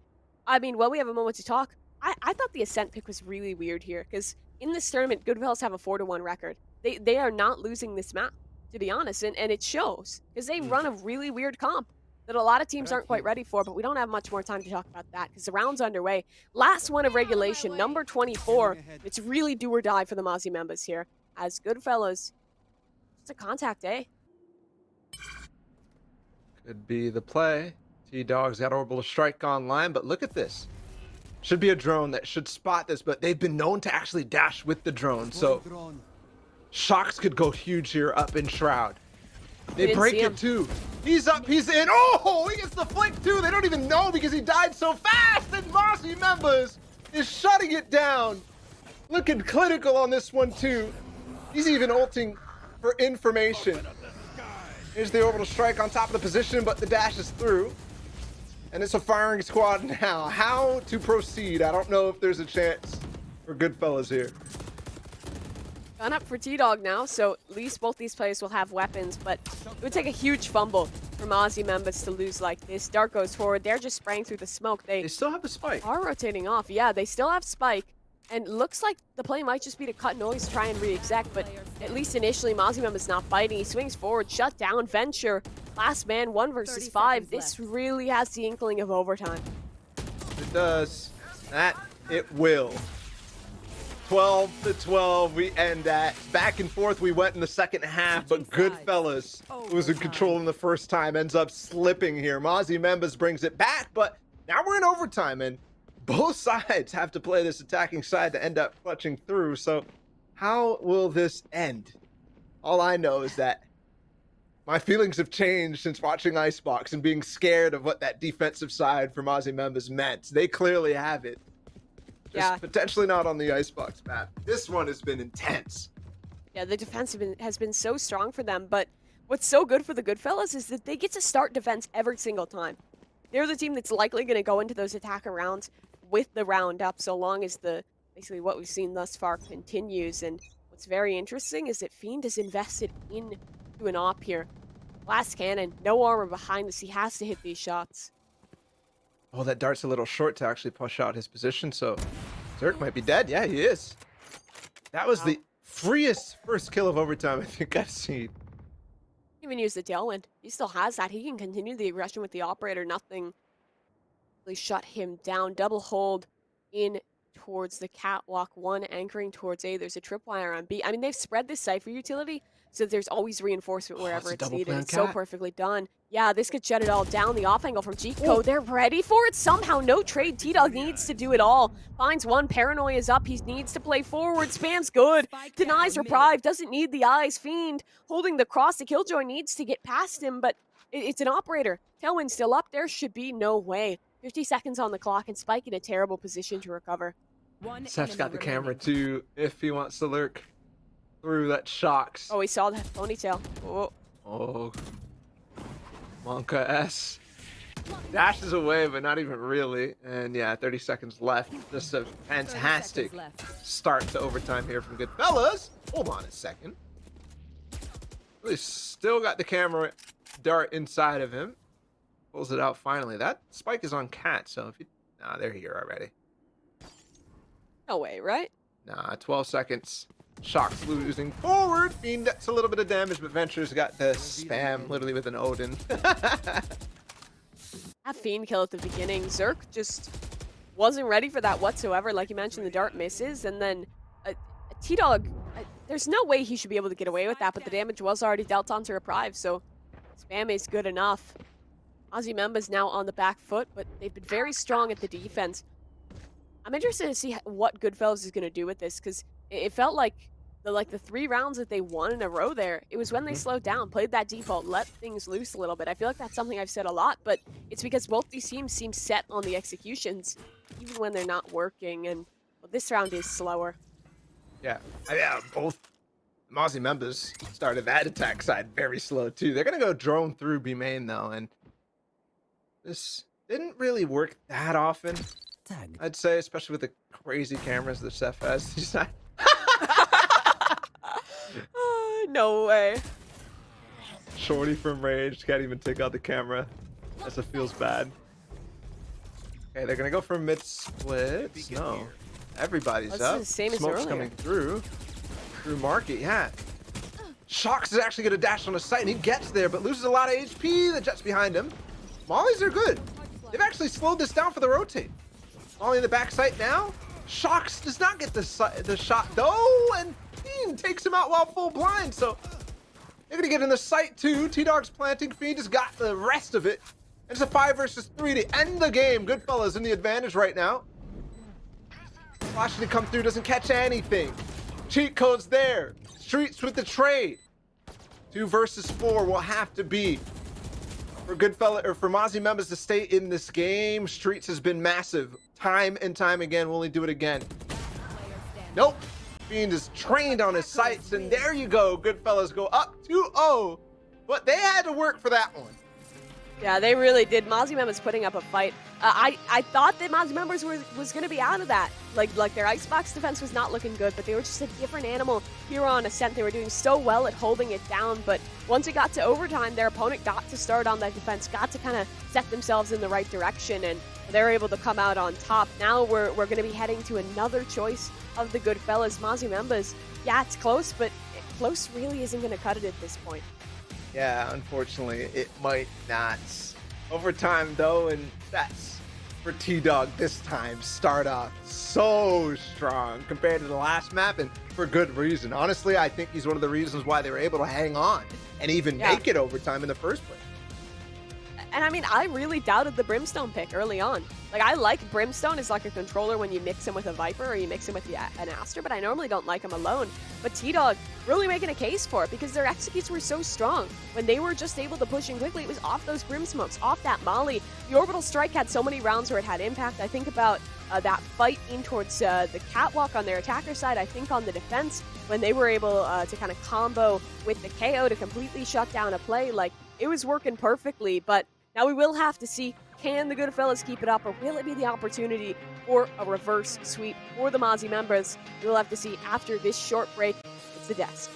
D: I mean, while we have a moment to talk, I thought the Ascent pick was really weird here. Because in this tournament, Goodfellas have a 4-1 record. They are not losing this map, to be honest. And it shows. Because they run a really weird comp that a lot of teams aren't quite ready for. But we don't have much more time to talk about that because the round's underway. Last one of regulation, number 24. It's really do or die for the Mozzie members here. As Goodfellas, it's a contact, eh?
C: Could be the play. T-Dog's got Orbital Strike online, but look at this. Should be a drone that should spot this, but they've been known to actually dash with the drone, so Shocks could go huge here up in Shroud. They break it too. He's up, he's in. Oh, he gets the flick too. They don't even know because he died so fast, and Mozzie members is shutting it down. Looking clinical on this one too. He's even ulting for information. Here's the Orbital Strike on top of the position, but the dash is through. And it's a firing squad now. How to proceed? I don't know if there's a chance for Goodfellas here.
D: Gone up for T-Dog now, so at least both these players will have weapons, but it would take a huge fumble for Mozzie members to lose like this. Dark goes forward. They're just spraying through the smoke. They
C: still have the Spike.
D: Are rotating off. Yeah, they still have Spike. And looks like the play might just be to cut noise, try and re-exec, but at least initially, Mozzie members not fighting. He swings forward, shut down, Venture, last man, 1 versus 5. This really has the inkling of overtime.
C: It does. That it will. 12-12, we end at. Back and forth we went in the second half, but Goodfellas, who was in control in the first time, ends up slipping here. Mozzie members brings it back, but now we're in overtime, and both sides have to play this attacking side to end up clutching through. So how will this end? All I know is that my feelings have changed since watching Icebox and being scared of what that defensive side for Mozzie members meant. They clearly have it. Just potentially not on the Icebox map. This one has been intense.
D: Yeah, the defense has been so strong for them, but what's so good for the Goodfellas is that they get to start defense every single time. They're the team that's likely going to go into those attacker rounds with the round up, so long as basically what we've seen thus far continues. And what's very interesting is that Fiend has invested into an op here. Last cannon, no armor behind this. He has to hit these shots.
C: Oh, that dart's a little short to actually push out his position, so Zerk might be dead. Yeah, he is. That was the freest first kill of overtime I think I've seen.
D: Even use the tailwind. He still has that. He can continue the aggression with the operator. Nothing really shut him down. Double hold in towards the catwalk, one anchoring towards A. There's a tripwire on B. I mean, they've spread this Cypher utility, so there's always reinforcement wherever it's needed. It's so perfectly done. Yeah, this could shut it all down. The off angle from Chico. They're ready for it somehow. No trade. T-Dog needs to do it all. Finds one. Paranoia is up. He needs to play forward. Spam's good. Denies reprieve. Doesn't need the eyes. Fiend holding the cross. The Killjoy needs to get past him, but it's an operator. Tailwind still up. There should be no way. 50 seconds on the clock, and Spike in a terrible position to recover.
C: Seth's got the camera too, if he wants to lurk through that shocks.
D: Oh, he saw that ponytail.
C: Oh. Monka S dashes away, but not even really. And yeah, 30 seconds left. Just a fantastic start to overtime here from Goodfellas. Hold on a second. Really still got the camera dart inside of him. Pulls it out finally. That spike is on Cat, so if you... Nah, they're here already.
D: No way, right?
C: Nah, 12 seconds. Shock's losing forward. Fiend gets a little bit of damage, but Venture's got the spam literally with an Odin.
D: That Fiend kill at the beginning. Zerk just wasn't ready for that whatsoever. Like you mentioned, the dart misses, and then T-Dog, there's no way he should be able to get away with that, but the damage was already dealt onto Reprieve, so spam is good enough. Aussie Memba's now on the back foot, but they've been very strong at the defense. I'm interested to see what Goodfellas is going to do with this, because it felt like the 3 rounds that they won in a row there, it was when they slowed down, played that default, let things loose a little bit. I feel like that's something I've said a lot, but it's because both these teams seem set on the executions, even when they're not working, and well, this round is slower.
C: Yeah, both Aussie members started that attack side very slow too. They're going to go drone through B main though, and this didn't really work that often. I'd say, especially with the crazy cameras that Seth has.
D: No way.
C: Shorty from Rage can't even take out the camera. That's what feels bad. Okay, they're gonna go for mid splits. No, everybody's
D: That's
C: up.
D: the same as
C: Smoke's
D: earlier.
C: coming through market. Yeah. Shox is actually gonna dash on the site, and he gets there, but loses a lot of HP. The Jet's behind him. Mollies are good. They've actually slowed this down for the rotate. Molly in the back site now. Shox does not get the shot though, and Fiend takes him out while full blind. So they're gonna get in the site too. T-Dog's planting. Fiend has got the rest of it. And it's a 5 versus 3 to end the game. Goodfellas in the advantage right now. Flashing to come through, doesn't catch anything. Cheat code's there. Streets with the trade. 2 versus 4 will have to be for Goodfella or for Mozzie members to stay in this game. Streets has been massive. Time and time again. Will only do it again. Nope. Fiend is trained on his sights, and there you go. Goodfellas go up 2-0. But they had to work for that one.
D: Yeah, they really did. Mozzie Members putting up a fight. I thought that Mozzie Members was going to be out of that. Like their icebox defense was not looking good, but they were just a different animal here on Ascent. They were doing so well at holding it down, but once it got to overtime, their opponent got to start on that defense, got to kind of set themselves in the right direction, and they're able to come out on top. Now we're going to be heading to another choice of the Goodfellas. Mozzie Members, yeah, it's close, but close really isn't going to cut it at this point.
C: Yeah, unfortunately, it might not. Overtime, though, and that's for T-Dog this time. Start off so strong compared to the last map, and for good reason. Honestly, I think he's one of the reasons why they were able to hang on and even make it overtime in the first place.
D: And I mean, I really doubted the Brimstone pick early on. Like, I like Brimstone as like a controller when you mix him with a Viper or you mix him with an Aster, but I normally don't like him alone. But T-Dog really making a case for it because their executes were so strong. When they were just able to push in quickly, it was off those Brim smokes, off that Molly. The Orbital Strike had so many rounds where it had impact. I think about that fight in towards the catwalk on their attacker side. I think on the defense, when they were able to kind of combo with the KO to completely shut down a play, like, it was working perfectly. But now we will have to see, can the Goodfellas keep it up, or will it be the opportunity for a reverse sweep for the Mozzie members? We'll have to see after this short break. It's the desk.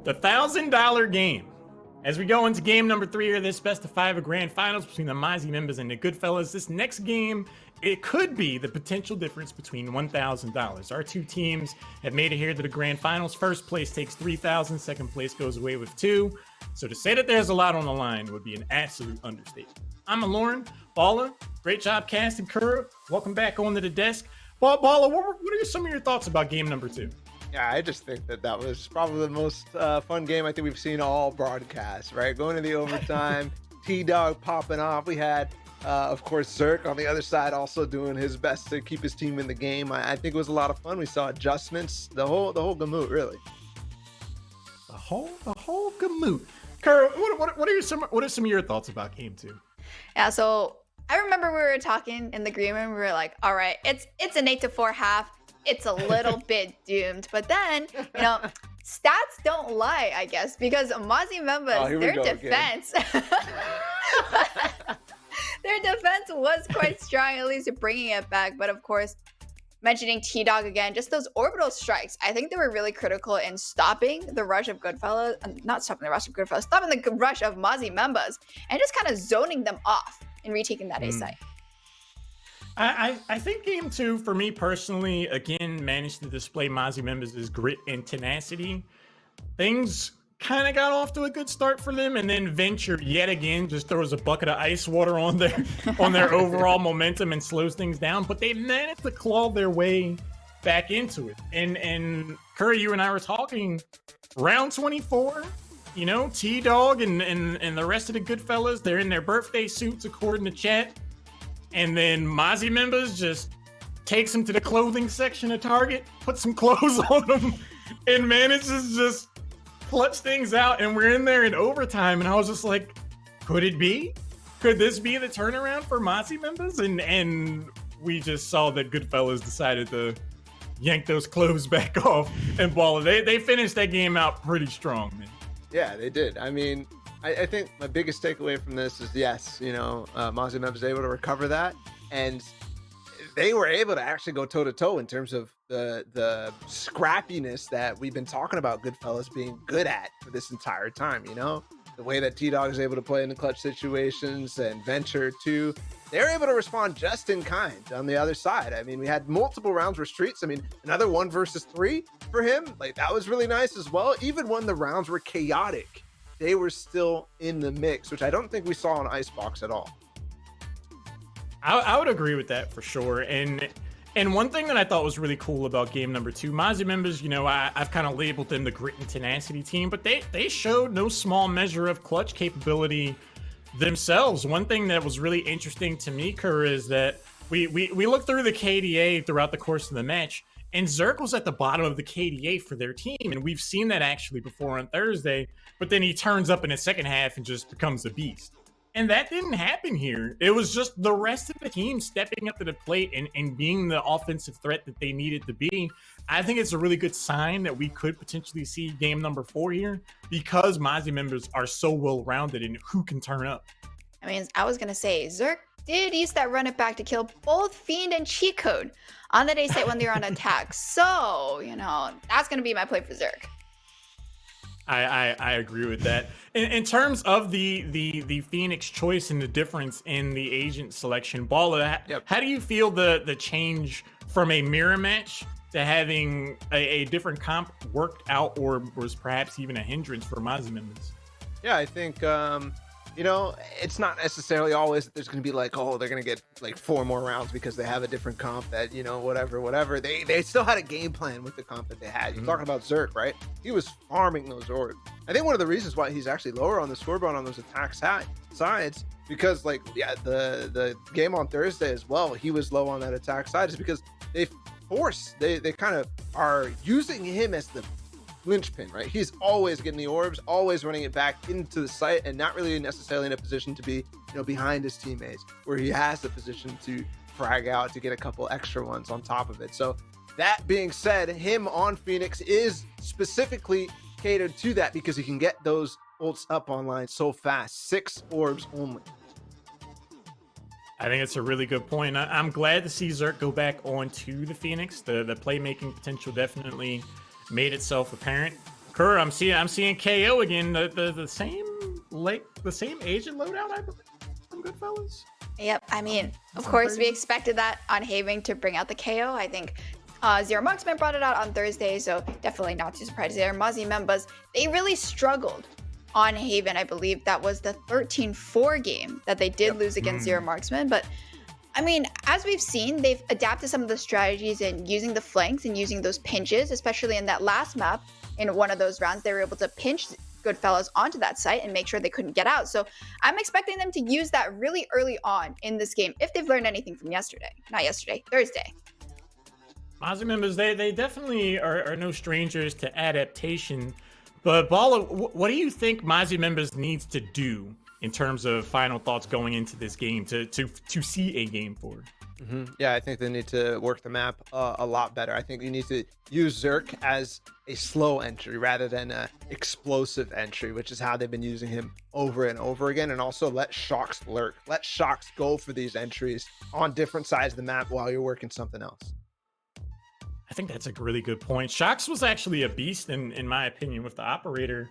A: The $1,000 game. As we go into game number 3 of this best of 5 of grand finals between the Mozzie members and the Goodfellas, this next game, it could be the potential difference between $1,000. Our two teams have made it here to the grand finals. First place takes $3,000, second place goes away with $2,000. So to say that there's a lot on the line would be an absolute understatement. I'm Lauren, Baller. Great job casting, Kura. Welcome back onto the desk. Baller, what are some of your thoughts about game number 2?
C: Yeah, I just think that was probably the most fun game I think we've seen all broadcasts, right? Going to the overtime, T-Dog popping off. We had, of course, Zerk on the other side also doing his best to keep his team in the game. I think it was a lot of fun. We saw adjustments, the whole gamut, really.
A: The whole gamut. Kara, what are some of your thoughts about game 2?
B: Yeah, so I remember we were talking in the green room. We were like, all right, it's an 8-4 half. It's a little bit doomed. But then, stats don't lie, I guess, because Mozzie members, their defense, their defense was quite strong, at least bringing it back. But of course, mentioning T-Dog again, just those orbital strikes, I think they were really critical in stopping the rush of Goodfellas, not stopping the rush of Goodfellas, stopping the rush of Mozzie members, and just kind of zoning them off and retaking that A site.
A: I think game 2, for me personally, again, managed to display Mozzie members' grit and tenacity. Things kind of got off to a good start for them, and then Venture yet again just throws a bucket of ice water on their overall momentum and slows things down. But they managed to claw their way back into it. And Curry, you and I were talking round 24. T-Dog and the rest of the Goodfellas, they're in their birthday suits according to chat. And then Mozzie members just takes them to the clothing section of Target, puts some clothes on them, and manages just clutch things out. And we're in there in overtime, and I was just like, could it be? Could this be the turnaround for Mozzie members? And we just saw that Goodfellas decided to yank those clothes back off and ball it. They finished that game out pretty strong, man.
C: Yeah, they did. I mean, I think my biggest takeaway from this is, yes, Mozzie members able to recover that, and they were able to actually go toe-to-toe in terms of the scrappiness that we've been talking about Goodfellas being good at for this entire time, The way that T-Dog is able to play in the clutch situations, and Venture too. They're able to respond just in kind on the other side. I mean, we had multiple rounds where Streets, another 1 versus 3 for him. Like, that was really nice as well. Even when the rounds were chaotic, they were still in the mix, which I don't think we saw on Icebox at all.
A: I would agree with that for sure. And one thing that I thought was really cool about game number 2, Mozzie members, I've kind of labeled them the grit and tenacity team, but they showed no small measure of clutch capability themselves. One thing that was really interesting to me, Kerr, is that we looked through the KDA throughout the course of the match, and Zerk was at the bottom of the KDA for their team, and we've seen that actually before on Thursday, but then he turns up in the second half and just becomes a beast. And that didn't happen here. It was just the rest of the team stepping up to the plate and being the offensive threat that they needed to be. I think it's a really good sign that we could potentially see game number 4 here, because Mozzie members are so well-rounded in who can turn up.
B: I was going to say, Zerk did use that run it back to kill both Fiend and Cheat Code on that A site when they were on attack. So, that's going to be my play for Zerk.
A: I agree with that. In terms of the Phoenix choice and the difference in the agent selection, Baller, how do you feel the change from a mirror match to having a different comp worked out, or was perhaps even a hindrance for Mozzie members?
C: Yeah, I think it's not necessarily always that there's going to be like, oh, they're going to get like 4 more rounds because they have a different comp that, whatever. They still had a game plan with the comp that they had. You're talking about Zerk, right? He was farming those orbs. I think one of the reasons why he's actually lower on the scoreboard on those attack sides, because the game on Thursday as well, he was low on that attack side, is because they kind of are using him as the linchpin, right? He's always getting the orbs, always running it back into the site, and not really necessarily in a position to be, behind his teammates, where he has the position to frag out to get a couple extra ones on top of it. So that being said, him on Phoenix is specifically catered to that, because he can get those ults up online so fast. 6 orbs only.
A: I think it's a really good point. I'm glad to see Zerk go back onto the Phoenix. The playmaking potential definitely made itself apparent. Kerr, I'm seeing KO again. The same agent loadout, I believe, from Goodfellas.
B: Yep, I mean, of course, we expected that on Haven to bring out the KO. I think Zero Marksman brought it out on Thursday, so definitely not too surprised there. Mozzie members, they really struggled on Haven. I believe that was the 13-4 game that they did lose against Zero Marksman. But, I mean, as we've seen, they've adapted some of the strategies in using the flanks and using those pinches, especially in that last map. In one of those rounds, they were able to pinch Goodfellas onto that site and make sure they couldn't get out. So I'm expecting them to use that really early on in this game, if they've learned anything from yesterday. Not yesterday, Thursday.
A: Mozzie members, they definitely are no strangers to adaptation. But Bala, what do you think Mozzie members needs to do in terms of final thoughts going into this game to see a game forward?
C: Yeah, I think they need to work the map a lot better. I think you need to use Zerk as a slow entry rather than an explosive entry, which is how they've been using him over and over again. And also let Shocks lurk. Let Shocks go for these entries on different sides of the map while you're working something else.
A: I think that's a really good point. Shocks was actually a beast in my opinion with the operator.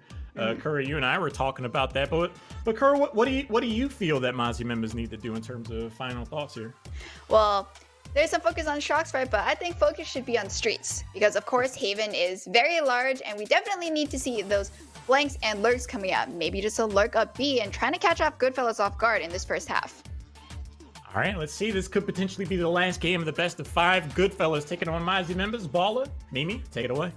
A: Curry, you and I were talking about that, but Curry, what do you feel that Mozzie members need to do in terms of final thoughts here?
B: Well, there's some focus on Shocks, right? But I think focus should be on streets because, of course, Haven is very large, and we definitely need to see those flanks and lurks coming out. Maybe just a lurk up B and trying to catch off Goodfellas off guard in this first half.
A: All right, let's see. This could potentially be the last game of the best of 5. Goodfellas taking on Mozzie members. Balla, Mimi, take it away.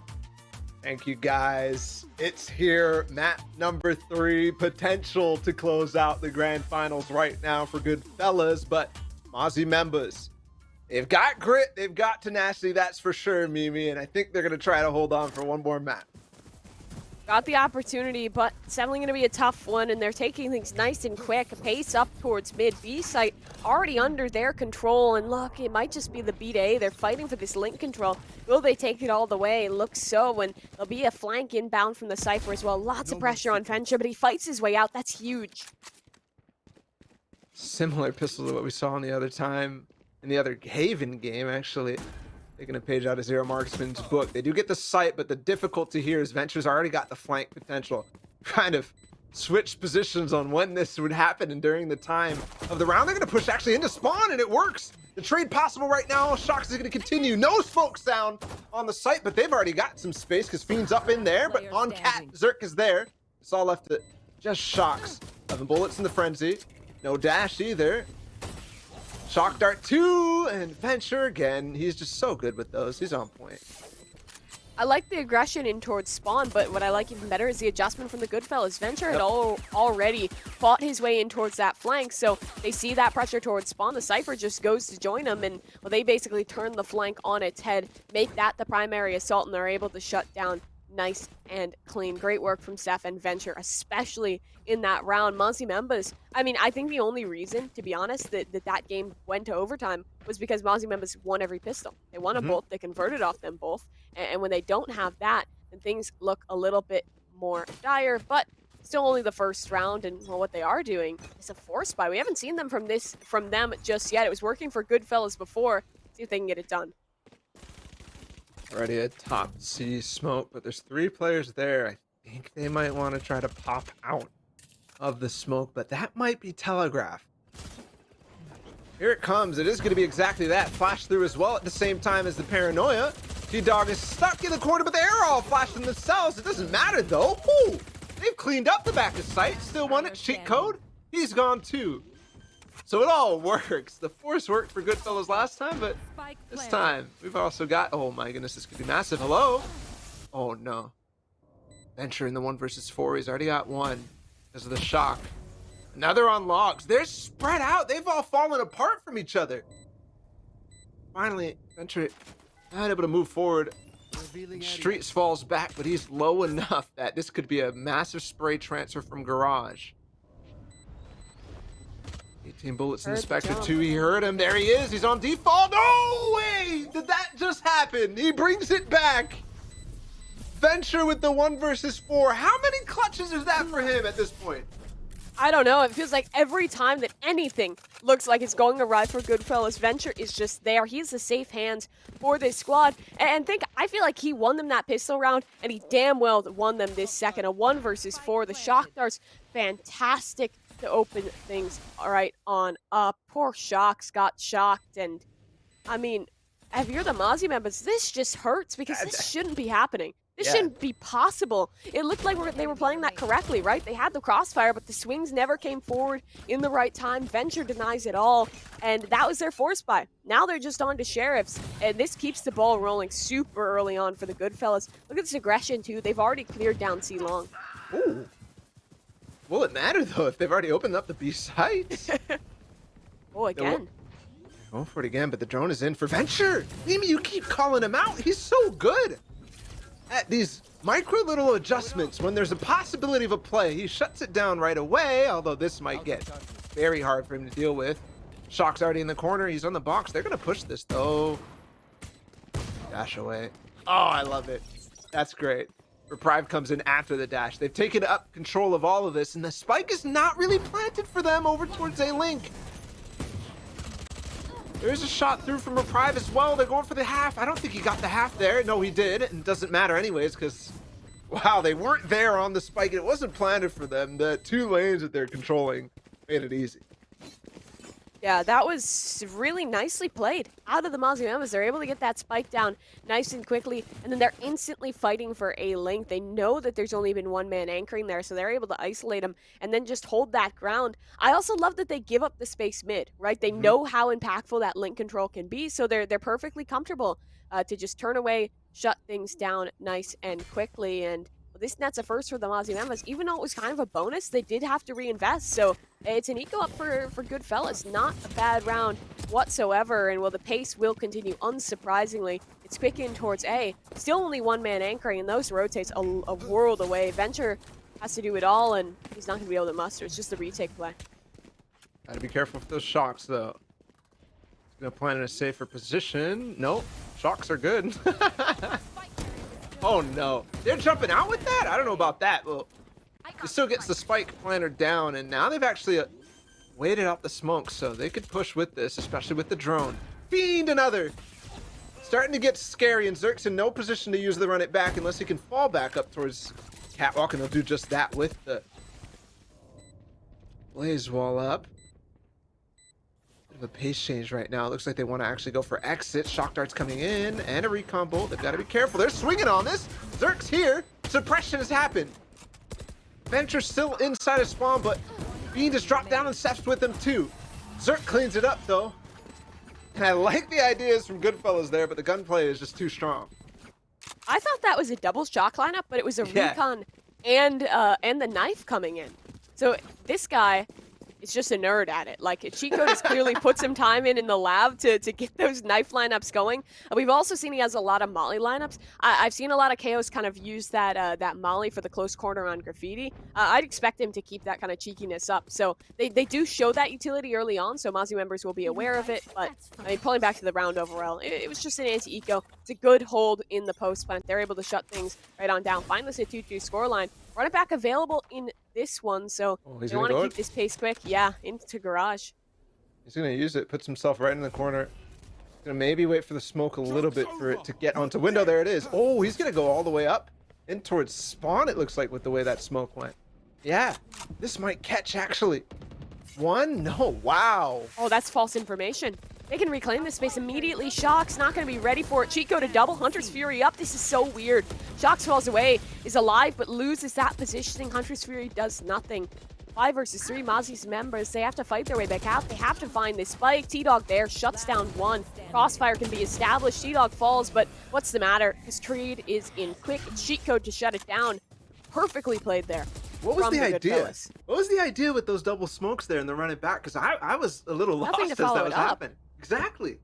C: Thank you, guys. It's here, map number 3, potential to close out the grand finals right now for Goodfellas, but Mozzie members, they've got grit, they've got tenacity, that's for sure, Mimi, and I think they're going to try to hold on for one more map.
D: Got the opportunity, but it's definitely going to be a tough one, and they're taking things nice and quick. A pace up towards mid B site, already under their control, and look, it might just be the B to A. They're fighting for this link control. Will they take it all the way? It looks so, and there'll be a flank inbound from the Cypher as well. Lots of pressure on Venture, but he fights his way out. That's huge.
C: Similar pistol to what we saw in the other time, in the other Haven game, actually. Taking a page out of Zero Marksman's book. They do get the sight, but the difficulty here is Venture's already got the flank potential. Kind of switched positions on when this would happen, and during the time of the round, they're going to push actually into spawn, and it works. The trade possible right now. Shocks is going to continue. No smoke sound on the site, but they've already got some space because Fiend's up in there, but on Cat, Zerk is there. It's all left to just Shocks. 11 bullets in the frenzy. No dash either. Shock Dart 2 and Venture again. He's just so good with those. He's on point.
D: I like the aggression in towards spawn, but what I like even better is the adjustment from the Goodfellas. Venture had already fought his way in towards that flank, so they see that pressure towards spawn. The Cypher just goes to join them, and well, they basically turn the flank on its head, make that the primary assault, and they're able to shut down nice and clean. Great work from Steph and Venture, especially in that round. Mozzie members, I mean, I think the only reason, to be honest, that game went to overtime was because Mozzie members won every pistol. They won a bolt, they converted off them both, and when they don't have that, then things look a little bit more dire, but still only the first round, and well, what they are doing is a force buy. We haven't seen them from them just yet. It was working for Goodfellas before. See if they can get it done.
C: Already a top C smoke, but there's 3 players there. I think they might want to try to pop out of the smoke, but that might be telegraphed. Here it comes. It is going to be exactly that. Flash through as well at the same time as the paranoia. T-Dog is stuck in the corner, but they're all flashing themselves. It doesn't matter though. Ooh, they've cleaned up the back of sight. Still won it. Cheat code. He's gone too. So it all works. The force worked for Goodfellas last time, but this time we've also got, oh my goodness, this could be massive. Hello? Oh no. Venture in the 1 versus 4. He's already got 1 because of the shock. Another on logs. They're spread out. They've all fallen apart from each other. Finally, Venture not able to move forward. Streets falls back, but he's low enough that this could be a massive spray transfer from Garage. 18 bullets in the Spectre 2. He heard him. There he is. He's on default. No way! Did that just happen? He brings it back. Venture with the 1 versus 4. How many clutches is that for him at this point?
D: I don't know. It feels like every time that anything looks like it's going awry for Goodfellas, Venture is just there. He's the safe hands for this squad. And I feel like he won them that pistol round, and he damn well won them this second. A 1 versus 4. The shock darts, fantastic to open things right on up. Poor Shocks got shocked, and I mean, if you're the Mozzie members, this just hurts because this shouldn't be happening. This shouldn't be possible. It looked like they were playing that correctly, right? They had the crossfire, but the swings never came forward in the right time. Venture denies it all, and that was their force buy. Now they're just on to Sheriffs, and this keeps the ball rolling super early on for the Goodfellas. Look at this aggression, too. They've already cleared down C long.
C: Ooh. Will it matter, though, if they've already opened up the B sites?
D: Oh, again.
C: Going for it again, but the drone is in for Venture. Mimi, you keep calling him out. He's so good at these micro little adjustments. When there's a possibility of a play, he shuts it down right away, although this might get very hard for him to deal with. Shock's already in the corner. He's on the box. They're going to push this, though. Dash away. Oh, I love it. That's great. Reprieve comes in after the dash. They've taken up control of all of this, and the spike is not really planted for them over towards A-Link. There's a shot through from Reprieve as well. They're going for the half. I don't think he got the half there. No, he did. And it doesn't matter anyways because, wow, they weren't there on the spike. It wasn't planted for them. The 2 lanes that they're controlling made it easy.
D: Yeah, that was really nicely played out of the Mozzie members. They're able to get that spike down nice and quickly, and then they're instantly fighting for a link. They know that there's only been 1 man anchoring there, so they're able to isolate him and then just hold that ground. I also love that they give up the space mid, right? They know how impactful that link control can be, so they're perfectly comfortable to just turn away, shut things down nice and quickly. And this net's a first for the Mozzie members. Even though it was kind of a bonus, they did have to reinvest, so it's an eco up for Goodfellas. Not a bad round whatsoever, and the pace will continue unsurprisingly. It's quick in towards A. Still only 1 man anchoring, and those rotates a world away. Venture has to do it all, and he's not going to be able to muster. It's just the retake play.
C: Gotta be careful with those shocks, though. He's gonna plant in a safer position. Nope, shocks are good. Oh no, they're jumping out with that? I don't know about that. Well, it still gets the spike planted down, and now they've actually waited out the smoke, so they could push with this, especially with the drone. Fiend another! Starting to get scary, and Zerk's in no position to use the run it back unless he can fall back up towards Catwalk, and they'll do just that with the blaze wall up. The pace change right now. It looks like they want to actually go for exit. Shock darts coming in and a recon bolt. They've got to be careful. They're swinging on this. Zerk's here. Suppression has happened. Venture's still inside of spawn, but Fiend has dropped down and steps with them too. Zerk cleans it up though. And I like the ideas from Goodfellas there, but the gunplay is just too strong.
D: I thought that was a double shock lineup, but it was a recon and the knife coming in. So this guy is just a nerd at it. Like, cheat code has clearly put some time in the lab to get those knife lineups going. We've also seen he has a lot of molly lineups. I've seen a lot of KOs kind of use that that molly for the close corner on graffiti. I'd expect him to keep that kind of cheekiness up. So they do show that utility early on, so Mozzie members will be aware of it. But I mean, pulling back to the round overall, it was just an anti-eco. It's a good hold in the post plant. They're able to shut things right on down. Find this a 2-2 scoreline. Run it back available in this one, so they want to keep this pace quick. Yeah, into garage.
C: He's going to use it, puts himself right in the corner. He's going to maybe wait for the smoke a little bit for it to get onto window. There it is. Oh, he's going to go all the way up in towards spawn, it looks like, with the way that smoke went. Yeah, this might catch, actually. 1? No, wow.
D: Oh, that's false information. They can reclaim this space immediately. Shock's not going to be ready for it. Cheat code to double. Hunter's Fury up. This is so weird. Shock's falls away, is alive, but loses that positioning. Hunter's Fury does nothing. 5 versus 3 Mozzie's members. They have to fight their way back out. They have to find this spike. T-Dog there shuts down 1. Crossfire can be established. T-Dog falls, but what's the matter? His trade is in quick. Cheat code to shut it down. Perfectly played there.
C: What was the idea? What was the idea with those double smokes there and the running back? Because I was a little lost as that was happening. Exactly.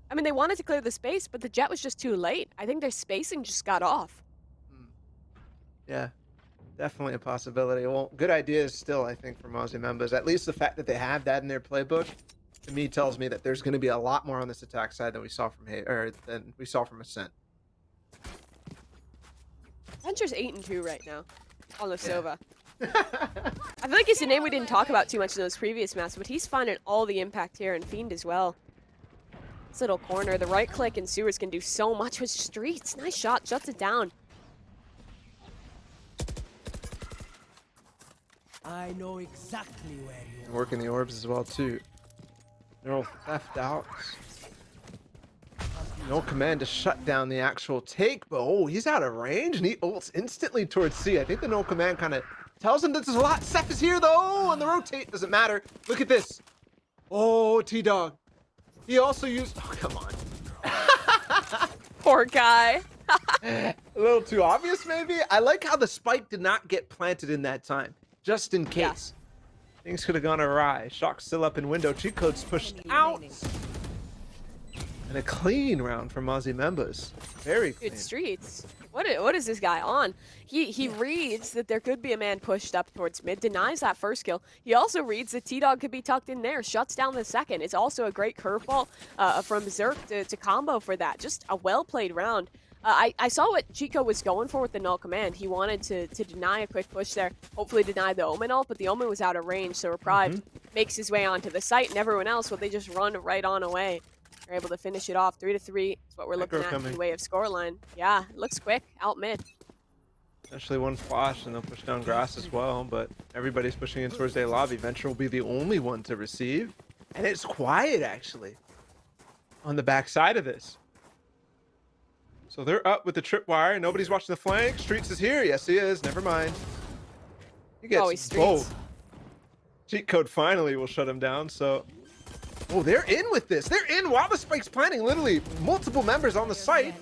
D: I mean, they wanted to clear the space, but the jet was just too late. I think their spacing just got off.
C: Yeah, definitely a possibility. Well, good ideas still, I think, for Mozzie members. At least the fact that they have that in their playbook, to me, tells me that there's going to be a lot more on this attack side than we saw from Ascent.
D: Venture's 8-2 right now on the Sova. I feel like it's a name we didn't talk about too much in those previous maps, but he's finding all the impact here, and Fiend as well. This little corner, the right click and Sewers can do so much with Streets. Nice shot, shuts it down.
E: I know exactly where you are.
C: Working the orbs as well too. Neural theft out. No command to shut down the actual take, but oh, he's out of range and he ults instantly towards C. I think the no command kind of tells him that there's a lot. Seth is here though, and the rotate doesn't matter. Look at this. Oh, T-Dog. He also used, oh, come on.
D: Poor guy.
C: A little too obvious maybe. I like how the spike did not get planted in that time, just in case. Things could have gone awry. Shock still up in window. Cheat codes pushed out. And a clean round for Mozzie members. Very clean.
D: Good Streets. What is this guy on? He reads that there could be a man pushed up towards mid, denies that first kill. He also reads that T-Dog could be tucked in there, shuts down the second. It's also a great curveball from Zerk to combo for that. Just a well-played round. I saw what Chico was going for with the null command. He wanted to deny a quick push there, hopefully deny the Omen ult, but the Omen was out of range, so Reprived makes his way onto the site, and everyone else, well, they just run right on away. They're able to finish it off. 3-3 is what we're looking at in the way of scoreline. Yeah, it looks quick, out mid.
C: Essentially one flash, and they'll push down grass as well, but everybody's pushing in towards their lobby. Venture will be the only one to receive, and it's quiet, actually, on the backside of this. So they're up with the tripwire. Nobody's watching the flank. Streets is here. Yes, he is. Never mind. He gets both. Cheat code finally will shut him down, so... Oh, they're in with this. They're in while the spike's planting. Literally, multiple members on the site.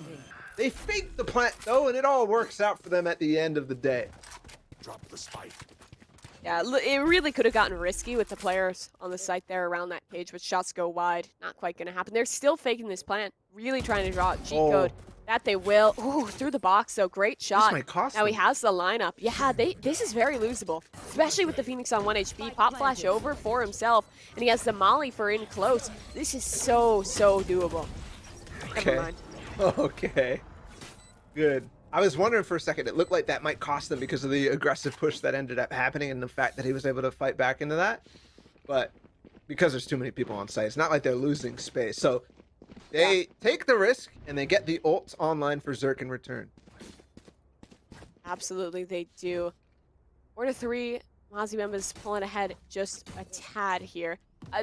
C: They fake the plant, though, and it all works out for them at the end of the day.
E: Drop the spike.
D: Yeah, it really could have gotten risky with the players on the site there around that cage, but shots go wide. Not quite going to happen. They're still faking this plant. Really trying to draw a cheat code. That they will. Ooh, through the box, though. Great shot. Now he has the lineup. Yeah, this is very losable, especially with the Phoenix on 1 HP. Pop flash over for himself, and he has the molly for in close. This is so doable.
C: Okay.
D: Never mind.
C: Okay. Good. I was wondering for a second. It looked like that might cost them because of the aggressive push that ended up happening and the fact that he was able to fight back into that. But because there's too many people on site, it's not like they're losing space. So they take the risk, and they get the ults online for Zerk in return.
D: Absolutely, they do. 4-3, Mozzie members pulling ahead just a tad here.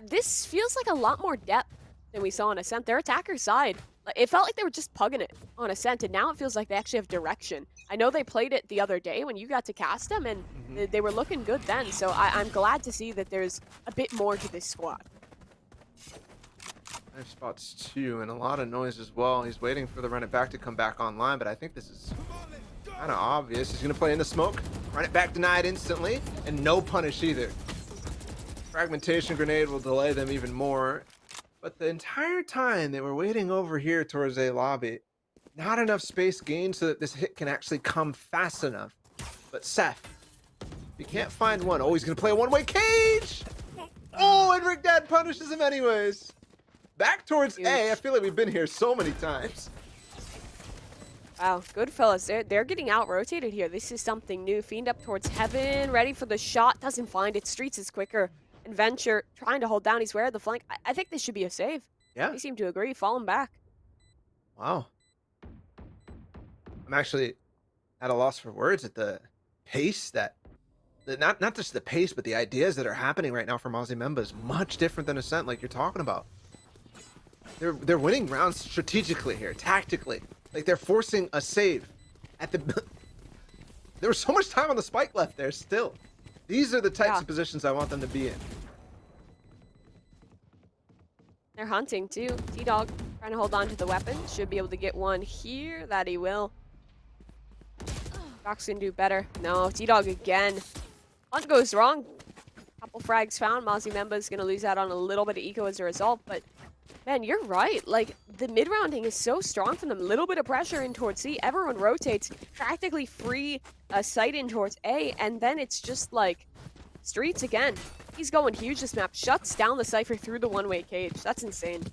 D: This feels like a lot more depth than we saw on Ascent. Their attacker side, it felt like they were just pugging it on Ascent, and now it feels like they actually have direction. I know they played it the other day when you got to cast them, and they were looking good then, so I'm glad to see that there's a bit more to this squad.
C: 5 spots too, and a lot of noise as well. He's waiting for the run it back to come back online, but I think this is kind of obvious. He's going to play in the smoke, run it back denied instantly, and no punish either. Fragmentation grenade will delay them even more, but the entire time they were waiting over here towards a lobby. Not enough space gained so that this hit can actually come fast enough. But Seth, you can't find one. Oh, he's going to play a one-way cage! Oh, and Rick Dad punishes him anyways. Back towards A. I feel like we've been here so many times.
D: Wow, good fellas. They're getting out-rotated here. This is something new. Fiend up towards heaven, ready for the shot. Doesn't find it. Streets is quicker. And Venture trying to hold down. He's where the flank. I think this should be a save.
C: Yeah.
D: They seem to agree. Falling back.
C: Wow. I'm actually at a loss for words at the pace that... Not just the pace, but the ideas that are happening right now for Mozzie members. Much different than Ascent, like you're talking about. They're winning rounds strategically here, tactically. Like they're forcing a save at the... There was so much time on the spike left there still. These are the types of positions I want them to be in.
D: They're hunting too. T-Dog trying to hold on to the weapon. Should be able to get one here. That he will. Doc's gonna do better. No, T-Dog again. Hunt goes wrong. Couple frags found. Mozzie Memba's gonna lose out on a little bit of eco as a result, but man, you're right. Like, the mid-rounding is so strong from them. A little bit of pressure in towards C. Everyone rotates. Practically free sight in towards A. And then it's just like Streets again. He's going huge this map. Shuts down the Cypher through the one-way cage. That's insane.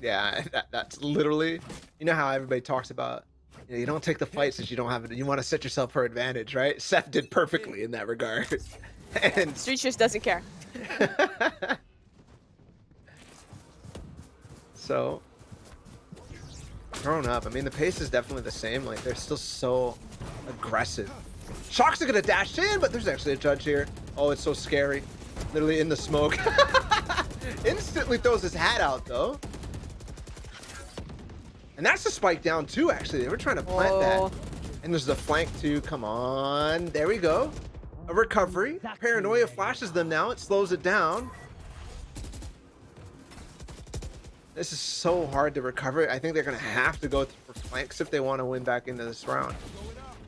C: Yeah, that's literally... You know how everybody talks about, Yeah, you don't take the fight since you don't have it. You want to set yourself for advantage, right? Seth did perfectly in that regard. And
D: Street just doesn't care.
C: so grown up. I mean, the pace is definitely the same. Like, they're still so aggressive. Shock's are gonna dash in, but there's actually a judge here. Oh, it's so scary. Literally in the smoke. Instantly throws his hat out though. And that's the spike down too, actually. They were trying to plant that. And there's the flank too. Come on. There we go. A recovery. Paranoia flashes them now. It slows it down. This is so hard to recover. I think they're going to have to go for flanks if they want to win back into this round.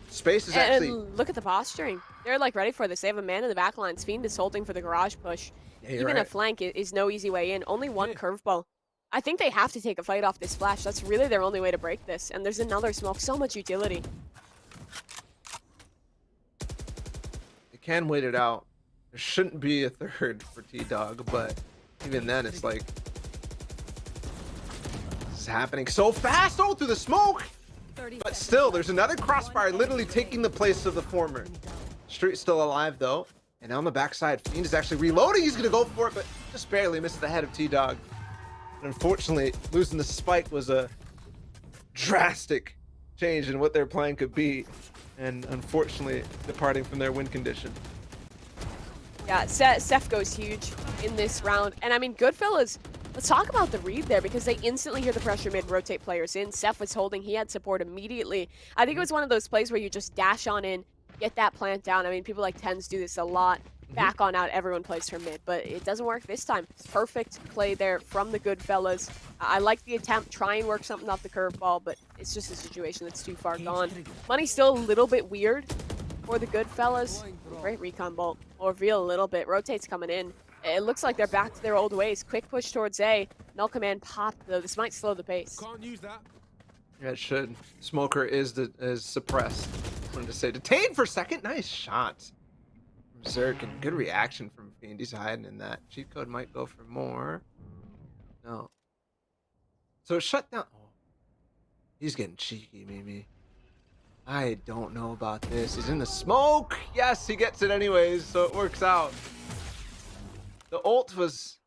C: Space is actually...
D: And look at the posturing. They're like ready for this. They have a man in the back lines. Fiend is holding for the garage push.
C: Yeah, you're
D: Even
C: right.
D: a flank is no easy way in. Only one curveball. I think they have to take a fight off this flash. That's really their only way to break this. And there's another smoke. So much utility.
C: They can wait it out. There shouldn't be a third for T-Dog, but even then it's like... This is happening so fast. Oh, through the smoke! But still, there's another crossfire literally taking the place of the former. Street's still alive though. And on the backside, Fiend is actually reloading. He's gonna go for it, but just barely missed the head of T-Dog. And unfortunately, losing the spike was a drastic change in what their plan could be. And unfortunately, departing from their win condition.
D: Yeah, Seth goes huge in this round. And I mean, Goodfellas, let's talk about the read there because they instantly hear the pressure mid, rotate players in. Seth was holding, he had support immediately. I think it was one of those plays where you just dash on in, get that plant down. I mean, people like Tens do this a lot. Back on out, everyone plays for mid, but it doesn't work this time. Perfect play there from the Goodfellas. I like the attempt, try and work something off the curveball, but it's just a situation that's too far gone. Money's still a little bit weird for the Goodfellas. Great recon bolt. Will reveal a little bit. Rotate's coming in. It looks like they're back to their old ways. Quick push towards A. Null command pop, though. This might slow the pace.
E: Can't use that.
C: Yeah, it should. Smoker is suppressed. Wanted to say detained for a second. Nice shot. Zerk, and good reaction from Fiend. He's hiding in that. Cheat code might go for more. No. So shut down. Oh. He's getting cheeky, Mimi. I don't know about this. He's in the smoke. Yes, he gets it anyways, so it works out. The ult was,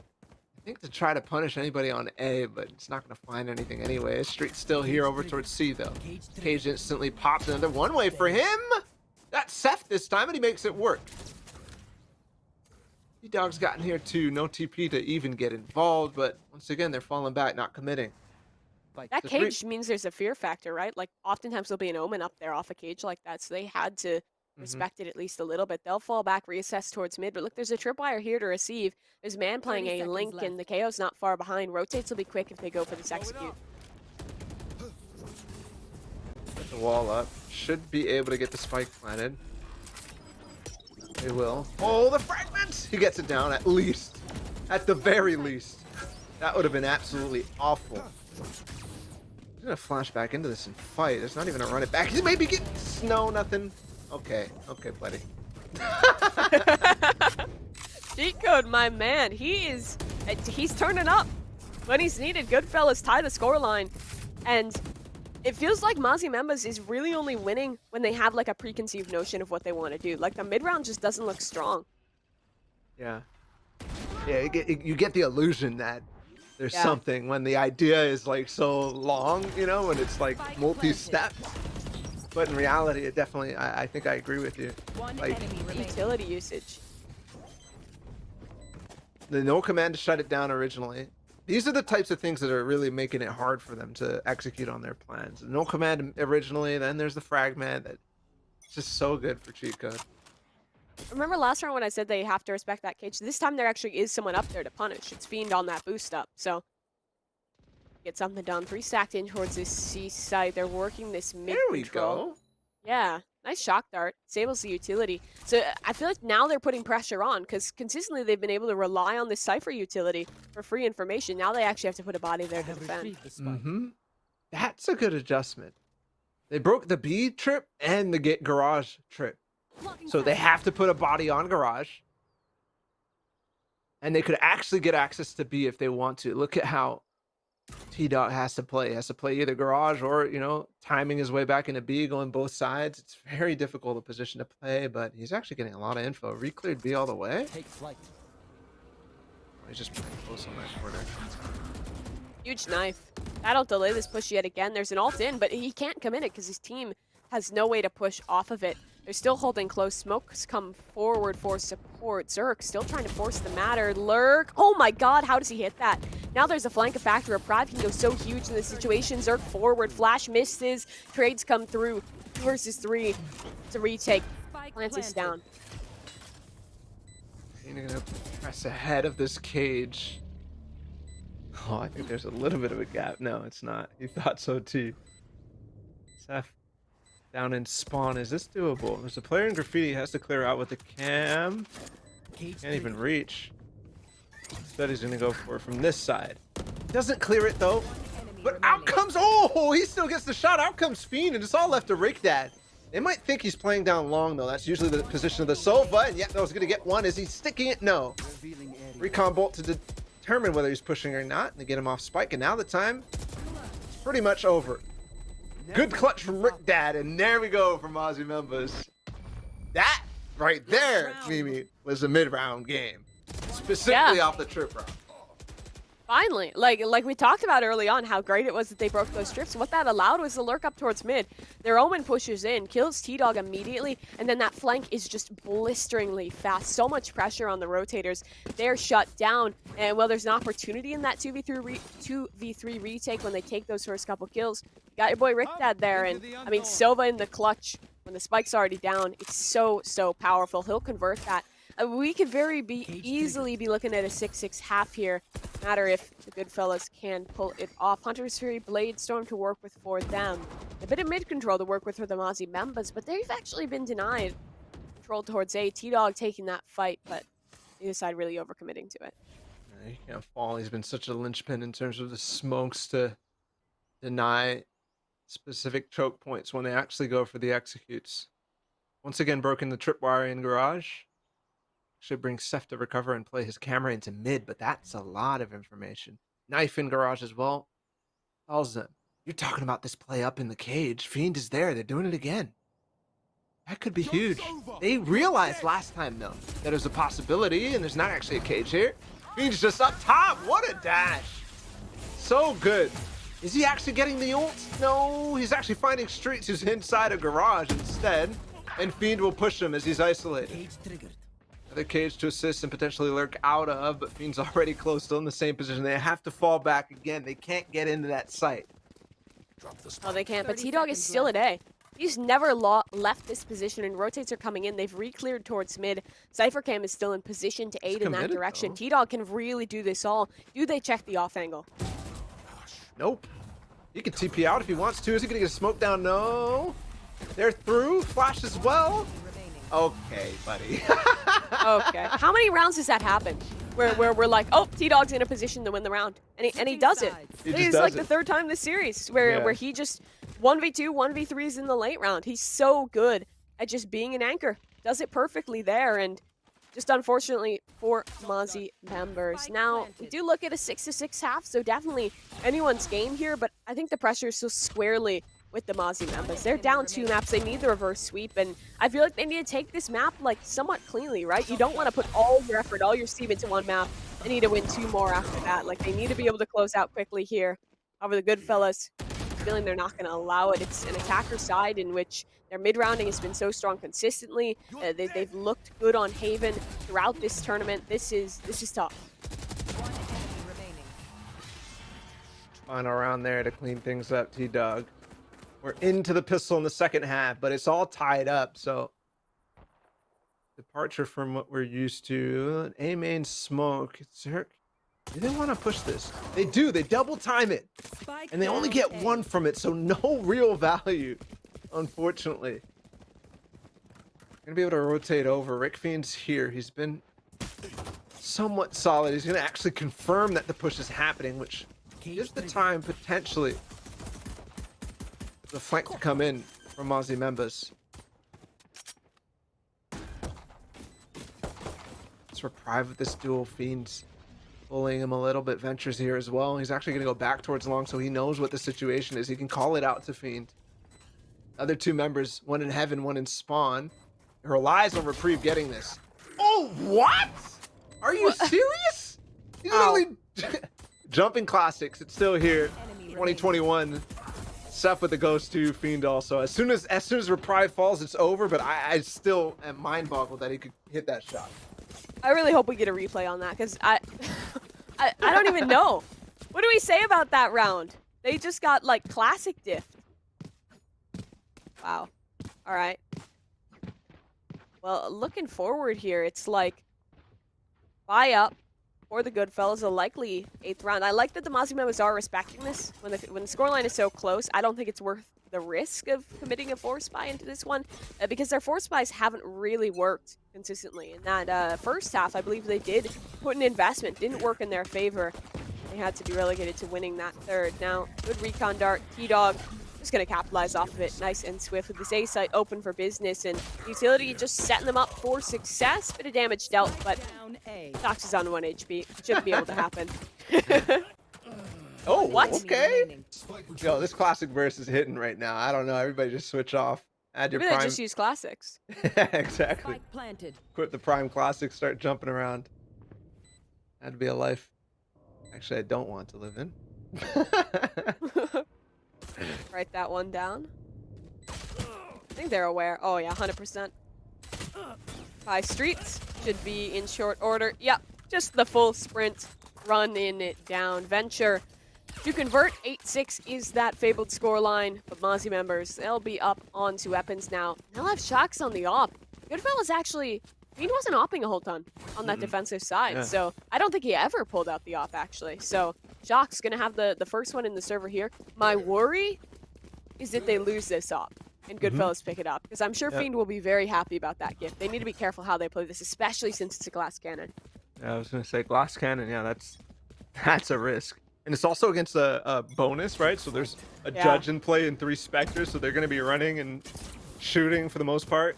C: I think, to try to punish anybody on A, but it's not going to find anything anyway. Street's still here over towards C, though. Cage instantly pops another one-way for him. That's Seth this time, and he makes it work. T-Dog's gotten here too. No TP to even get involved, but once again, they're falling back, not committing.
D: That cage means there's a fear factor, right? Like, oftentimes there'll be an omen up there off a cage like that, so they had to respect it at least a little bit. They'll fall back, reassess towards mid, but look, there's a tripwire here to receive. There's man playing a Link, and the KO's not far behind. Rotates will be quick if they go for this execute.
C: Get the wall up. Should be able to get the spike planted. They will. Oh, the fragments! He gets it down at least. At the very least. That would have been absolutely awful. He's gonna flash back into this and fight. There's not even a run it back. He maybe get snow, nothing. Okay, buddy.
D: Cheat code, my man. He's turning up when he's needed. Goodfellas tie the scoreline, and it feels like Mozzie Members is really only winning when they have like a preconceived notion of what they want to do. Like the mid round just doesn't look strong.
C: Yeah. Yeah, you get the illusion that there's something when the idea is like so long, you know, when it's like multi-step. But in reality, it definitely, I think I agree with you. Like,
D: Utility usage.
C: the no command to shut it down originally. These are the types of things that are really making it hard for them to execute on their plans. No command originally, then there's the fragment. That it's just so good for cheat code.
D: Remember last round when I said they have to respect that cage? This time there actually is someone up there to punish. It's Fiend on that boost up, so get something done. 3 stacked in towards this C site. They're working this mid
C: There we
D: control.
C: go.
D: Yeah, nice shock dart. Disables the utility. So I feel like now they're putting pressure on because consistently they've been able to rely on this Cypher utility for free information. Now they actually have to put a body there to defend.
C: That's a good adjustment. They broke the B trip and the garage trip. So they have to put a body on garage. And they could actually get access to B if they want to. Look at how T-Dot has to play either garage or, you know, timing his way back into B, going both sides. It's very difficult a position to play, but he's actually getting a lot of info. Re-cleared B all the way.
E: Take flight.
C: Oh, he's just playing close on that quarter.
D: Huge knife. That'll delay this push yet again. There's an ult in, but he can't come in it because his team has no way to push off of it. They're still holding close. Smoke's come forward for support. Zerk still trying to force the matter. Lurk. Oh my god, how does he hit that? Now there's a flank factor of Pride can go so huge in this situation. Zerk forward. Flash misses. Trades come through. 2 versus 3. It's a retake. Plants is down.
C: You're gonna press ahead of this cage. Oh, I think there's a little bit of a gap. No, it's not. He thought so too. Seth down in spawn. Is this doable? There's a player in graffiti. Has to clear out with the cam. Can't even reach. Instead, he's gonna go for it from this side. Doesn't clear it though. But out comes. Oh, he still gets the shot. Out comes Fiend, and it's all left to Rickdad. They might think he's playing down long though. That's usually the position of the Sova. And yet, I was gonna get one. Is he sticking it? No. Recon bolt to determine whether he's pushing or not, and to get him off spike. And now the time is pretty much over. Good clutch from Rickdad, and there we go from Aussie members. That right there, Mimi, was a mid-round game, specifically off the trip round.
D: Finally, like we talked about early on, how great it was that they broke those strips. What that allowed was the lurk up towards mid. Their Omen pushes in, kills T-Dog immediately, and then that flank is just blisteringly fast. So much pressure on the rotators. They're shut down, and well, there's an opportunity in that 2v3 retake when they take those first couple kills. You got your boy Rickdad there, and I mean, Sova in the clutch when the spike's already down. It's so powerful. He'll convert that. We could easily be looking at a 6-6 half here. Matter if the good fellas can pull it off. Hunter's Fury, Blade Storm to work with for them. A bit of mid control to work with for the Mozzie members, but they've actually been denied control towards A. T-Dog taking that fight, but neither side really overcommitting to it.
C: He can't fall. He's been such a linchpin in terms of the smokes to deny specific choke points when they actually go for the executes. Once again, broken the tripwire in garage. Should bring Seth to recover and play his camera into mid, but that's a lot of information. Knife in garage as well. Tells them, you're talking about this play up in the cage. Fiend is there. They're doing it again. That could be huge. They realized last time, though, that there's a possibility, and there's not actually a cage here. Fiend's just up top. What a dash. So good. Is he actually getting the ult? No, he's actually finding Streets, who's inside a garage instead. And Fiend will push him as he's isolated. The cage to assist and potentially lurk out of, but Fiend's already close, still in the same position. They have to fall back again. They can't get into that site.
D: Oh, they can't, but T-Dog is still at A. He's never left this position, and rotates are coming in. They've re-cleared towards mid. Cyphercam is still in position to aid in that direction. T-Dog can really do this all. Do they check the off angle?
C: Nope. He can TP out if he wants to. Is he going to get a smoke down? No. They're through. Flash as well. Okay, buddy.
D: Okay. How many rounds has that happened? Where we're like, oh, T-Dog's in a position to win the round. And he does it. It's like the third time this series where he just 1v2, 1v3s in the late round. He's so good at just being an anchor. Does it perfectly there, and just unfortunately for Mozzie members. Now, we do look at a 6-6 half, so definitely anyone's game here, but I think the pressure is so squarely with the Mozzie members. They're down 2 maps. They need the reverse sweep, and I feel like they need to take this map like somewhat cleanly, right? You don't want to put all your effort, all your steam into one map. They need to win 2 more after that. Like, they need to be able to close out quickly here. However, the good fellas feeling they're not going to allow it. It's an attacker side in which their mid-rounding has been so strong consistently. They've looked good on Haven throughout this tournament. This is tough.
C: Final round there to clean things up, T-Dog. We're into the pistol in the second half, but it's all tied up, so departure from what we're used to. An A main smoke. Zerk, do they want to push this? They do. They double time it, and they only get 1 from it, so no real value, unfortunately. Gonna be able to rotate over. Rick Fiend's here. He's been somewhat solid. He's gonna actually confirm that the push is happening, which gives the time potentially the flank to come in from Mozzie members. Let's reprieve with this duel. Fiends bullying him a little bit. Ventures here as well. He's actually going to go back towards long, so he knows what the situation is. He can call it out to Fiend. Other two members, one in heaven, one in spawn. He relies on Reprieve getting this. Oh, what? Are you serious? He's literally jumping classics. It's still here. 2021. Seth with the ghost to Fiend also. As soon as Reprieve falls, it's over. But I still am mind boggled that he could hit that shot.
D: I really hope we get a replay on that because I don't even know. What do we say about that round? They just got like classic diffed. Wow. All right. Well, looking forward here, it's like buy up for the Goodfellas, a likely 8th round. I like that the Mozzie members are respecting this. When the scoreline is so close, I don't think it's worth the risk of committing a force buy into this one because their force buys haven't really worked consistently. In that first half, I believe they did put an investment, didn't work in their favor. They had to be relegated to winning that third. Now, good recon dart, T-Dog. Just going to capitalize off of it nice and swift with this A site open for business, and Utility just setting them up for success. Bit of damage dealt, but Dox is on 1 HP. Shouldn't be able to happen.
C: Oh,
D: what?
C: Okay. Yo, this classic verse is hitting right now. I don't know. Everybody just switch off. Add your
D: Maybe they
C: prime.
D: just use classics.
C: Exactly. Equip the prime classics, start jumping around. That'd be a life. Actually, I don't want to live in.
D: Write that one down. I think they're aware. Oh yeah, 100%. 5 streets should be in short order. Yep, just the full sprint, running it down. Venture to convert. 8-6 is that fabled scoreline. But Mozzie members, they'll be up onto weapons now. They'll have shocks on the op. Goodfellas actually, he wasn't opping a whole ton on that defensive side, so I don't think he ever pulled out the op actually. So Shock's gonna have the first one in the server here. My worry is that they lose this op and Goodfellas pick it up, because I'm sure Fiend will be very happy about that gift. They need to be careful how they play this, especially since it's a glass cannon.
C: Yeah, I was gonna say glass cannon. Yeah, that's a risk, and it's also against a bonus, right? So there's a judge in play and 3 specters, so they're gonna be running and shooting for the most part.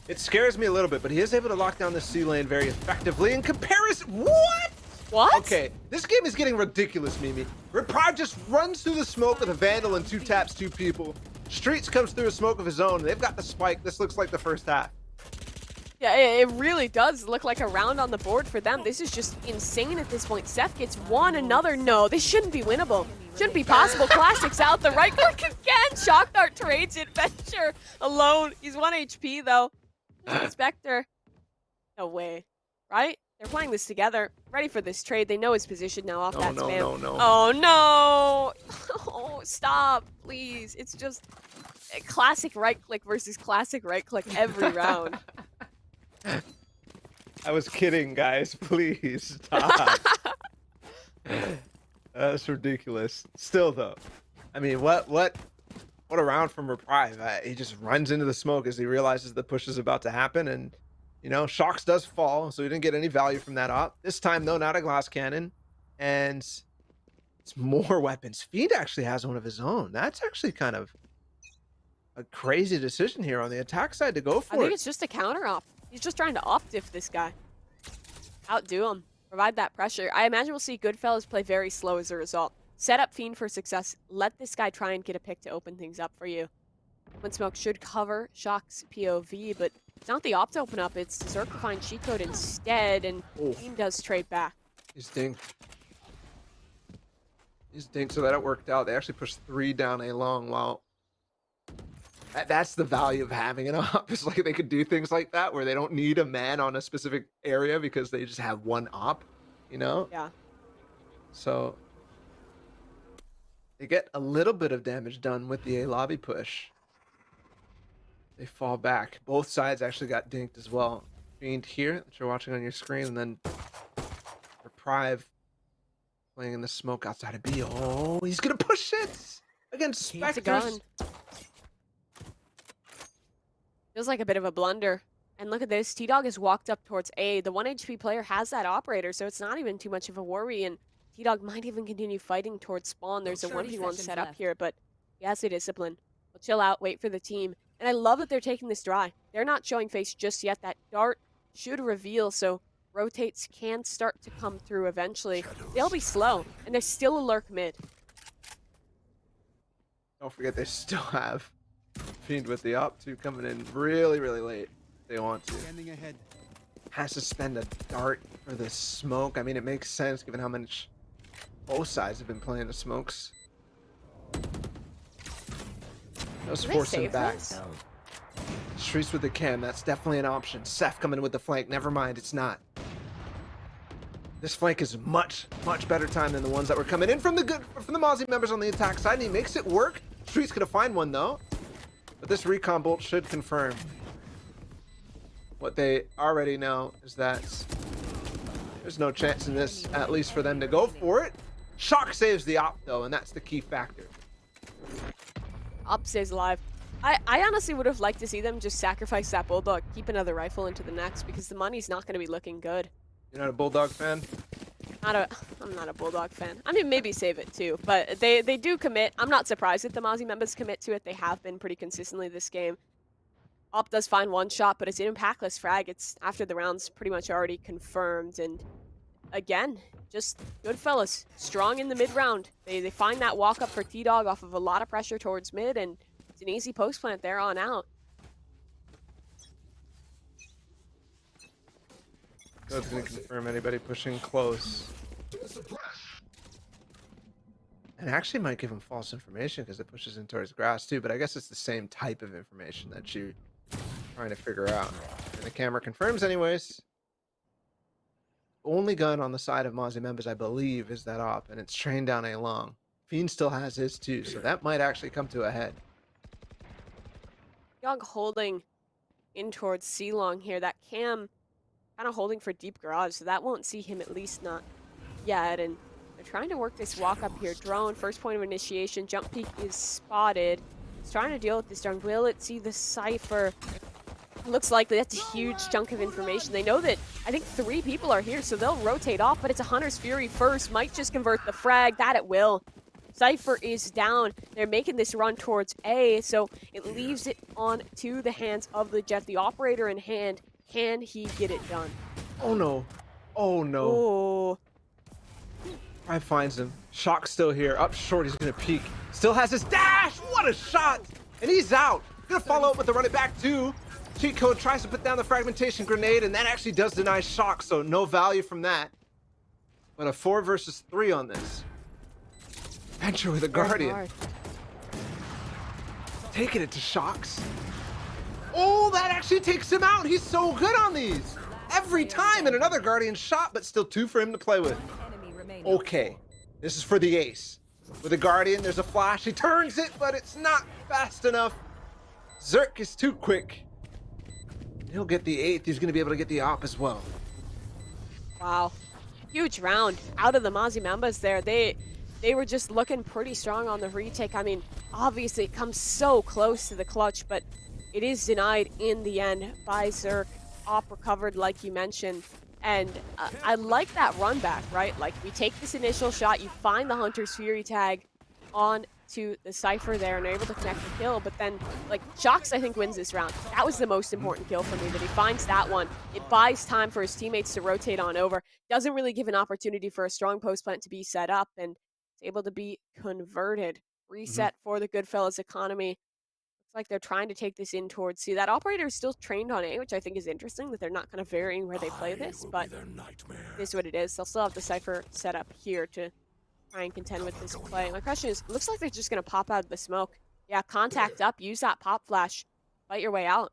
C: It scares me a little bit, but he is able to lock down the C lane very effectively in comparison. What?
D: What?
C: Okay, this game is getting ridiculous, Mimi. Reprieve just runs through the smoke with a Vandal and 2 taps 2 people. Streets comes through a smoke of his own. They've got the spike. This looks like the first half.
D: Yeah, it really does look like a round on the board for them. This is just insane at this point. Seth gets one, another. No, this shouldn't be winnable. Shouldn't be possible. Classics out. The right click again. Shock Dart trades it. Venture alone. He's 1 HP though. Spectre. No way. Right? They're playing this together. Ready for this trade. They know his position now off that spam.
C: No.
D: Oh no. Oh, stop, please. It's just a classic right click versus classic right click every round.
C: I was kidding, guys. Please stop. That's ridiculous. Still, though, I mean, what a round from Reprieve. He just runs into the smoke as he realizes the push is about to happen, and you know, Shocks does fall, so he didn't get any value from that op. This time, though, not a glass cannon, and it's more weapons. Fiend actually has one of his own. That's actually kind of a crazy decision here on the attack side to go for
D: I
C: it.
D: think it's just a counter op. He's just trying to op-diff this guy. Outdo him. Provide that pressure. I imagine we'll see Goodfellas play very slow as a result. Set up Fiend for success. Let this guy try and get a pick to open things up for you. When Smoke should cover Shock's POV, but it's not the op to open up. It's Zerk to find cheat code instead, and Fiend does trade back.
C: He's dinked. He's dinked, so that it worked out. They actually pushed 3 down a long while. That's the value of having an op. It's like they could do things like that where they don't need a man on a specific area because they just have one op, you know?
D: Yeah.
C: So they get a little bit of damage done with the A lobby push. They fall back. Both sides actually got dinked as well. Fiend here, that you're watching on your screen, and then Reprieve playing in the smoke outside of B. Oh, he's gonna push it against Spectres.
D: Feels like a bit of a blunder. And look at this. T-Dog has walked up towards A. The 1 HP player has that operator, so it's not even too much of a worry. And T-Dog might even continue fighting towards spawn. There's a 1v1 set up here, but he has the discipline. We'll chill out, wait for the team. And I love that they're taking this dry. They're not showing face just yet. That dart should reveal, so rotates can start to come through eventually, they'll be slow, and there's still a lurk mid.
C: Don't forget they still have Fiend with the op 2 coming in really, really late. They want to.
E: Standing ahead.
C: Has to spend a dart for the smoke. I mean, it makes sense given how much both sides have been playing the smokes. Let's
D: Can they
C: force him
D: save
C: back.
D: this?
C: Streets with the cam. That's definitely an option. Seth coming in with the flank. Never mind, it's not. This flank is much, much better time than the ones that were coming in from the Mozzie members on the attack side. And he makes it work. Street's gonna find one though. But this recon bolt should confirm what they already know, is that there's no chance in this, at least for them to go for it. Shock saves the op though, and that's the key factor.
D: Op stays alive. I honestly would have liked to see them just sacrifice that Bulldog, keep another rifle into the next, because the money's not going to be looking good.
C: You're not a Bulldog fan?
D: I'm not a Bulldog fan. I mean, maybe save it too, but they do commit. I'm not surprised that the Mozzie members commit to it. They have been pretty consistently this game. Op does find one shot, but it's an impactless frag. It's after the round's pretty much already confirmed. And again, just good fellas, strong in the mid round. They find that walk up for T-Dog off of a lot of pressure towards mid, and it's an easy post plant there on out.
C: God's gonna confirm anybody pushing close. And actually might give him false information because it pushes in towards grass too, but I guess it's the same type of information that you're trying to figure out. And the camera confirms anyways. Only gun on the side of Mozzie members, I believe, is that op, and it's trained down A long. Fiend still has his too, so that might actually come to a head.
D: T-Dog holding in towards C-Long here. That cam kind of holding for deep garage, so that won't see him, at least not yet. And they're trying to work this walk up here. Drone, first point of initiation. Jump peak is spotted. He's trying to deal with this drone. Will it see the Cypher? Looks likely. That's a huge chunk of information. They know that I think 3 people are here, so they'll rotate off, but it's a Hunter's Fury first. Might just convert the frag. That it will. Cypher is down. They're making this run towards A, so it leaves it on to the hands of the Jet. The operator in hand. Can he get it done?
C: Oh no. Oh no.
D: Oh.
C: Prime finds him. Shock's still here. Up short, he's gonna peek. Still has his dash! What a shot! And he's out. Gonna follow up with the run it back too. Cheat code tries to put down the fragmentation grenade, and that actually does deny Shock, so no value from that. But a 4 versus 3 on this. Venture with a Guardian. Taking it to Shocks. Oh, that actually takes him out. He's so good on these. Every time, and another Guardian shot, but still 2 for him to play with. Okay, this is for the ace. With a Guardian, there's a flash. He turns it, but it's not fast enough. Zerk is too quick. He'll get the 8th. He's going to be able to get the op as well.
D: Wow. Huge round out of the Mozzie Mambas there. They were just looking pretty strong on the retake. I mean, obviously it comes so close to the clutch, but it is denied in the end by Zerk. Op recovered, like you mentioned. And I like that run back, right? Like, we take this initial shot, you find the Hunter's Fury tag on to the Cypher there, and are able to connect the kill. But then, like, Shocks, I think, wins this round. That was the most important kill for me, that he finds that one. It buys time for his teammates to rotate on over. Doesn't really give an opportunity for a strong post plant to be set up, and it's able to be converted. Reset for the Goodfellas economy. Looks like they're trying to take this in towards C. That operator is still trained on A, which I think is interesting, that they're not kind of varying where they play this, but it is what it is. They'll still have the Cypher set up here to try and contend with this play. My question is, it looks like they're just going to pop out of the smoke. Yeah, contact up, use that pop flash, fight your way out.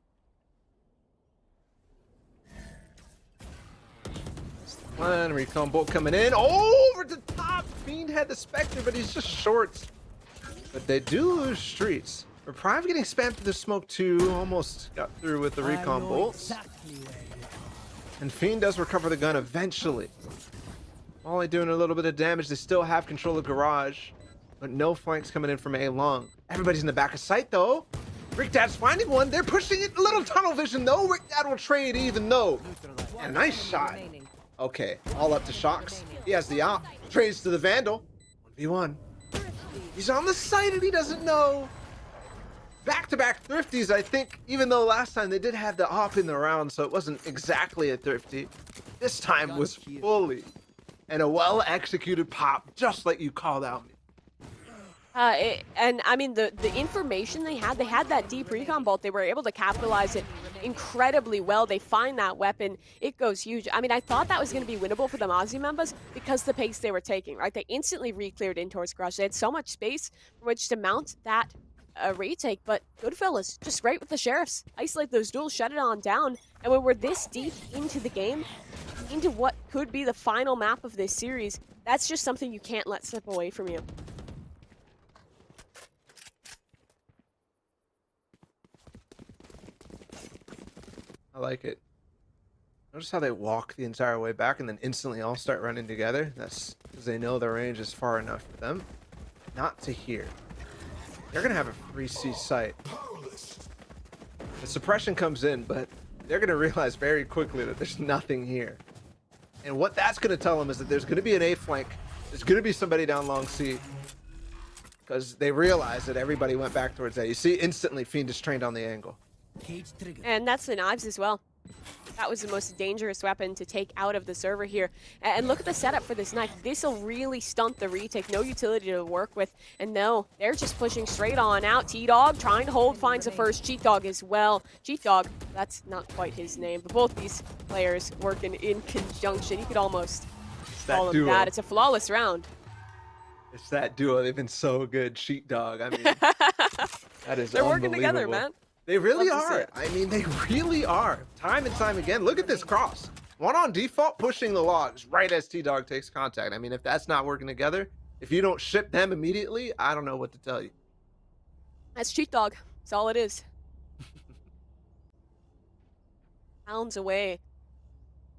C: One recon bolt coming in. Over the top. Fiend had the Spectre, but he's just short. But they do lose streets. We're probably getting spammed through the smoke too. Almost got through with the recon bolts.
E: Exactly where you are.
C: And Fiend does recover the gun eventually. Only doing a little bit of damage. They still have control of garage, but no flanks coming in from A long. Everybody's in the back of sight though. Rick Dad's finding one. They're pushing it. Little tunnel vision though. Rick Dad will trade even though. And a nice shot. Okay, all up to Shocks. He has the op. Trades to the Vandal. 1v1. He's on the site and he doesn't know. Back-to-back thrifties, I think, even though last time they did have the op in the round, so it wasn't exactly a thrifty. this time was fully and a well-executed pop, just like you called out.
D: And I mean, the information they had that deep recon bolt. They were able to capitalize it incredibly well. They find that weapon, it goes huge. I mean, I thought that was going to be winnable for the Mozzie members because the pace they were taking, right? They instantly re-cleared in towards Crush. They had so much space for which to mount that retake, but Goodfellas, just right with the Sheriffs. Isolate those duels, shut it on down, and when we're this deep into the game, into what could be the final map of this series, that's just something you can't let slip away from you.
C: I like it. Notice how they walk the entire way back and then instantly all start running together? That's because they know their range is far enough for them not to hear. They're going to have a 3C sight. The suppression comes in, but they're going to realize very quickly that there's nothing here. And what that's going to tell them is that there's going to be an A flank. There's going to be somebody down long C. Because they realize that everybody went back towards A. You see, instantly, Fiend is trained on the angle.
D: And that's the knives as well. That was the most dangerous weapon to take out of the server here. And look at the setup for this knife. This will really stunt the retake. No utility to work with. And no, they're just pushing straight on out. T-Dog trying to hold, finds the first. Cheat Dog as well. Cheat Dog, that's not quite his name, but both these players working in conjunction. You could almost call them that. It's a flawless round.
C: It's that duo. They've been so good. Cheat Dog. I mean, that is
D: They're working together, man.
C: They really are. I mean, they really are. Time and time again. Look at this cross. One on default, pushing the logs right as T-Dog takes contact. I mean, if that's not working together, if you don't ship them immediately, I don't know what to tell you.
D: That's Cheat Dog. That's all it is. Pounds away.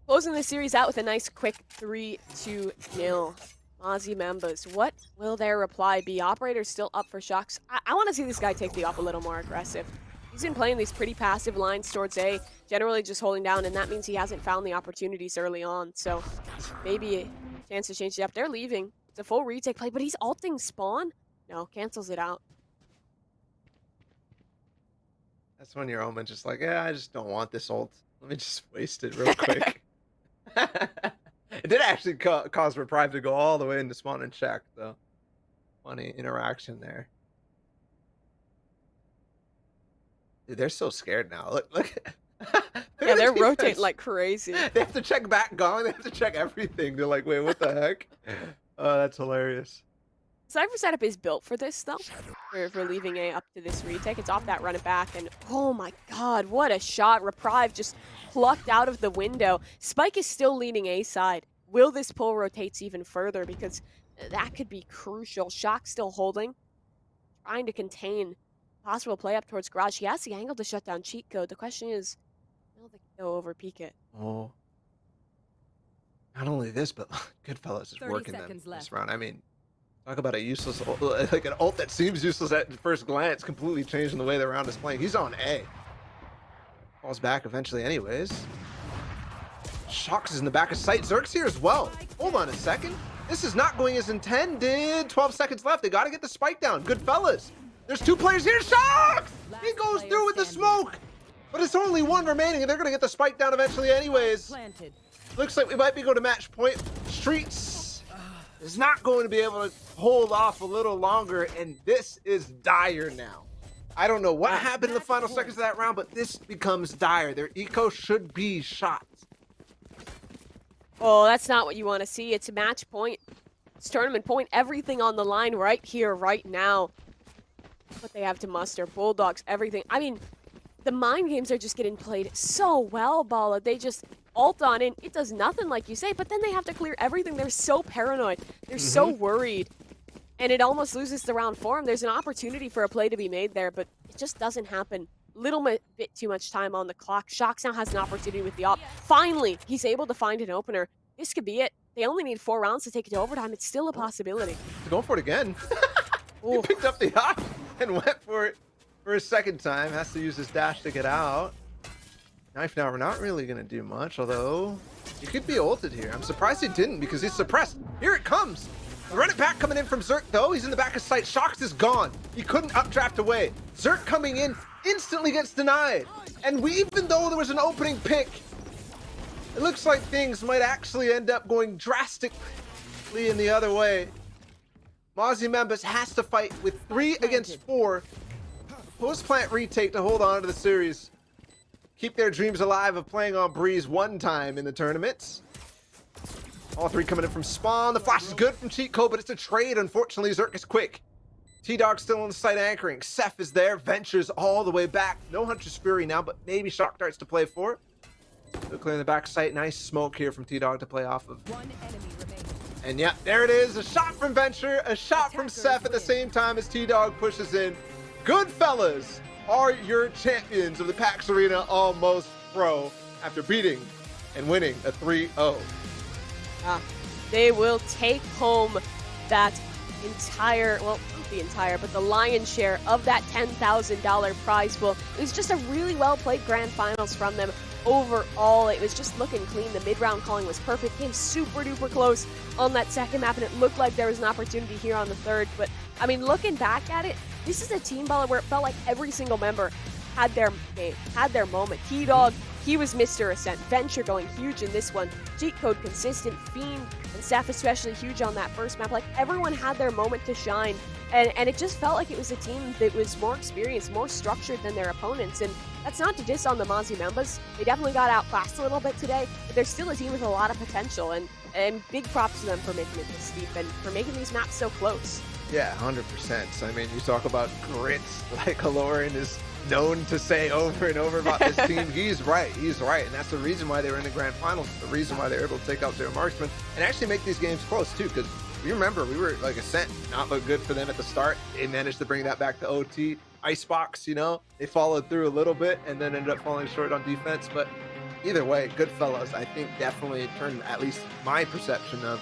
D: Closing the series out with a nice quick 3-2-0. Mozzie members, what will their reply be? Operator's still up for Shocks. I want to see this guy take the op a little more aggressive. He's been playing these pretty passive lines towards A, generally just holding down, and that means he hasn't found the opportunities early on. So maybe a chance to change it up. They're leaving. It's a full retake play, but he's ulting spawn. No, cancels it out.
C: That's when your Omen's just like, yeah, I just don't want this ult. Let me just waste it real quick. It did actually cause Reprieve to go all the way into spawn and check, though. Funny interaction there. Dude, they're so scared now. Look.
D: Yeah, they're rotating like crazy.
C: They have to check back gong. They have to check everything. They're like, wait, what the heck? Oh, that's hilarious.
D: Cypher setup is built for this, though. For leaving A up to this retake. It's off that run it back, and oh my god, what a shot. Reprieve just plucked out of the window. Spike is still leading A side. Will this pull rotates even further? Because that could be crucial. Shock still holding. Trying to contain possible play up towards Garage. He has the angle to shut down cheat code. The question is, will they go over peek it?
C: Oh. Not only this, but Goodfellas is working them this round. I mean, talk about a useless ult, like an ult that seems useless at first glance, completely changing the way the round is playing. He's on A. Falls back eventually anyways. Shocks is in the back of sight. Zerk's here as well. Hold on a second. This is not going as intended. 12 seconds left. They got to get the spike down. Goodfellas. There's two players here. Shocks! He goes through with the smoke. But it's only one remaining, and they're going to get the spike down eventually anyways. Looks like we might be going to match point. Streets is not going to be able to hold off a little longer, and this is dire now. I don't know what happened in the final seconds of that round, but this becomes dire. Their eco should be shot.
D: Oh, that's not what you want to see. It's a match point. It's tournament point. Everything on the line right here, right now. What they have to muster. Bulldogs, everything. I mean, the mind games are just getting played so well, Bala. They just ult on in. It does nothing, like you say, but then they have to clear everything. They're so paranoid. They're so worried. And it almost loses the round for them. There's an opportunity for a play to be made there, but it just doesn't happen. Little bit too much time on the clock. Shocks now has an opportunity with the op. Finally, he's able to find an opener. This could be it. They only need 4 rounds to take it to overtime. It's still a possibility.
C: He's going for it again. He picked up the op and went for it for a second time. Has to use his dash to get out. Knife now, we're not really going to do much, although he could be ulted here. I'm surprised he didn't because he's suppressed. Here it comes. The run it back coming in from Zerk, though. He's in the back of sight. Shocks is gone. He couldn't updraft away. Zerk coming in instantly gets denied. And even though there was an opening pick, it looks like things might actually end up going drastically in the other way. Mozzie Members has to fight with 3 against 4. Post-plant retake to hold on to the series. Keep their dreams alive of playing on Breeze one time in the tournaments. All 3 coming in from spawn. The flash is good from Cheat Code, but it's a trade. Unfortunately, Zerk is quick. T-Dog still on the site anchoring. Seth is there. Ventures all the way back. No Hunter's Fury now, but maybe Shock Darts to play for. Still clearing the back site. Nice smoke here from T-Dog to play off of.
F: One enemy remains.
C: And yeah, there it is. A shot from Venture, a shot from Seth at the same time as T-Dog pushes in. Goodfellas are your champions of the PAX Arena Almost Pro after beating and winning a 3-0.
D: They will take home that entire, well, not the entire, but the lion's share of that $10,000 prize pool. It was just a really well-played grand finals from them. Overall, it was just looking clean. The mid-round calling was perfect. Came super duper close on that second map, and it looked like there was an opportunity here on the third. But I mean, looking back at it, this is a team baller where it felt like every single member had their game, had their moment. T-Dog, he was Mr. Ascent. Venture going huge in this one. Cheat Code consistent. Fiend and Seth especially huge on that first map. Like, everyone had their moment to shine. And it just felt like it was a team that was more experienced, more structured than their opponents. And that's not to diss on the Mozzie members. They definitely got outclassed a little bit today, but they're still a team with a lot of potential. And big props to them for making it this deep and for making these maps so close.
C: Yeah, 100%. I mean, you talk about grits, like Aloran is known to say over and over about this team. He's right. And that's the reason why they were in the grand finals. The reason why they were able to take out their marksman and actually make these games close too. Because you remember, we were like Ascent, not look good for them at the start. They managed to bring that back to OT. Icebox, you know, they followed through a little bit and then ended up falling short on defense. But either way, Goodfellas, I think definitely turned at least my perception of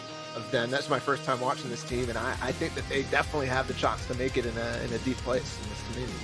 C: them. That's my first time watching this team, and I think that they definitely have the chance to make it in a deep place in this community.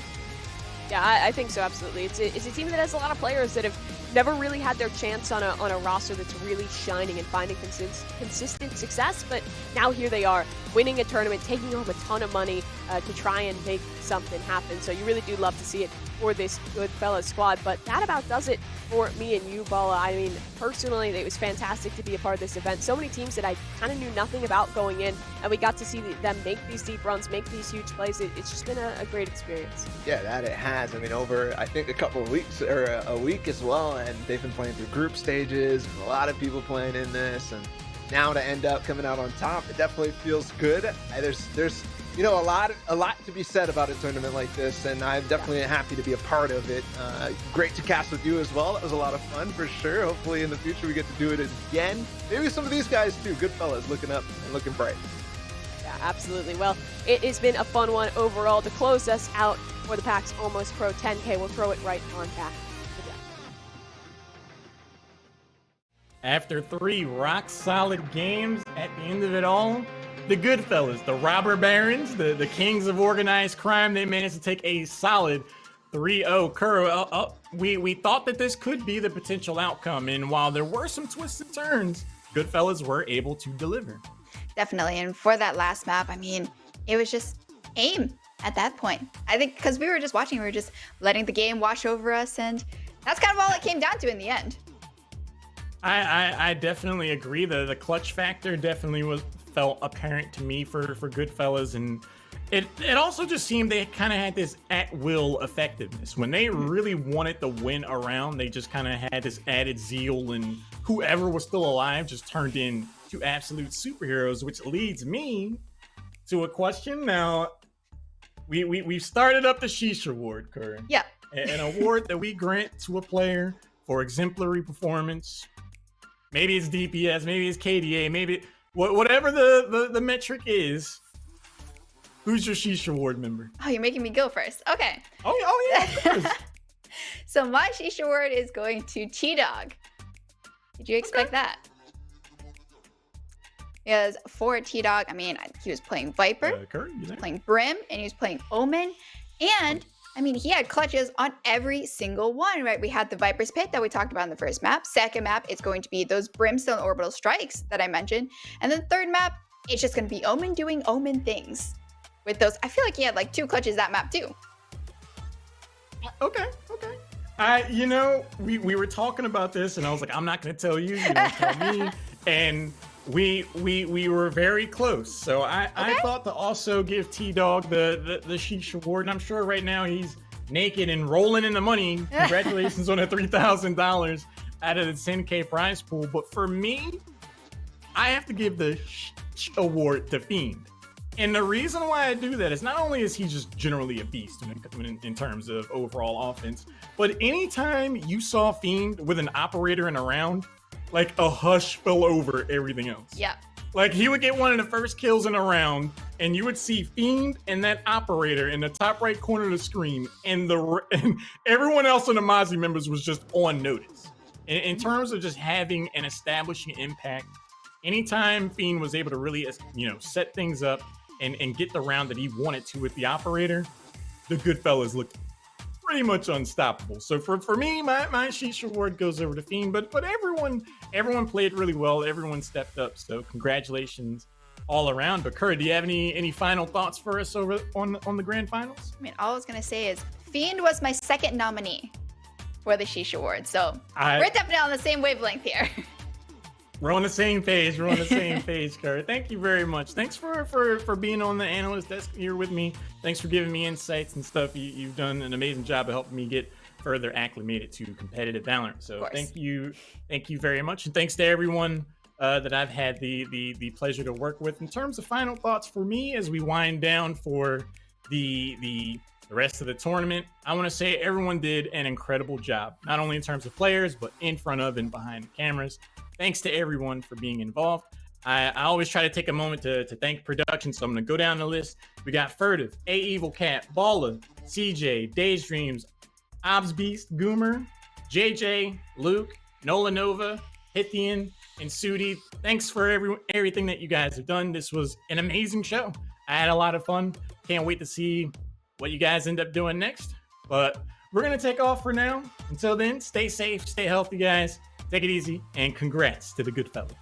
D: Yeah, I think so, absolutely. It's a team that has a lot of players that have never really had their chance on a roster that's really shining and finding consistent success, but now here they are, winning a tournament, taking home a ton of money to try and make something happen. So you really do love to see it for this Goodfellas squad. But that about does it for me and you, Bala. I mean, personally, it was fantastic to be a part of this event. So many teams that I kind of knew nothing about going in, and we got to see them make these deep runs, make these huge plays. It's just been a great experience.
C: Yeah, that it has. I mean, over, I think, a couple of weeks, or a week as well, and they've been playing through group stages, and a lot of people playing in this, and now to end up coming out on top, it definitely feels good. There's you know, a lot to be said about a tournament like this, and I'm definitely happy to be a part of it. Great to cast with you as well. That was a lot of fun for sure. Hopefully in the future we get to do it again. Maybe some of these guys too. Goodfellas looking up and looking bright.
D: Yeah, absolutely. Well, it has been a fun one overall. To close us out for the PAX Almost Pro 10K, we'll throw it right on back to Jeff.
A: After 3 rock-solid games at the end of it all, the Goodfellas, the robber barons, the kings of organized crime, they managed to take a solid 3-0 curve. We thought that this could be the potential outcome, and while there were some twists and turns, Goodfellas were able to deliver.
B: Definitely. And for that last map, I mean, it was just aim at that point. I think because we were just watching, we were just letting the game wash over us, and that's kind of all it came down to in the end.
A: I definitely agree. The clutch factor definitely felt apparent to me for Goodfellas, and it also just seemed they kind of had this at-will effectiveness. When they really wanted to win a round, they just kind of had this added zeal, and whoever was still alive just turned into absolute superheroes, which leads me to a question. Now, we've started up the Sheesh Award, Curry.
B: Yeah.
A: An award that we grant to a player for exemplary performance. Maybe it's DPS, maybe it's KDA, maybe whatever the metric is. Who's your Sheesh Award member?
B: Oh, you're making me go first. Okay.
A: Oh yeah, of course.
B: So my Sheesh Award is going to T-Dog. Did you expect that? Because for T-Dog, I mean, he was playing Viper,
A: Curry, you there?
B: playing Brim, and he was playing Omen. And, I mean, he had clutches on every single one, right? We had the Viper's Pit that we talked about in the first map. Second map, it's going to be those Brimstone Orbital Strikes that I mentioned. And then third map, it's just going to be Omen doing Omen things. With those, I feel like he had like 2 clutches that map too.
A: Okay. You know, we were talking about this, and I was like, I'm not gonna tell you. You don't tell me. And we were very close. So I thought to also give T-Dog the Sheesh Award, and I'm sure right now he's naked and rolling in the money. Congratulations on the $3,000 out of the 10K prize pool. But for me, I have to give the award to Fiend. And the reason why I do that is not only is he just generally a beast in terms of overall offense, but anytime you saw Fiend with an operator in a round, like a hush fell over everything else.
B: Yeah.
A: Like he would get one of the first kills in a round, and you would see Fiend and that operator in the top right corner of the screen, and everyone else on the Mozzie members was just on notice. In terms of just having and establishing impact, anytime Fiend was able to really, set things up and get the round that he wanted to with the operator, the Goodfellas looked pretty much unstoppable. So for me, my Sheesh Award goes over to Fiend, but everyone played really well. Everyone stepped up. So congratulations all around. But Kurt, do you have any final thoughts for us over on the grand finals?
B: I mean, all I was gonna say is Fiend was my second nominee for the Sheesh Award. So we're definitely on the same wavelength here.
A: We're on the same page. We're on the same page, Kurt. Thank you very much. Thanks for being on the analyst desk here with me. Thanks for giving me insights and stuff. You've done an amazing job of helping me get further acclimated to competitive Valorant. So thank you very much, and thanks to everyone that I've had the pleasure to work with. In terms of final thoughts for me as we wind down for the rest of the tournament, I want to say everyone did an incredible job, not only in terms of players, but in front of and behind the cameras. Thanks to everyone for being involved. I always try to take a moment to thank production, so I'm going to go down the list. We got Furtive, A Evil Cat, Balla, CJ, Days Dreams, Obs Beast, Goomer, JJ, Luke, Nola Nova, Hithian, and Sudi. Thanks for everything that you guys have done. This was an amazing show. I had a lot of fun. Can't wait to see what you guys end up doing next. But we're going to take off for now. Until then, stay safe, stay healthy, guys. Take it easy, and congrats to the Goodfellas.